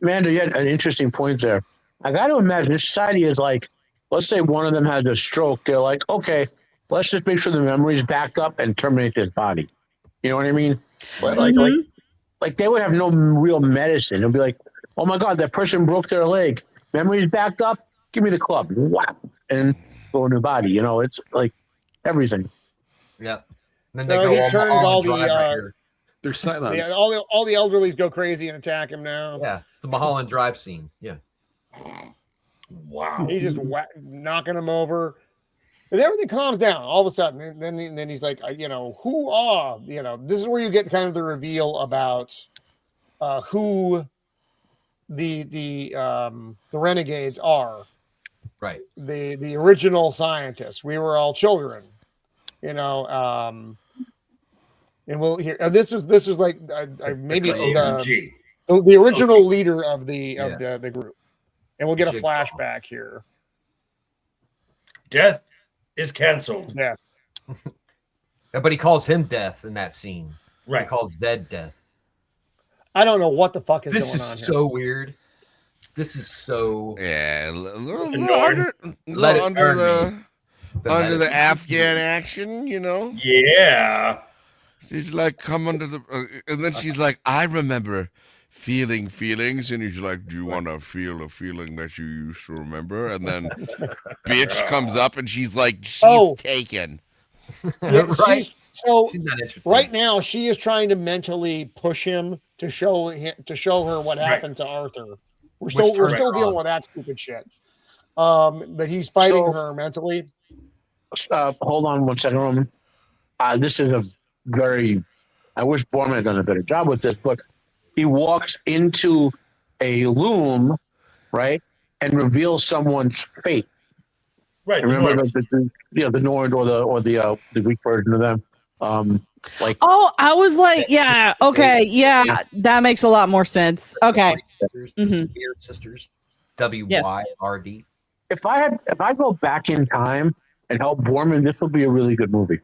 Amanda, you had an interesting point there. I got to imagine this society is like, let's say one of them has a stroke. They're like, okay, let's just make sure the memory's backed up and terminate this body. You know what I mean? Like they would have no real medicine. It'll be like, oh my God, that person broke their leg. Memory's backed up. Give me the club. Wow. And go a new body. You know, it's like everything. Yeah. And then so they go he turns all the they're silent. all the elderlies go crazy and attack him now. Yeah, it's the Mulholland Drive scene. Yeah. Wow. He's just knocking him over. And everything calms down all of a sudden. And then he's like, who are, this is where you get kind of the reveal about who the renegades are. Right. The original scientists. We were all children, and we'll hear. This is like maybe the original leader of the group, and we'll get a flashback here. Death is canceled. Yeah. Yeah, but he calls him Death in that scene. Right. He calls Zed Death. I don't know what the fuck is This going is on here. so weird. This is so under the Afghan action, Yeah. She's like, come under the, and then she's like, I remember feeling feelings, and he's like, do you want to feel a feeling that you used to remember? And then bitch comes up, and she's like, she's taken. Yeah, Right. So right now she is trying to mentally push him to show her what happened to Arthur. We're still dealing with that stupid shit. But he's fighting her mentally. Hold on one second, Roman. This is a very. I wish Borman had done a better job with this, but he walks into a loom, right, and reveals someone's fate. Right. Remember the Nord or the Greek version of them. I was like, yeah, okay, yeah, that makes a lot more sense. Okay. Weird sisters. WYRD. If I go back in time and help Borman, this will be a really good movie.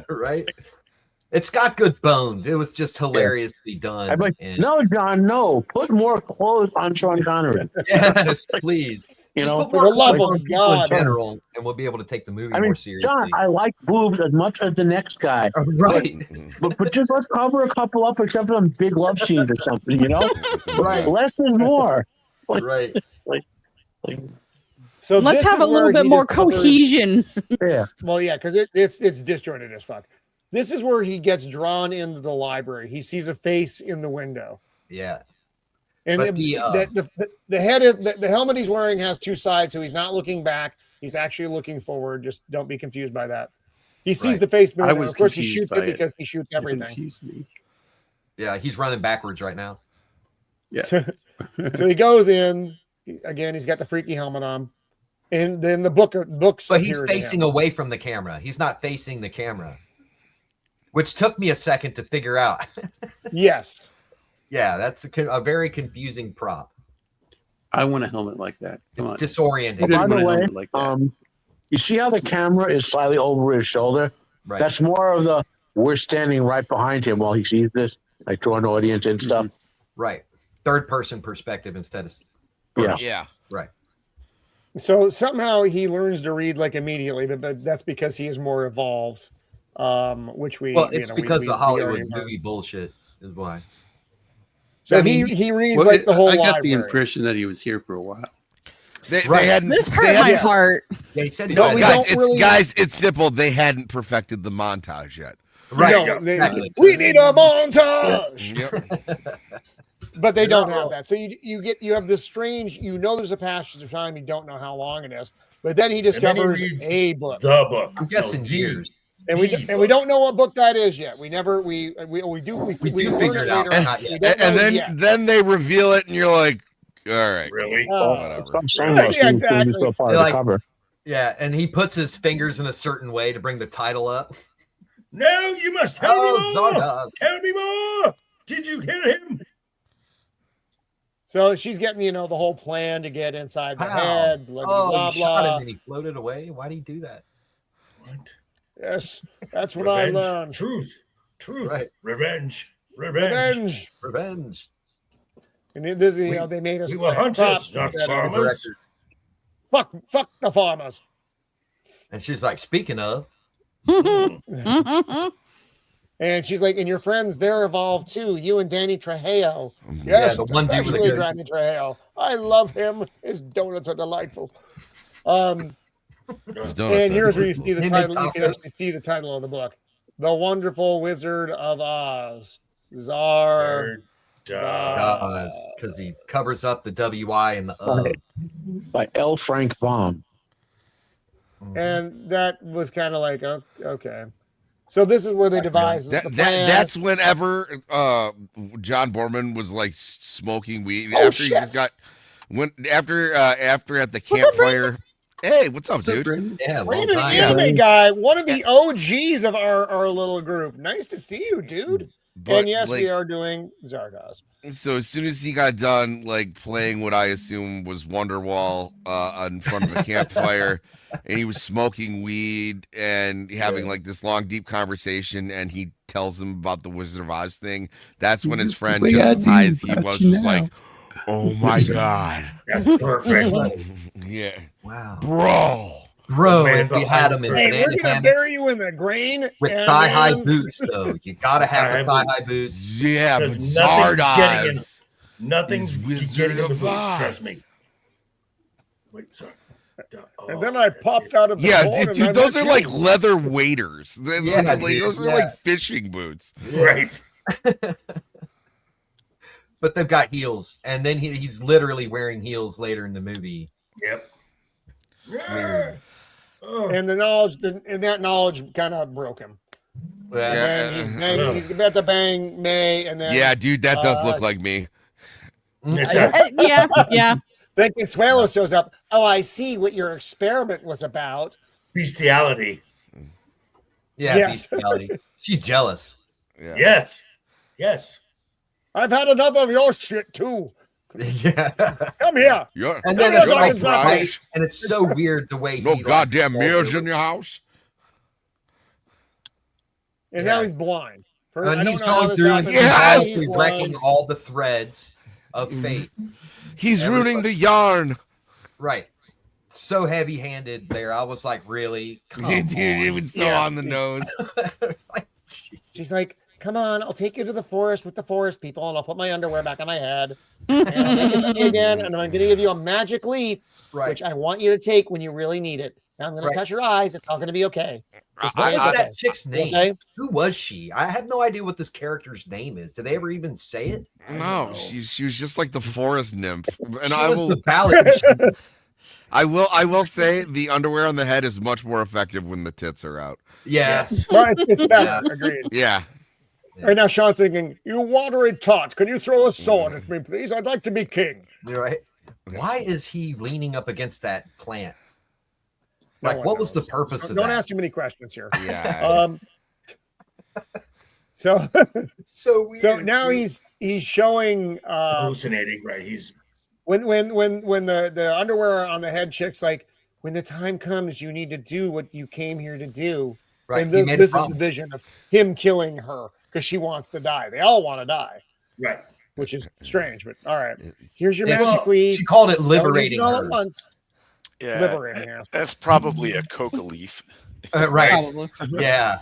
Right? It's got good bones. It was just hilariously done. I'm like, no, John, no. Put more clothes on Sean Connery. Yes, please. For the love of God, in general, and we'll be able to take the movie more seriously. John, I like boobs as much as the next guy. Right. But just let's cover a couple up except for some big love scenes or something, Right. Less is more. Right. So let's have a little bit more cohesion. Yeah. Well, yeah, because it's disjointed as fuck. This is where he gets drawn into the library. He sees a face in the window. Yeah. And the head is the helmet he's wearing has two sides, so he's not looking back. He's actually looking forward. Just don't be confused by that. He sees the face in the window. Of course, he shoots it because he shoots everything. Yeah, he's running backwards right now. Yeah. So he goes in again. He's got the freaky helmet on, and then the books. But he's facing away from the camera. He's not facing the camera, which took me a second to figure out. Yes. Yeah, that's a very confusing prop. I want a helmet like that. It's disorienting. By the way, you see how the camera is slightly over his shoulder? Right. That's more of we're standing right behind him while he sees this, like draw an audience and stuff. Right. Third person perspective instead of Yeah. Right. So somehow he learns to read like immediately, but that's because he is more evolved. Which we it's because the Hollywood movie bullshit is why. So he reads like the whole I got library. the impression that he was here for a while. They hadn't. This hurt my heart. Yeah, he said guys, it's simple. They hadn't perfected the montage yet. Right. No, exactly. We need a montage. Yep. But they don't have that. So you have this strange. There's a passage of time. You don't know how long it is. But then he discovers a book. The book. I'm guessing years. And we don't know what book that is yet. We do figure it out. Then they reveal it, and you're like, all right, really? Whatever. Yeah, and he puts his fingers in a certain way to bring the title up. No, you must tell me more. Zardoz. Tell me more. Did you kill him? So she's getting, the whole plan to get inside the head. Blah, Oh, blah, he shot blah. him and he floated away. Why did he do that? What? Yes, that's what Revenge, I learned. Truth. Right. Revenge. Revenge. And this, they made us. We were hunters, not farmers. Fuck the farmers. And she's like, speaking of. And she's like, and your friends, they're evolved too. You and Danny Trejo. Yeah, Yes, the one dude with especially the good- Danny Trejo. I love him. His donuts are delightful. And here's where you see the title. You can actually see the title of the book: "The Wonderful Wizard of Oz." Zardoz. Because he covers up the WI and the by L. Frank Baum. And that was kind of like, okay. So this is where they devised the plan. That's whenever John Borman was like smoking weed Oh, after he just got after at the campfire. Hey, what's up, dude? Yeah, Brandon, anime guy, one of the OGs of our little group. Nice to see you, dude. But, and yes, like, we are doing Zardoz. So as soon as he got done, like playing what I assume was Wonderwall in front of a campfire, and he was smoking weed and having like this long, deep conversation, and he tells him about the Wizard of Oz thing. That's when his friend, just as high as he was, was like, "Oh my god, that's perfect." Yeah, wow, bro, and we had him in Hey, we're gonna bury you in the grain with and thigh-high then- boots, though. You gotta have the thigh-high boots. Yeah, Because but nothing's getting in the boots. Oz. Trust me. Wait, sorry. And then I popped out of the Yeah, corn dude, and I those met are you. like leather waders. Yeah, Those are like fishing boots. Right. But they've got heels, and then he's literally wearing heels later in the movie. Yep. It's weird. And the knowledge, and that knowledge kind of broke him. And then he's about to bang May, and then Yeah, dude, that does look like me. Yeah. Then Consuelo shows up. Oh, I see what your experiment was about. Bestiality. Yeah, Yes. bestiality. She's jealous. Yeah. Yes. I've had enough of your shit too. Yeah. Come here. Yeah. And then Come it's here, like, Zardoz. right, and it's so weird the way No he goddamn like, mirrors in your house. And now he's blind. I And don't he's know how going this through and happened. sympathetically He's wrecking blind. all the threads of fate. He's ruining the yarn. Right. So heavy-handed there. I was like, really? Come Dude, it was so Yes, on the nose. She's like, come on, I'll take you to the forest with the forest people, and I'll put my underwear back on my head. And I'll make you see again, and I'm going to give you a magic leaf, Right. which I want you to take when you really need it. Now I'm going Right. to touch your eyes. It's all going to be okay. Just What say was it's that okay. chick's name? Okay? Who was she? I have no idea what this character's name is. Did they ever even say it? No, she was just like the forest nymph. And She I was will the ballad. I will say the underwear on the head is much more effective when the tits are out. Yeah. Well, it's better. Agreed. Yeah. All right, now Sean thinking, you watery tot, can you throw a sword at me, please? I'd like to be king. You're right. Why is he leaning up against that plant? No Like, one what was the knows. purpose of Don't that? ask too many questions here. Yeah. So So weird. so now he's showing Hallucinating, right? He's when the underwear on the head chick's like, when the time comes, you need to do what you came here to do. Right, And he this, made a this is the promise. vision of him killing her because she wants to die. They all want to die, right. which is strange. But all right, here's your Yeah, magic leaf. She called it Don't use it liberating all her. at once. Yeah, Liberating, yeah. that's probably a coca leaf. Right. Probably. Yeah.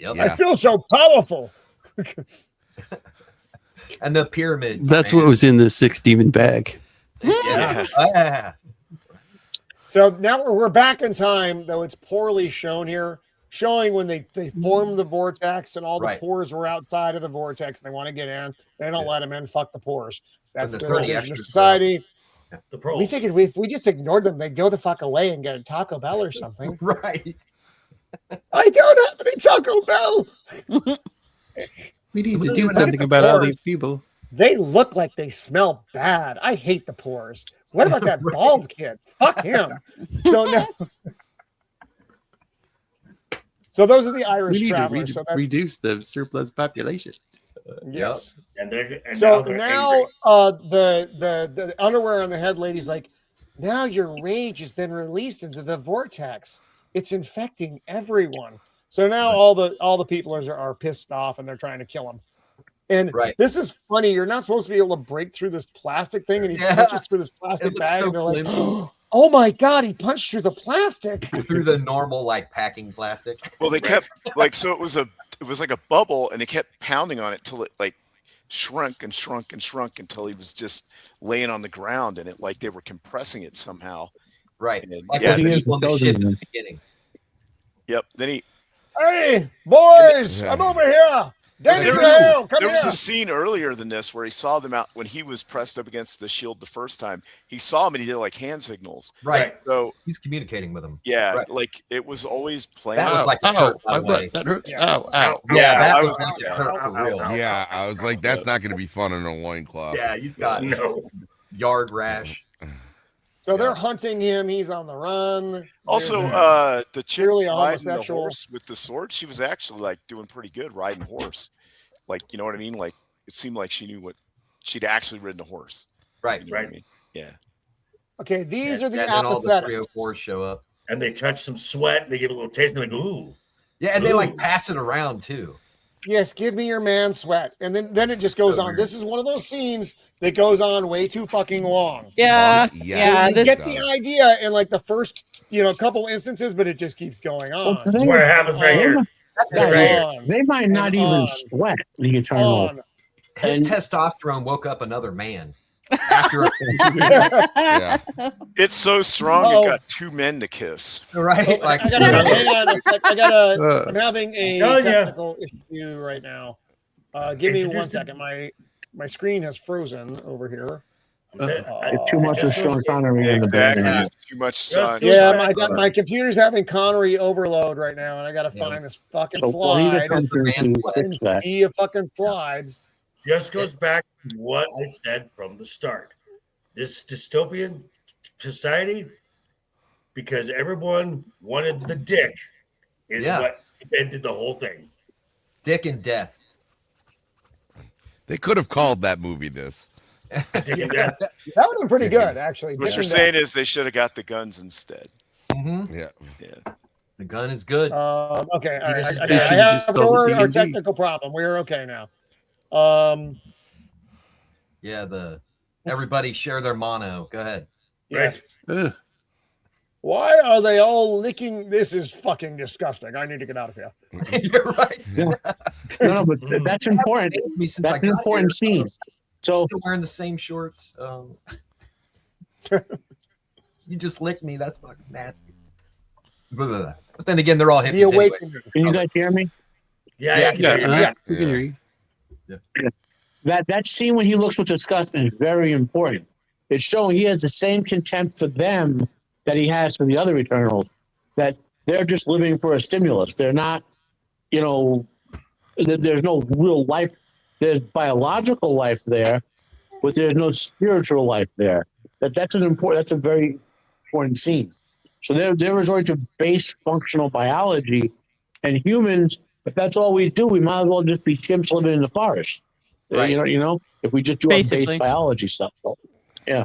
Yep. I feel so powerful. And the pyramids. That's man. what was in the 6 demon bag. Yeah. Yeah. So now we're back in time, though it's poorly shown here, showing when they formed the vortex and all the Right. pores were outside of the vortex and they want to get in. They don't let them in. Fuck the pores. That's And the the 30 vision of extras society. The pros. We figured if we just ignored them, they'd go the fuck away and get a Taco Bell or something. Right. I don't have any Taco Bell. We need to do something about all these people. They look like they smell bad. I hate the pores. What about that bald kid? Fuck him. Don't know. So those are the Irish We need travelers. to So that's reduce the surplus population. yes. And So they're now angry. the underwear on the head lady's like, now your rage has been released into the vortex. It's infecting everyone. So now all the people are pissed off and they're trying to kill him. And this is funny. You're not supposed to be able to break through this plastic thing, and he punches through this plastic bag, so and they're like, "Oh my god, he punched through the plastic." Through the normal like packing plastic. Well, they kept like so it was like a bubble, and they kept pounding on it till it like shrunk and shrunk and shrunk until he was just laying on the ground, and it like they were compressing it somehow. Right. And then, Like yeah, the then people on the ship in the beginning. Yep. Then he. Hey, boys, I'm over here. There Come was here. a scene earlier than this where he saw them out when he was pressed up against the shield the first time. He saw him and he did like hand signals. Right. So he's communicating with them. yeah, Right. like it was always playing. That was like a hurt, by the way. that hurts. Yeah. Ow. Yeah, that I was was like a hurt for real. Yeah, I was like, that's not going to be fun in a loincloth. Yeah, he's got yard rash. So they're hunting him. He's on the run. Also, There's the chick clearly a riding the homosexual. horse with the sword, she was actually like doing pretty good riding horse. Like, you know what I mean? Like, it seemed like she knew what she'd actually ridden a horse. Right. You know what I mean? Yeah. Okay, these are the And then all the apathetics. 304s show up. And they touch some sweat. They give a little taste. And they go, ooh. Yeah, and they like pass it around too. Yes, give me your man sweat. And then it just goes on. This is one of those scenes that goes on way too fucking long. Yeah. Yeah, You get the idea in like the first, couple instances, but it just keeps going on. That's what happens right here. And Right here. on. They might not And even on. sweat the eternal. On. His And- testosterone woke up another man. After Yeah. It's so strong, Uh-oh. it got two men to kiss. right, like I gotta, hang on a sec. I'm having a telling ya. technical issue right now. Give me 1 Introduce second. My screen has frozen over here. It's too much of Sean Connery in the Exactly. band. It's too much sun. Yeah, my computer's having Connery overload right now, and I gotta Yeah. find this fucking So while he slide. just comes through to And fix that. see if fucking slides. Just goes back to what I said from the start. This dystopian society, because everyone wanted the dick, is what ended the whole thing. dick and death. They could have called that movie this. Dick and death. That would have been pretty good, actually. What Dick you're and saying is they should have got the guns instead. Mm-hmm. Yeah. Yeah. The gun is good. Okay, all right. They I should have just call it our D&D. technical problem. We're okay now. Yeah, everybody share their mono. Go ahead. Yes. Ugh. Why are they all licking? This is fucking disgusting. I need to get out of here. You're right. No, but that's important. Me since I That's an got important here. scene. So Still wearing the same shorts. You just licked me. That's fucking nasty. But then again, they're all hippies The anyway. awakening. can you guys hear me? Yeah, Yeah, yeah, yeah. Yeah. We can hear you. That scene when he looks with disgust is very important. It's showing he has the same contempt for them that he has for the other Eternals. That they're just living for a stimulus. They're not, there's no real life. There's biological life there, but there's no spiritual life there. That's a very important scene. So they're resorting to base functional biology, and humans. If that's all we do, we might as well just be chimps living in the forest. Right. If we just do our Basically. base biology stuff. So, yeah.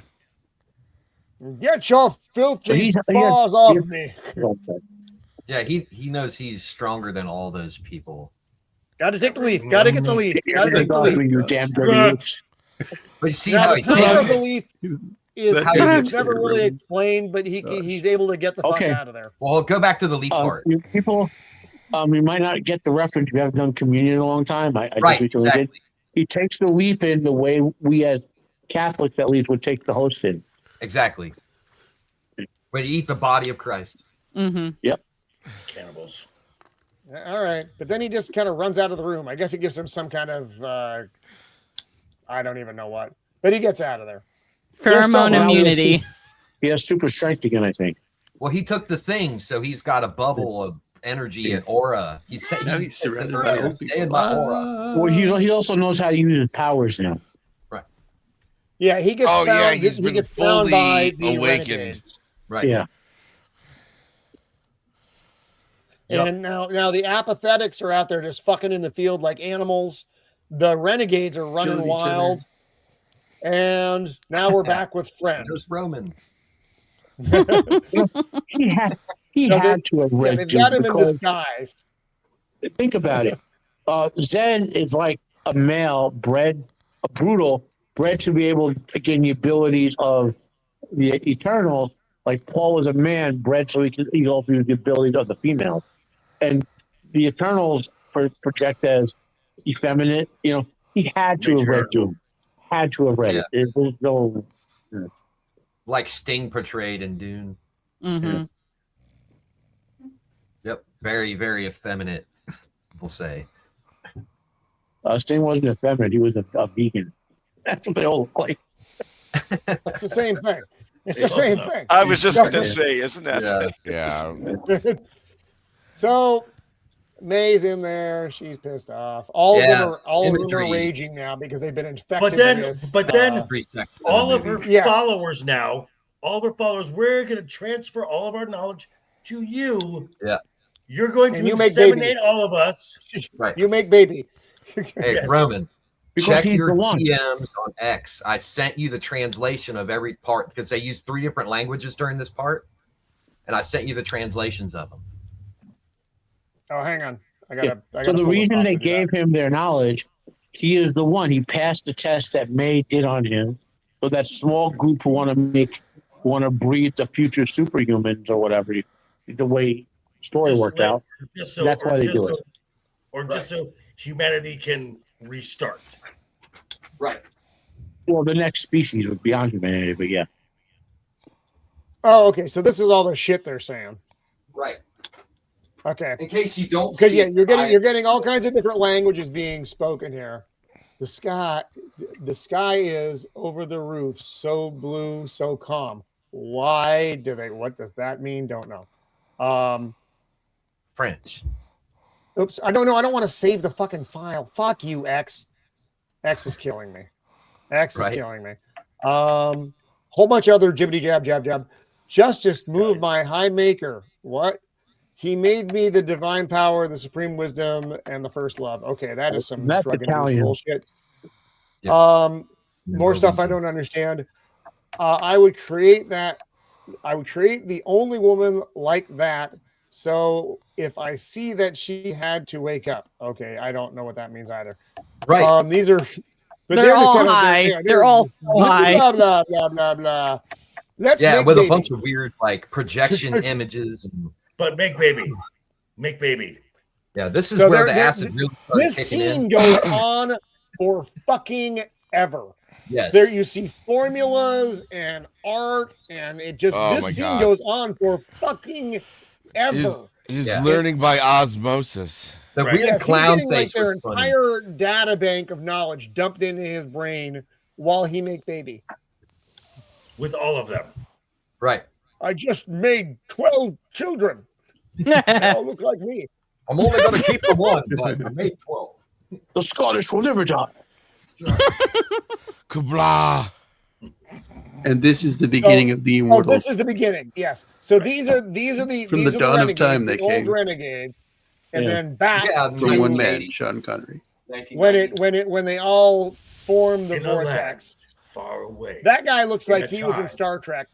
Get your filthy he's- paws off me. Yeah, he knows he's stronger than all those people. Got to take the leaf. Got to get the leaf. Got to take the leaf. You damn dirty. But you see Now, how the he power of thinks? the leaf is How it's never really explained, but he's able to get the fuck Okay. out of there. Well, go back to the leaf part. You people, you might not get the reference. You haven't done communion in a long time. I just Right, recently did. exactly. He takes the leaf in the way we as Catholics at least would take the host in. Exactly. When you eat the body of Christ. Mm-hmm. Yep. Cannibals. All right, but then he just kind of runs out of the room. I guess it gives him some kind of I don't even know what, but he gets out of there. Pheromone They're still- immunity. He has super strength again, I think. Well, he took the thing, so he's got a bubble of energy and aura. Now he's surrounded by old stay in people. my aura. Well, he also knows how to use his powers now. Yeah, he gets found. yeah, he's he been gets found by fully the awakened. renegades. Right. Yeah. And now the apathetics are out there just fucking in the field like animals. The renegades are running Killing each wild. And now we're back with friends. There's Roman. He had to have read. they've got him in because- disguise. Think about it. Zen is like a male bred, a brutal, bred to be able to gain the abilities of the Eternals. Like Paul was a man bred so he also used the abilities of the female. And the Eternals project as effeminate. You know, he had to have read Doom. Had to have read it. It was no. Like Sting portrayed in Dune. Mm-hmm. Yep. Very, very effeminate, we'll say. Sting wasn't effeminate. He was a vegan. That's what they all look like. It's the same thing. It's the same thing. I was just going to say, isn't that? Yeah. So May's in there. She's pissed off. All of them are raging now because they've been infected. But then all of her Yes. followers now, all of her followers, we're going to transfer all of our knowledge to you. Yeah. You're going And to you make inseminate baby. all of us. Right. You make baby. Hey, Yes. Roman, Because check he's your the one. DMs on X. I sent you the translation of every part because they use 3 different languages during this part, and I sent you the translations of them. Oh, hang on. I Yeah. gotta So the pull this reason off they to do gave him their knowledge, he is the one. He passed the test that May did on him. So that small group who want to breed the future superhumans or whatever, the way story Just worked let- out. just so- That's or why they just do so- it. Or just so humanity can restart. Right. Well, the next species was beyond humanity, but yeah. Oh, okay. So this is all the shit they're saying. Right. Okay. In case you don't, Because see yeah, it, you're getting all kinds of different languages being spoken here. The sky is over the roof, so blue, so calm. Why do they? What does that mean? Don't know. French. Oops, I don't know. I don't want to save the fucking file. Fuck you, X. X is killing me. X is Right. killing me. Whole bunch of other jibbity jab jab jab. Justice moved my high maker. What? He made me the divine power, the supreme wisdom, and the first love. Okay, that is some That's drug-induced Italian. bullshit. Yeah. More stuff I don't understand. I would create that. I would create the only woman like that. So if I see that she had to wake up, okay, I don't know what that means either. Right. These are. But They're all kind of- high. They're all so blah, high. Blah blah blah blah blah. Let's Yeah, make with baby. a bunch of weird like projection images. And, But make baby. Make baby. yeah, this is So where they're- the acid really started This kicking scene in. goes on for fucking ever. Yes. There you see formulas and art, and it just Oh my this scene God. goes on for fucking ever. He's Yeah. learning by osmosis. The Right. weird Yes, he's clown getting like face their was funny. entire data bank of knowledge dumped into his brain while he make baby. With all of them. Right. I just made 12 children. They all look like me. I'm only going to keep the one, but I made 12. The Scottish will never die. Kablah. And this is the beginning of the Oh, immortal. this is the beginning. Yes. So these are the From these the are the dawn of renegades, time the they old came. renegades, and Yeah. then back Yeah, to From one man, 1980. Sean Connery. when they all form the In a land vortex. far away. That guy looks In like a he was in time. Star Trek.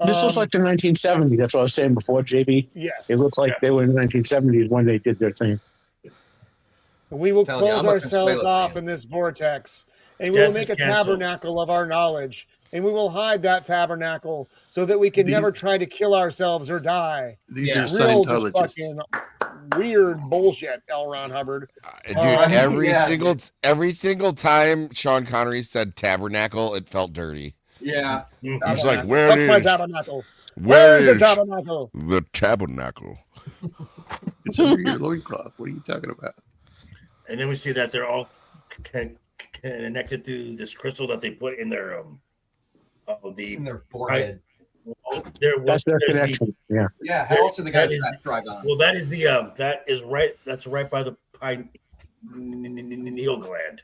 This looks like the 1970s. That's what I was saying before, JB. Yes. It looks like Yeah. they were in the 1970s when they did their thing. We will Telling you, close I'm a ourselves Consuelo off fan. in this vortex, and we will Death make is a canceled. tabernacle of our knowledge, and we will hide that tabernacle so that we can These- never try to kill ourselves or die. These Yeah. are Real just Scientologists. fucking weird bullshit, L. Ron Hubbard. Dude, Oh, every single time Sean Connery said tabernacle, it felt dirty. Yeah. He's like, Tabernacle. where What's my is tabernacle? where Where's the is tabernacle? the tabernacle? It's under your loincloth. What are you talking about? And then we see that they're all connected to this crystal that they put in their In their forehead. their That's their there's connection. Yeah. Yeah. How else are they going to drive on? Well, that is right. That's right by the pineal gland.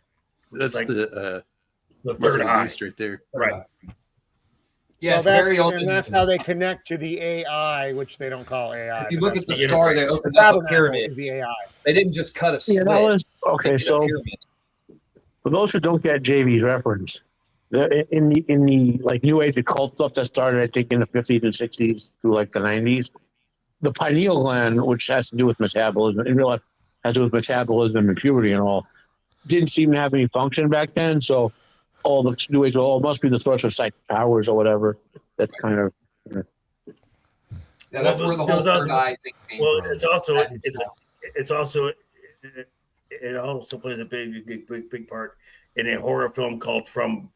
That's like the third eye right there. Right. Yeah, so that's how they connect to the AI, which they don't call AI. If you look at the the star, they interface. opened The up a tabernacle pyramid. is the AI. They didn't just cut a slit. Yeah, that was okay. They did a So pyramid. for those who don't get JV's reference, in the like new age occult stuff that started, I think, in the 50s and 60s through like the 90s, the pineal gland, which has to do with metabolism, in real life has to do with metabolism and puberty and all, didn't seem to have any function back then. So all the new age, it must be the source of psychic powers or whatever. That's kind of. Yeah, that's where the whole third eye thing came from. It also plays a big part in a horror film called From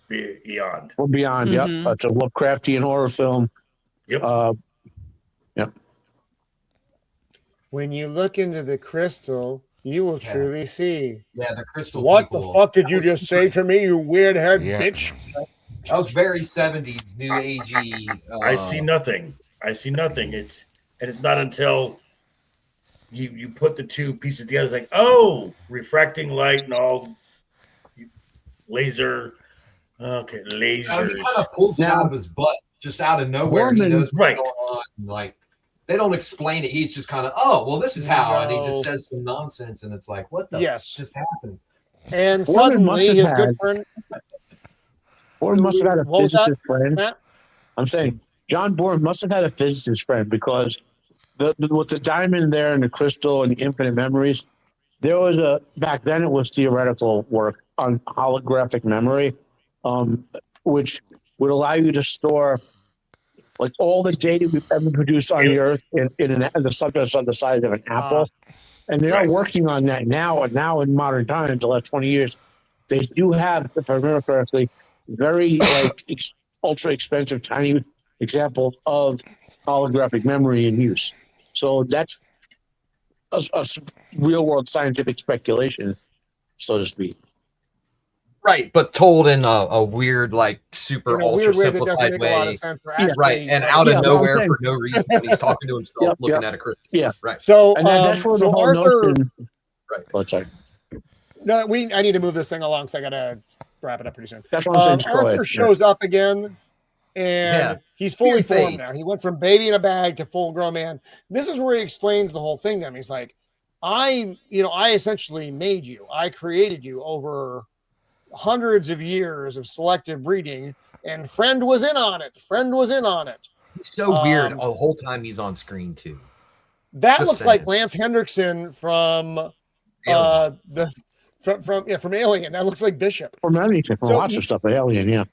Beyond. From Beyond, yep. It's a Lovecraftian horror film. Yep. Yep. When you look into the crystal, you will truly see. Yeah, the crystal. What people. the fuck did you just say to me, you weird haired bitch? That was very 70s, new agey. I see nothing. It's not until you put the two pieces together. It's like, oh, refracting light and all laser. Okay, lasers. He kind of pulls it out of his butt, just out of nowhere. He knows what's going on. Like, they don't explain it. He's just kind of, oh, well, this is how, and he just says some nonsense, and it's like, what the just happened? And suddenly, his good friend. Bourne must have had a physicist friend. I'm saying John Bourne must have had a physicist friend because with the diamond there and the crystal and the infinite memories, there was back then it was theoretical work on holographic memory, which would allow you to store like all the data we've ever produced on the Earth in the subjects on the size of an apple. And they are working on that now. And now in modern times, the last 20 years, they do have, if I remember correctly, very ultra expensive tiny examples of holographic memory in use. So that's a real world scientific speculation, so to speak. Right, but told in a weird, like super ultra simplified way. Right, and out of nowhere for no reason when he's talking to himself, looking at a crystal. Yeah, right. So, that's where the whole Arthur. Notion... Right. Oh, sorry. No, I need to move this thing along, so I gotta wrap it up pretty soon. That's what I'm saying. Arthur shows up again, and he's fully formed now. He went from baby in a bag to full grown man. This is where he explains the whole thing to him. He's like, I essentially made you. I created you over hundreds of years of selective breeding, and Friend was in on it. He's so weird the whole time he's on screen too. That just looks like Lance Hendrickson from from Alien. That looks like Bishop. From anything, from lots of stuff. Alien, yeah.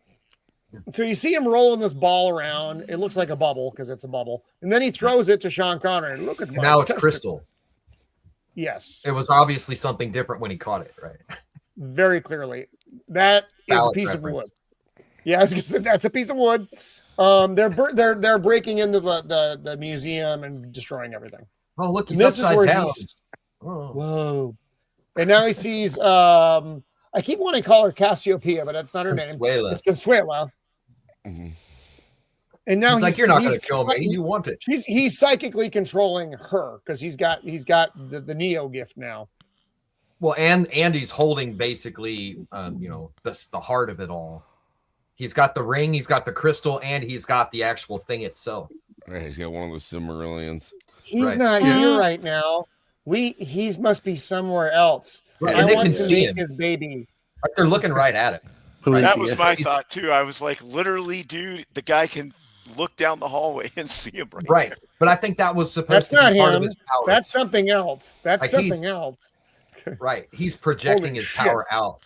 So you see him rolling this ball around. It looks like a bubble because it's a bubble, and then he throws it to Sean Connery. Look at now it's crystal. Yes, it was obviously something different when he caught it, right? Very clearly, that is a piece of wood. Yeah, I was gonna say that's a piece of wood. They're breaking into the museum and destroying everything. Oh, look, he's upside down. Whoa! And now he sees. I keep wanting to call her Cassiopeia, but that's not her name. It's Consuela. Mm-hmm. And now he's like, "You're not going to kill me. You want it." He's psychically controlling her because he's got the Neo gift now. Well, and he's holding basically, the heart of it all. He's got the ring, he's got the crystal, and he's got the actual thing itself. Right, he's got one of the Silmarillions. He's not here right now. He must be somewhere else. Right. I And they want can to see make him. his baby. Like they're looking right at it. That was my thought too. I was like, literally, dude, the guy can look down the hallway and see him right. there. But I think that was supposed That's to not be part of him. his power. That's something else. That's Like something else. Right. He's projecting Holy his shit. power out.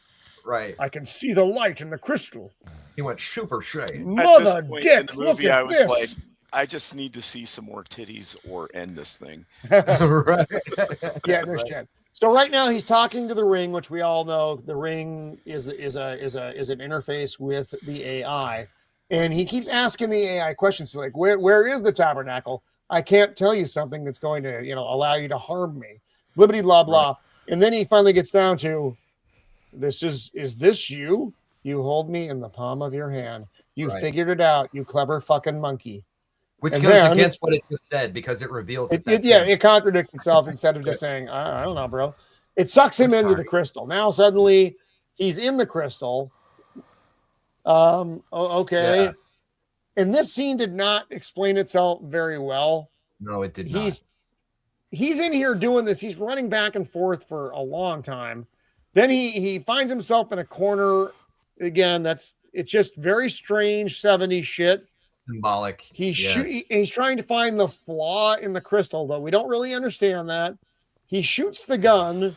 Right. I can see the light in the crystal. He went super shade. Mother At this point dick, in the look movie, at I was this. like, I just need to see some more titties or end this thing. Right. Yeah, there's Jen. So right now he's talking to the ring, which we all know the ring is an interface with the AI, and he keeps asking the AI questions like, "Where is the tabernacle? I can't tell you something that's going to allow you to harm me." Blibbity blah blah, right. And then he finally gets down to, "Is this you? You hold me in the palm of your hand. You figured it out, you clever fucking monkey." Which And goes then- against what it just said because it reveals that that's yeah, him. it contradicts itself instead of just saying, I don't know, bro. It sucks him into the crystal. Now suddenly he's in the crystal. Okay. Yeah. And this scene did not explain itself very well. No, it did not. He's in here doing this. He's running back and forth for a long time. Then he finds himself in a corner. Again, it's just very strange 70s shit. Symbolic. He's trying to find the flaw in the crystal, though we don't really understand that. He shoots the gun,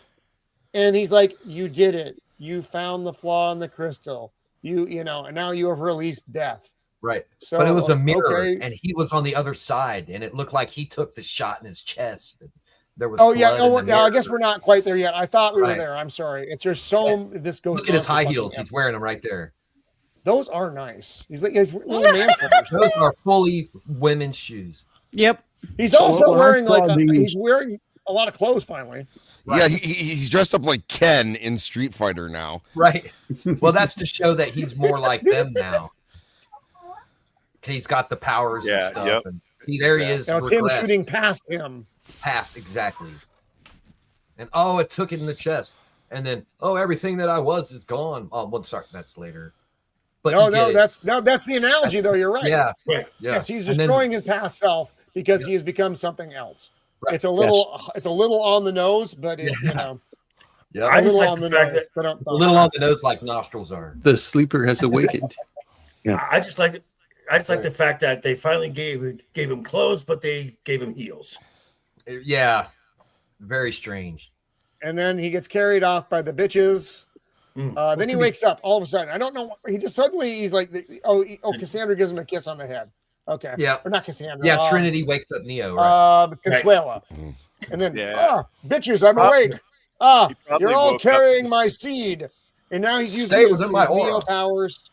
and he's like, "You did it. You found the flaw in the crystal. You know, and now you have released death." Right. So, but it was a mirror, okay. and he was on the other side, and it looked like he took the shot in his chest. There was Oh yeah, blood in the I mirror. guess we're not quite there yet. I thought we were Right. there. I'm sorry. It's just so this goes. Look at his on for high fucking heels. ever. He's wearing them right there. Those are nice. He's like he's little man slippers. Those are fully women's shoes. Yep. He's So also when I wearing like saw these- he's wearing a lot of clothes finally. Yeah, he's dressed up like Ken in Street Fighter now. Right. Well, that's to show that he's more like them now. He's got the powers and stuff. Yep. And see, there he is. Now it's him regressed. shooting past him. Past, exactly. And oh, it took it in the chest. And then, oh, everything that I was is gone. Oh, well, sorry, that's later. But you get it. that's the analogy though. You're right. Yeah. Right. Yeah. Yes, he's And then- destroying his past self because he has become something else. Right. It's a little on the nose, but it, you know, yeah, I a just little like on the the fact nose. that But a little on the nose like nostrils are. The sleeper has awakened. I just like the fact that they finally gave him clothes, but they gave him heels. Yeah. Very strange. and then he gets carried off by the bitches. Then he wakes up all of a sudden. I don't know. He just suddenly he's like, Cassandra gives him a kiss on the head. Okay. Yeah. Or not Cassandra. Yeah. Trinity wakes up Neo. Right? Consuela. And then, Yeah. bitches, I'm awake. You're all woke carrying up- my seed. And now he's using Stay his within my Neo aura. powers.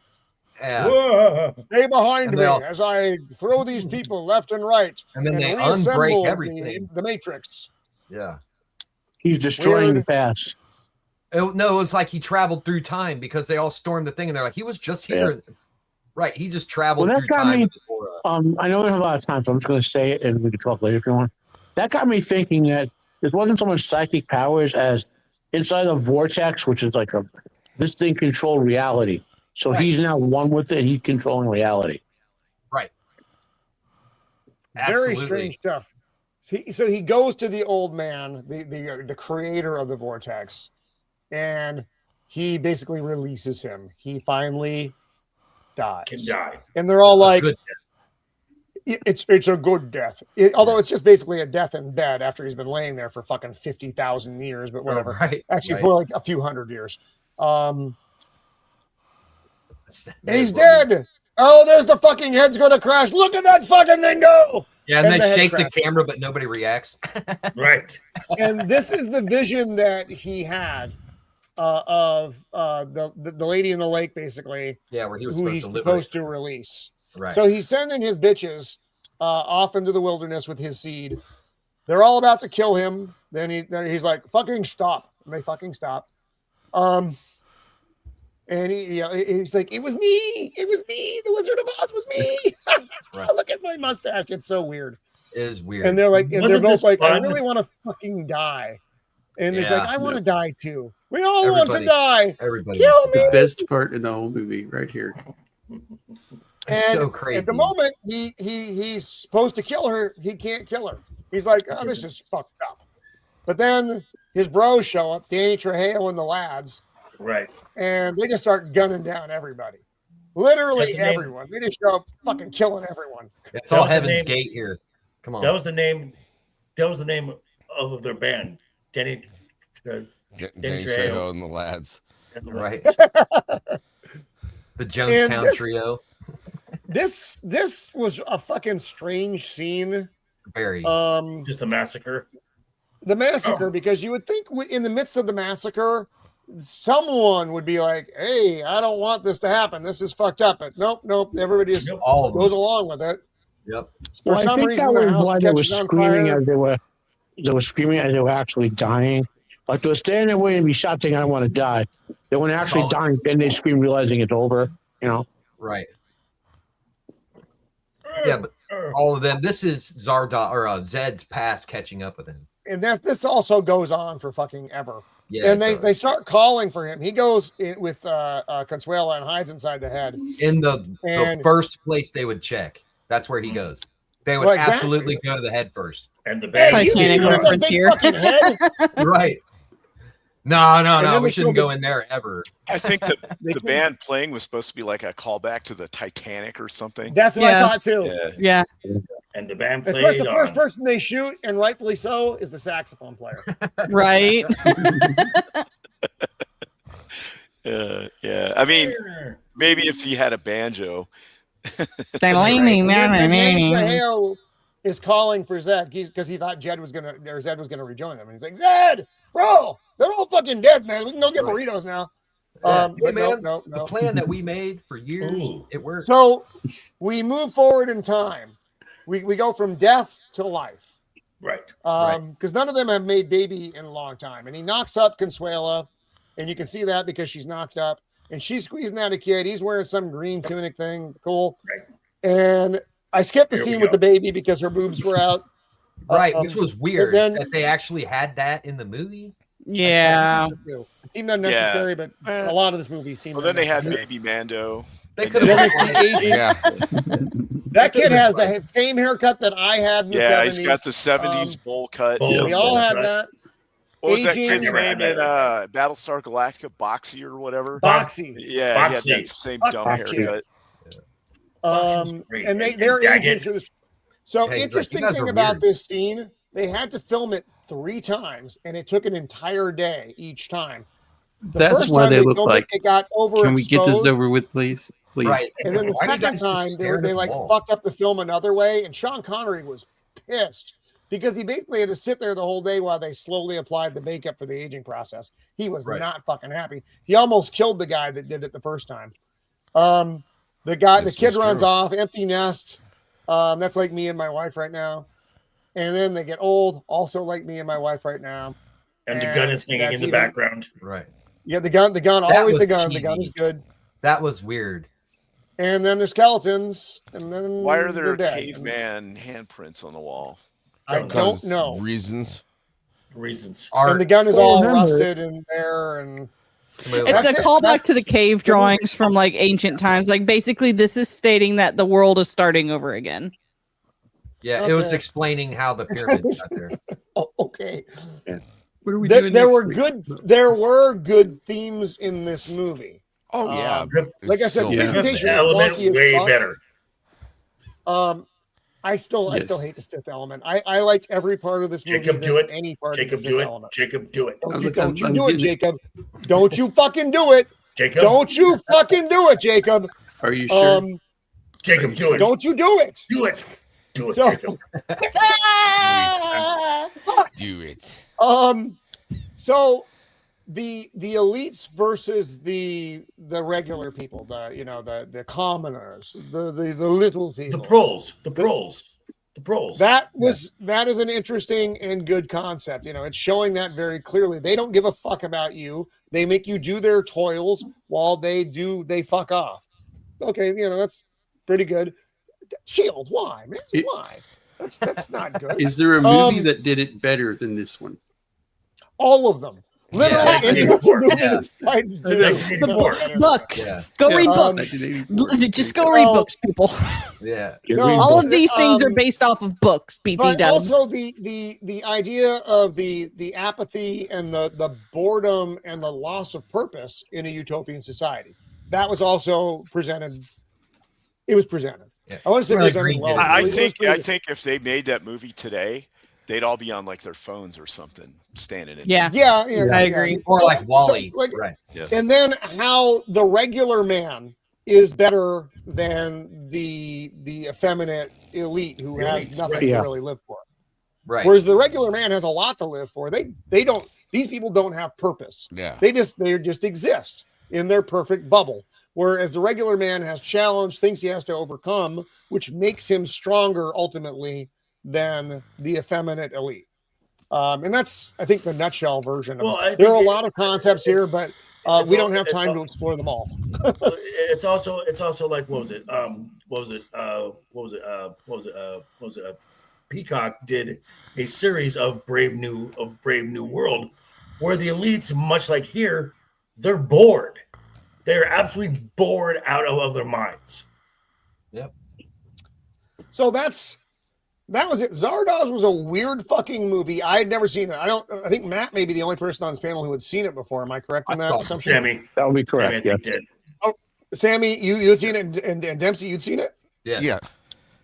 Yeah. Stay behind And me they all- as I throw these people left and right. And then they reassemble unbreak everything. The Matrix. Yeah. He's destroying Weird. the past. No, it was like he traveled through time because they all stormed the thing, and they're like, he was just here. Right. He just traveled Well, that through got time me- with his aura. I know we don't have a lot of time, so I'm just going to say it, and we can talk later if you want. That got me thinking that there wasn't so much psychic powers as inside of Vortex, which is like this thing controlled reality. So Right. he's now one with it. He's controlling reality. Right. Very Absolutely. strange stuff. So he goes to the old man, the creator of the Vortex, and he basically releases him. He finally dies. Can die. And they're all like, Good. it's a good death. Although it's just basically a death in bed after he's been laying there for fucking 50,000 years, but whatever. Right. Actually, right. it's more like a few hundred years. And That he's is what it is. dead. Oh, there's the fucking head's going to crash. Look at that fucking thing go. Yeah, and And the they head shake the crashes. camera, but nobody reacts. Right. And this is the vision that he had of the lady in the lake, basically, Yeah, where he was who supposed he's to liberate. supposed to release. Right. So he's sending his bitches off into the wilderness with his seed. They're all about to kill him. Then he's like, "Fucking stop!" And they fucking stop. And he's like, "It was me. It was me. The Wizard of Oz was me." Right. Look at my mustache. It's so weird. It is weird. And they're like, and they're Wasn't both this like, "I fun? really want to fucking die." And it's Yeah. like, "I want to die too. We all want to Everybody. die. Everybody. Kill me." The best part in the whole movie, right here. It's And so crazy. at the moment he's supposed to kill her, he can't kill her. He's like, "Oh, this is fucked up." But then his bros show up, Danny Trejo and the lads, Right. and they just start gunning down everybody. Literally That's the name. everyone. They just show up fucking killing everyone. It's That all was the Heaven's name- Gate here. Come on. That was the name. That was the name of their band. Danny. Danny Trejo. Trejo and the lads. right. The And Jonestown this- Trio. This was a fucking strange scene. Very. Just a massacre. The massacre, Oh. because you would think in the midst of the massacre, someone would be like, "Hey, I don't want this to happen. This is fucked up." But nope. Everybody just all of them. goes along with it. Yep. For I some think reason, that the was house why they were catches on screaming fire. as they were screaming as they were actually dying. Like they were standing there waiting to be shot, thinking, "I don't want to die." Then when they're actually Oh. dying, then they scream, realizing it's over. You know. Right. Yeah, but all of them. This is Zardoz or Zed's past catching up with him. And this also goes on for fucking ever. Yeah, and they start calling for him. He goes in with Consuela and hides inside the head. In the first place they would check. That's where he goes. They would absolutely go to the head first. And the band. Titanic reference here. Right. No. We shouldn't go in there ever. I think the band playing was supposed to be like a callback to the Titanic or something. That's what I thought too. Yeah. And the band Of played. course, the first person they shoot, and rightfully so, is the saxophone player. Right. Yeah. I mean, maybe if he had a banjo. Right. Is calling for Zed because he thought Zed was gonna rejoin them, and he's like, Zed, bro, they're all fucking dead, man. We can go get burritos now. Hey, But man, no. The plan that we made for years, it worked. So we move forward in time. We go from death to life. Right. Because none of them have made baby in a long time. And he knocks up Consuela, and you can see that because she's knocked up, and she's squeezing out a kid. He's wearing some green tunic thing. Cool. Right. And I skipped the scene with the baby because her boobs were out. Right, which was weird then, that they actually had that in the movie. Yeah. It seemed unnecessary, but a lot of this movie seemed Well, then they had unnecessary. Baby Mando. They could have. Yeah. That kid has the same haircut that I had in the 70s. He's got the 70s bowl cut. We all had that. What was that Aging- kid's name in Battlestar Galactica? Boxy or whatever? Boxy. Yeah, he Boxy. had that same dumb Boxy. haircut. And they're aging through this. So Hey, interesting you guys thing are about weird. this scene, they had to film it 3 times, and it took an entire day each time. The That's first why time they look filmed it, like. it got overexposed. Can we get this over with, please? Please. Right. And then the Why do you second guys just time, stare at they the like wall? fucked up the film another way, and Sean Connery was pissed because he basically had to sit there the whole day while they slowly applied the makeup for the aging process. He was Right. not fucking happy. He almost killed the guy that did it the first time. The kid runs off, empty nest. That's like me and my wife right now. And then they get old, also like me and my wife right now. And the gun is hanging in the background. Right. Yeah, the gun, That always was the gun. The cheesy. gun is good. That was weird. And then there's skeletons, and then Why are there they're dead. caveman handprints on the wall? I don't know. Reasons. And the gun is all rusted in there, and It's a callback to the cave drawings from like ancient times. Like basically, this is stating that the world is starting over again. Yeah, it was explaining how the pyramids got there. Oh, okay. What are we There, doing there next were week? there were good themes in this movie. Oh yeah. Like I said, It's presentation The was element wonky as way fuck. better. I still hate the Fifth Element. I liked every part of this movie. Jacob, do it. Any part Jacob, of the do Fifth it. Element. Jacob, do it. Don't you I'm do it, getting it. Jacob. Don't you fucking do it. Jacob. Don't you fucking do it, Jacob. Are you sure? Jacob, do it. Don't you do it. Do it. Do it, So- Jacob. Do it. So the elites versus the regular people, the commoners, the little people, The proles. That is an interesting and good concept. It's showing that very clearly. They don't give a fuck about you. They make you do their toils while they fuck off. Okay, that's pretty good. Shield, why, man? Why? That's not good. Is there a movie that did it better than this one? All of them. Literally Yeah, any yeah. other movie that's tried to do it. 1984. Books. Yeah. Go Yeah. read books. 1984. Just go read books, people. Yeah. All of these things are based off of books. BT But dubs. also the idea of the apathy and the boredom and the loss of purpose in a utopian society. That was also presented. It was presented. Yeah. I want to say Really presented green well. did it. I It was think presented. if they made that movie today, they'd all be on like their phones or something, standing in. Yeah. Yeah, I agree. Or So- like Wally. so, like, right. And then how the regular man is better than the effeminate elite who has Elites, nothing right. to Yeah. really live for. Right. Whereas the regular man has a lot to live for. They don't. These people don't have purpose. Yeah. They just exist in their perfect bubble. Whereas the regular man has challenge, things he has to overcome, which makes him stronger ultimately than the effeminate elite. And that's, I think, the nutshell version of Well, I it. There are a think lot of concepts here, but it's we all- don't have it's time all- to explore them all. It's also like, what was it? Peacock did a series of Brave New World, where the elites, much like here, they're bored. They're absolutely bored out of their minds. Yep. So that was it. Zardoz was a weird fucking movie. I had never seen it. I think Matt may be the only person on this panel who had seen it before. Am I correct in that assumption? Sammy. That would be correct. Sammy, Yes. Oh, Sammy, you had seen it, and Dempsey, you'd seen it? Yeah.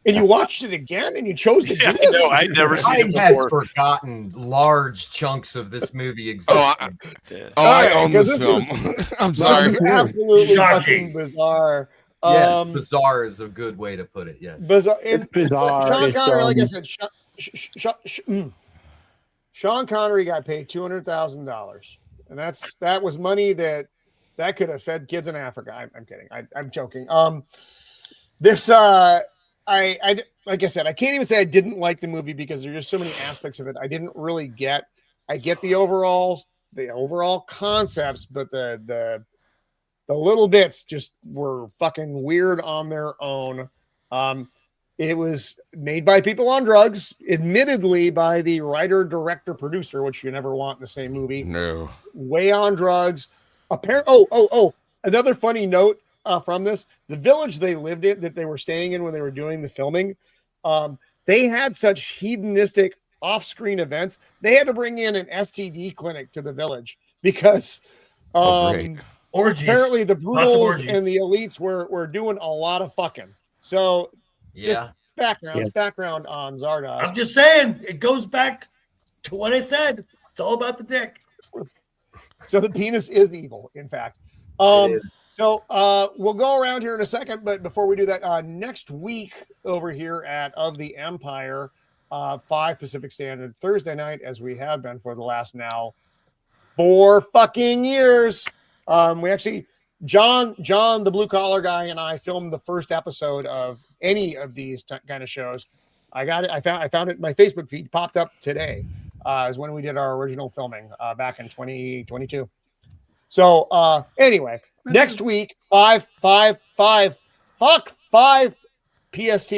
And you watched it again, and you chose to do this? No, I'd never seen it I had before. forgotten large chunks of this movie existed. I own this film. I'm sorry. This is absolutely Shocking. fucking bizarre. Yes, bizarre is a good way to put it. Yes, Bizarre. It's bizarre. Sean It's, Connery, like I said, Sean Connery got paid $200,000, and that was money that could have fed kids in Africa. I'm kidding. I'm joking. There's I like I said, I can't even say I didn't like the movie because there's just so many aspects of it I didn't really get. I get the overall concepts, but the little bits just were fucking weird on their own. It was made by people on drugs, admittedly by the writer, director, producer, which you never want in the same movie. No. Way on drugs. Another funny note from this: the village they lived in, that they were staying in when they were doing the filming, they had such hedonistic off-screen events. They had to bring in an STD clinic to the village because orgies. Apparently the Lots of brutals orgies. and the elites were doing a lot of fucking. So yeah. Background on Zardoz. I'm just saying, it goes back to what I said. It's all about the dick. So the penis is evil, in fact. So we'll go around here in a second, but before we do that, next week over here at Of the Empire, 5 Pacific Standard, Thursday night, as we have been for the last now 4 fucking years. We actually, John, the blue collar guy, and I filmed the first episode of any of these kind of shows. I got it. I found it. My Facebook feed popped up today. Is when we did our original filming back in 2022. So anyway, next week, 5 PST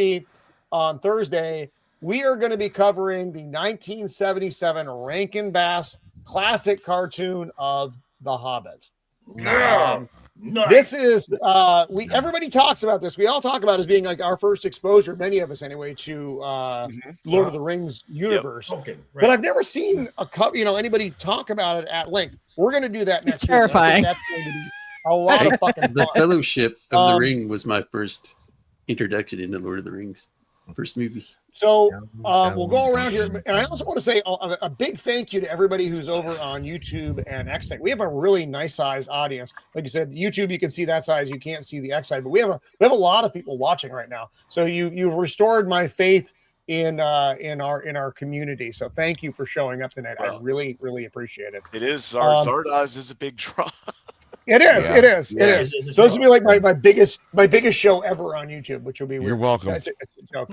on Thursday, we are going to be covering the 1977 Rankin Bass classic cartoon of The Hobbit. Nice. This is everybody talks about this. We all talk about it as being like our first exposure, many of us anyway, to Lord of the Rings universe. Okay, right. But I've never seen anybody talk about it at length. We're going to do that next week. terrifying. I think that's going to be a lot of fucking The fun. Fellowship of the Ring was my first introduction into Lord of the Rings, first movie. So we'll go around here, and I also want to say a big thank you to everybody who's over on YouTube and X-Tech. We have a really nice size audience. Like you said, YouTube, you can see that size. You can't see the X side, but we have a lot of people watching right now. So you've restored my faith in our community. So thank you for showing up tonight. I really appreciate it. It is Zardoz is a big draw. It is. Yeah. It is. So this will be like my biggest show ever on YouTube, which will be weird. You're welcome. It's a joke.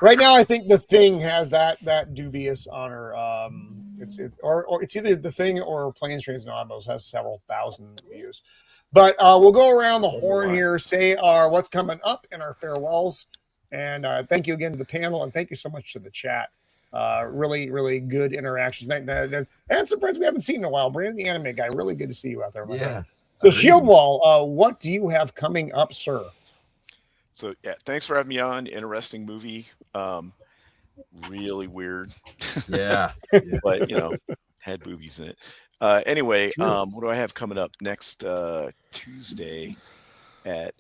Right now, I think The Thing has that dubious honor. It's either The Thing or Planes, Trains, and Automobiles has several thousand views. But we'll go around the horn here, say what's coming up in our farewells, and thank you again to the panel, and thank you so much to the chat. Really good interactions, and some friends we haven't seen in a while. Brandon, the anime guy, really good to see you out there. Yeah. So Shield Wall, what do you have coming up, sir? So yeah, thanks for having me on. Interesting movie. Really weird. Yeah. But had boobies in it. Anyway, what do I have coming up next Tuesday at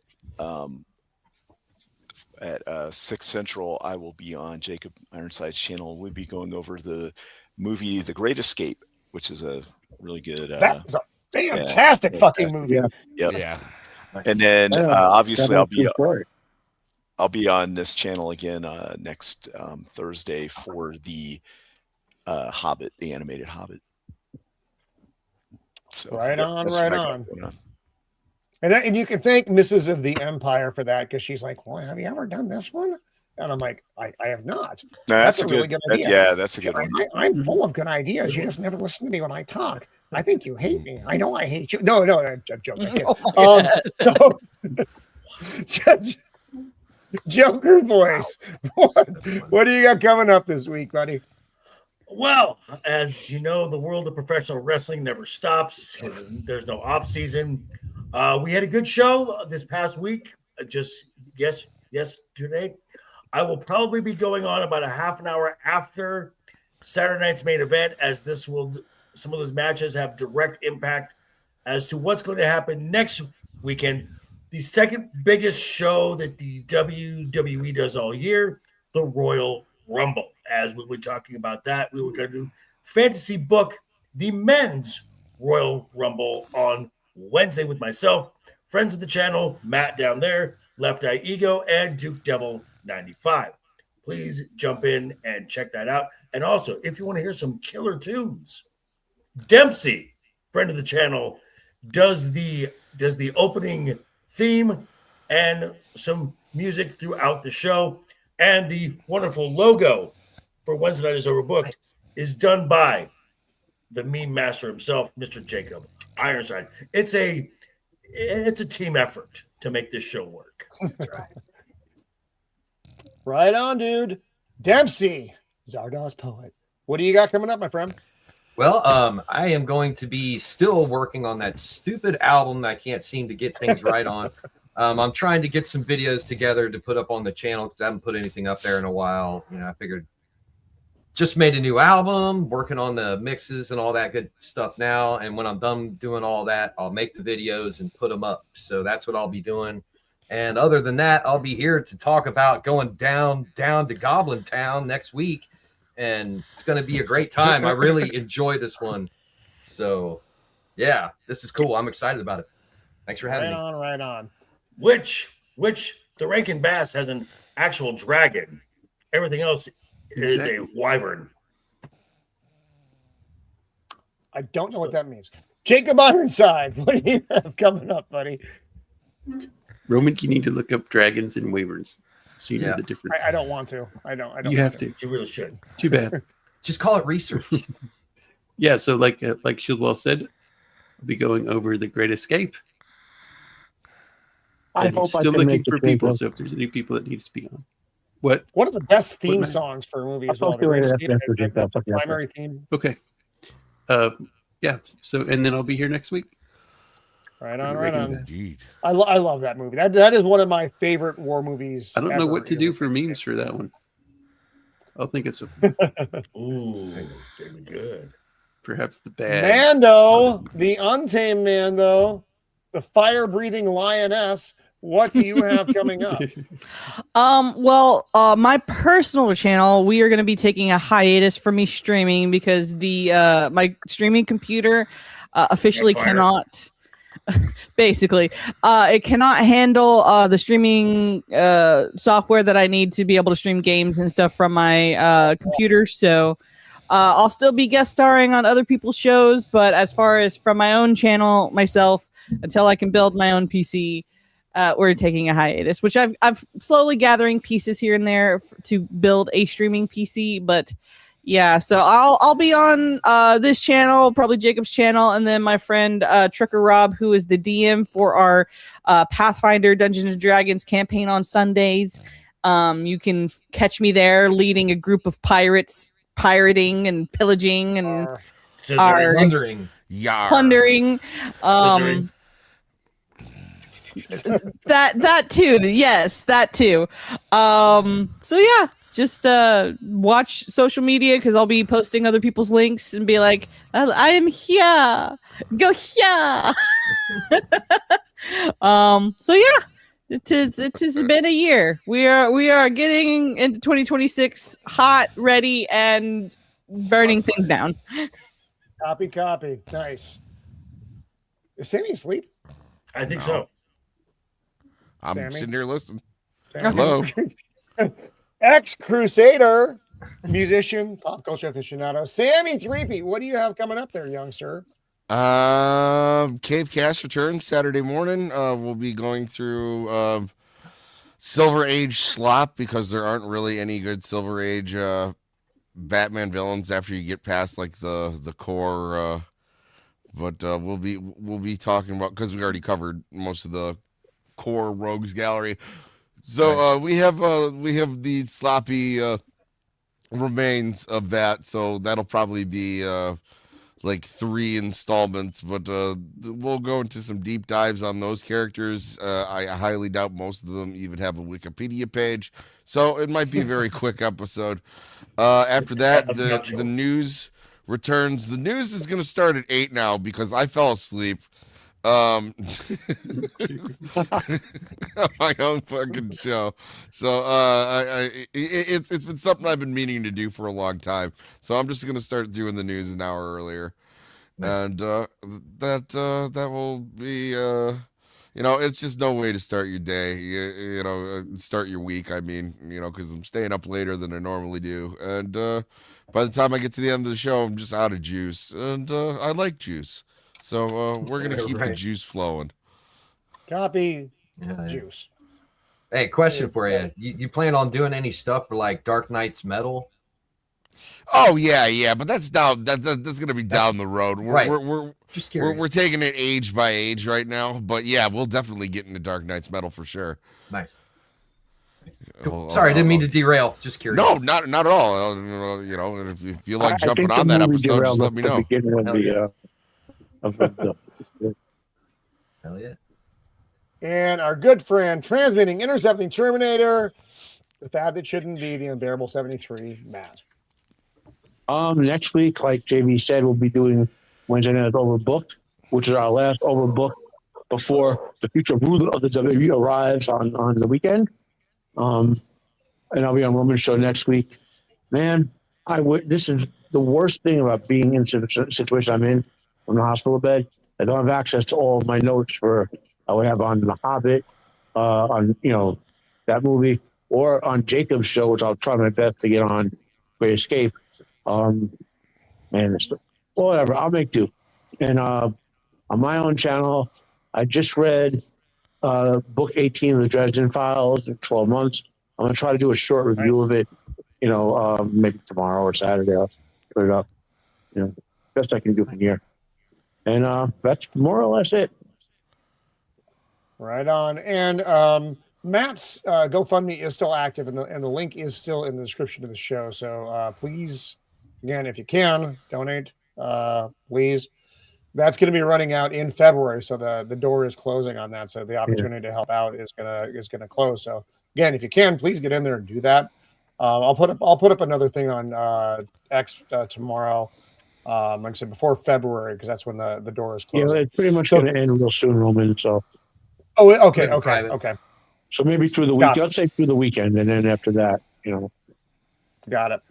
6 Central? I will be on Jacob Ironside's channel. We'll be going over the movie The Great Escape, which is a really good That is a fantastic fucking movie. Yep. Yeah. And then obviously I'll be on this channel again next Thursday for the Hobbit, the animated Hobbit. So right on. And you can thank Mrs. of the Empire for that, because she's like, well, have you ever done this one? And I'm like, I have not. That's a really good idea. Yeah, that's a good one. I'm full of good ideas. You just never listen to me when I talk. I think you hate me. I know I hate you. No, I'm joking. Joker voice. What do you got coming up this week, buddy? Well, as you know, the world of professional wrestling never stops. There's no off season. We had a good show this past week. Yesterday. I will probably be going on about a half an hour after Saturday night's main event, as some of those matches have direct impact as to what's going to happen next weekend. The second biggest show that the WWE does all year, the Royal Rumble. As we were talking about that, we were going to fantasy book the men's Royal Rumble on Wednesday with myself, friends of the channel, Matt down there, Left Eye Ego, and Duke Devil 95. Please jump in and check that out. And also, if you want to hear some killer tunes, Dempsey, friend of the channel, does the opening theme and some music throughout the show. And the wonderful logo for Wednesday Night is Overbooked is done by the meme master himself, Mr. Jacob Ironside. It's a team effort to make this show work. Right on, dude. Dempsey, Zardoz poet. What do you got coming up, my friend? Well, I am going to be still working on that stupid album that I can't seem to get things right on. I'm trying to get some videos together to put up on the channel because I haven't put anything up there in a while. I figured just made a new album, working on the mixes and all that good stuff now. And when I'm done doing all that, I'll make the videos and put them up. So that's what I'll be doing. And other than that, I'll be here to talk about going down to Goblin Town next week. And it's going to be a great time. I really enjoy this one. So, yeah, this is cool. I'm excited about it. Thanks for having me. Right on. Which the Rankin Bass has an actual dragon. Everything else is a wyvern. I don't know what that means. Jacob Ironside, what do you have coming up, buddy? Roman, you need to look up dragons and wyverns so you know the difference. I don't want to. I don't. You have to. You really should. Too bad. Just call it research. Yeah. So like Shieldwell said, I'll be going over The Great Escape. I'm still looking for people. So if there's any people that needs to be on, what are the best theme songs for a movie as well? The primary theme. Okay. Yeah. So and then I'll be here next week. Right on. I love that movie. That is one of my favorite war movies. I don't know what to do for memes for that one. I'll think it's ooh, very good. Perhaps the bad Mando, the untamed Mando, the fire-breathing lioness. What do you have coming up? My personal channel, we are going to be taking a hiatus from me streaming because the my streaming computer officially cannot. Basically, it cannot handle the streaming software that I need to be able to stream games and stuff from my computer. So I'll still be guest starring on other people's shows, but as far as from my own channel myself, until I can build my own PC, we're taking a hiatus. Which I've slowly gathering pieces here and there to build a streaming PC, but. Yeah, so I'll be on this channel, probably Jacob's channel, and then my friend Trucker Rob, who is the DM for our Pathfinder Dungeons and Dragons campaign on Sundays. You can catch me there leading a group of pirates, pirating and pillaging and plundering. Plundering. That too. Yes, that too. So yeah. Just watch social media because I'll be posting other people's links and be like, I am here. Go here. So yeah, it has been a year. We are getting into 2026 hot, ready, and burning things down. Copy. Nice. Is Sammy asleep? I think so. I'm sitting here listening. Hello. Ex-Crusader, musician, pop culture aficionado, Sammy Threepy. What do you have coming up there, young sir? Cave Cast returns Saturday morning. We'll be going through Silver Age slop because there aren't really any good Silver Age Batman villains after you get past like the core. But we'll be talking about because we already covered most of the core rogues gallery. So we have the sloppy remains of that. So that'll probably be like 3 installments, but we'll go into some deep dives on those characters. I highly doubt most of them even have a Wikipedia page, so it might be a very quick episode. After that, the news returns. The news is going to start at 8 now because I fell asleep. My own fucking show. So it's been something I've been meaning to do for a long time. So I'm just gonna start doing the news an hour earlier, and that will be it's just no way to start your day. Start your week. I mean, because I'm staying up later than I normally do, and by the time I get to the end of the show, I'm just out of juice, and I like juice. So we're gonna keep the juice flowing. Copy juice. Hey, question for you. You plan on doing any stuff for like Dark Knight's Metal? Oh yeah, but that's down. That's gonna be down the road. We're just curious. We're taking it age by age right now, but yeah, we'll definitely get into Dark Knight's Metal for sure. Nice. Cool. Sorry, I didn't mean to derail. Just curious. No, not at all. If you feel like jumping on that episode, just let me know. Hell yeah. And our good friend, transmitting, intercepting Terminator, the thad that shouldn't be, the unbearable 73, Matt. Next week, like JB said, we'll be doing Wednesday Night Overbooked, which is our last Overbook before the future ruler of the WWE arrives on the weekend. And I'll be on Roman's show next week. Man, this is the worst thing about being in the situation I'm in. From the hospital bed. I don't have access to all of my notes I would have on The Hobbit, on that movie, or on Jacob's show, which I'll try my best to get on Great Escape. Whatever, I'll make do. And on my own channel, I just read book 18 of the Dresden Files in 12 months. I'm gonna try to do a short review of it. Maybe tomorrow or Saturday. I'll put it up. Best I can do from here. And that's more or less it. Right on. And Matt's GoFundMe is still active, and the link is still in the description of the show. So please, again, if you can, donate, please. That's going to be running out in February, so the door is closing on that. So the opportunity to help out is gonna close. So again, if you can, please get in there and do that. I'll put up another thing on X tomorrow. Like I said, before February, because that's when the door is closing. Yeah, it's pretty much going to end real soon, Roman. So. Oh, okay. So maybe through the week. Let's say through the weekend, and then after that, Got it.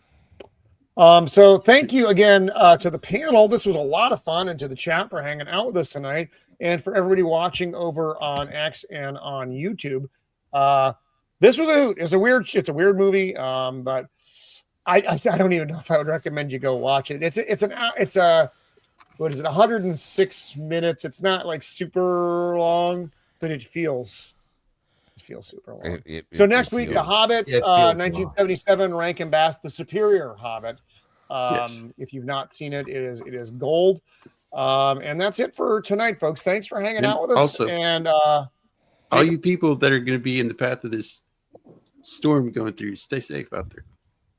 So thank you again to the panel. This was a lot of fun, and to the chat for hanging out with us tonight, and for everybody watching over on X and on YouTube. This was a hoot. It's a weird movie, but. I don't even know if I would recommend you go watch it. It's 106 minutes. It's not like super long, but it feels super long. So next week, The Hobbit, 1977, Rankin Bass, The Superior Hobbit. Yes. If you've not seen it, it is gold. And that's it for tonight, folks. Thanks for hanging out with us. Also, and all you people that are going to be in the path of this storm going through, stay safe out there.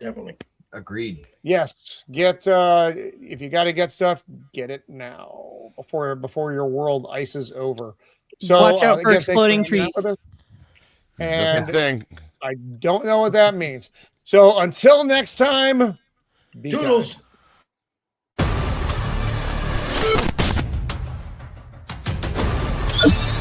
Definitely. Agreed. Yes. Get if you got to get stuff, get it now before your world ices over. So watch out for exploding trees. And that's a thing. I don't know what that means. So until next time, be Toodles. kind.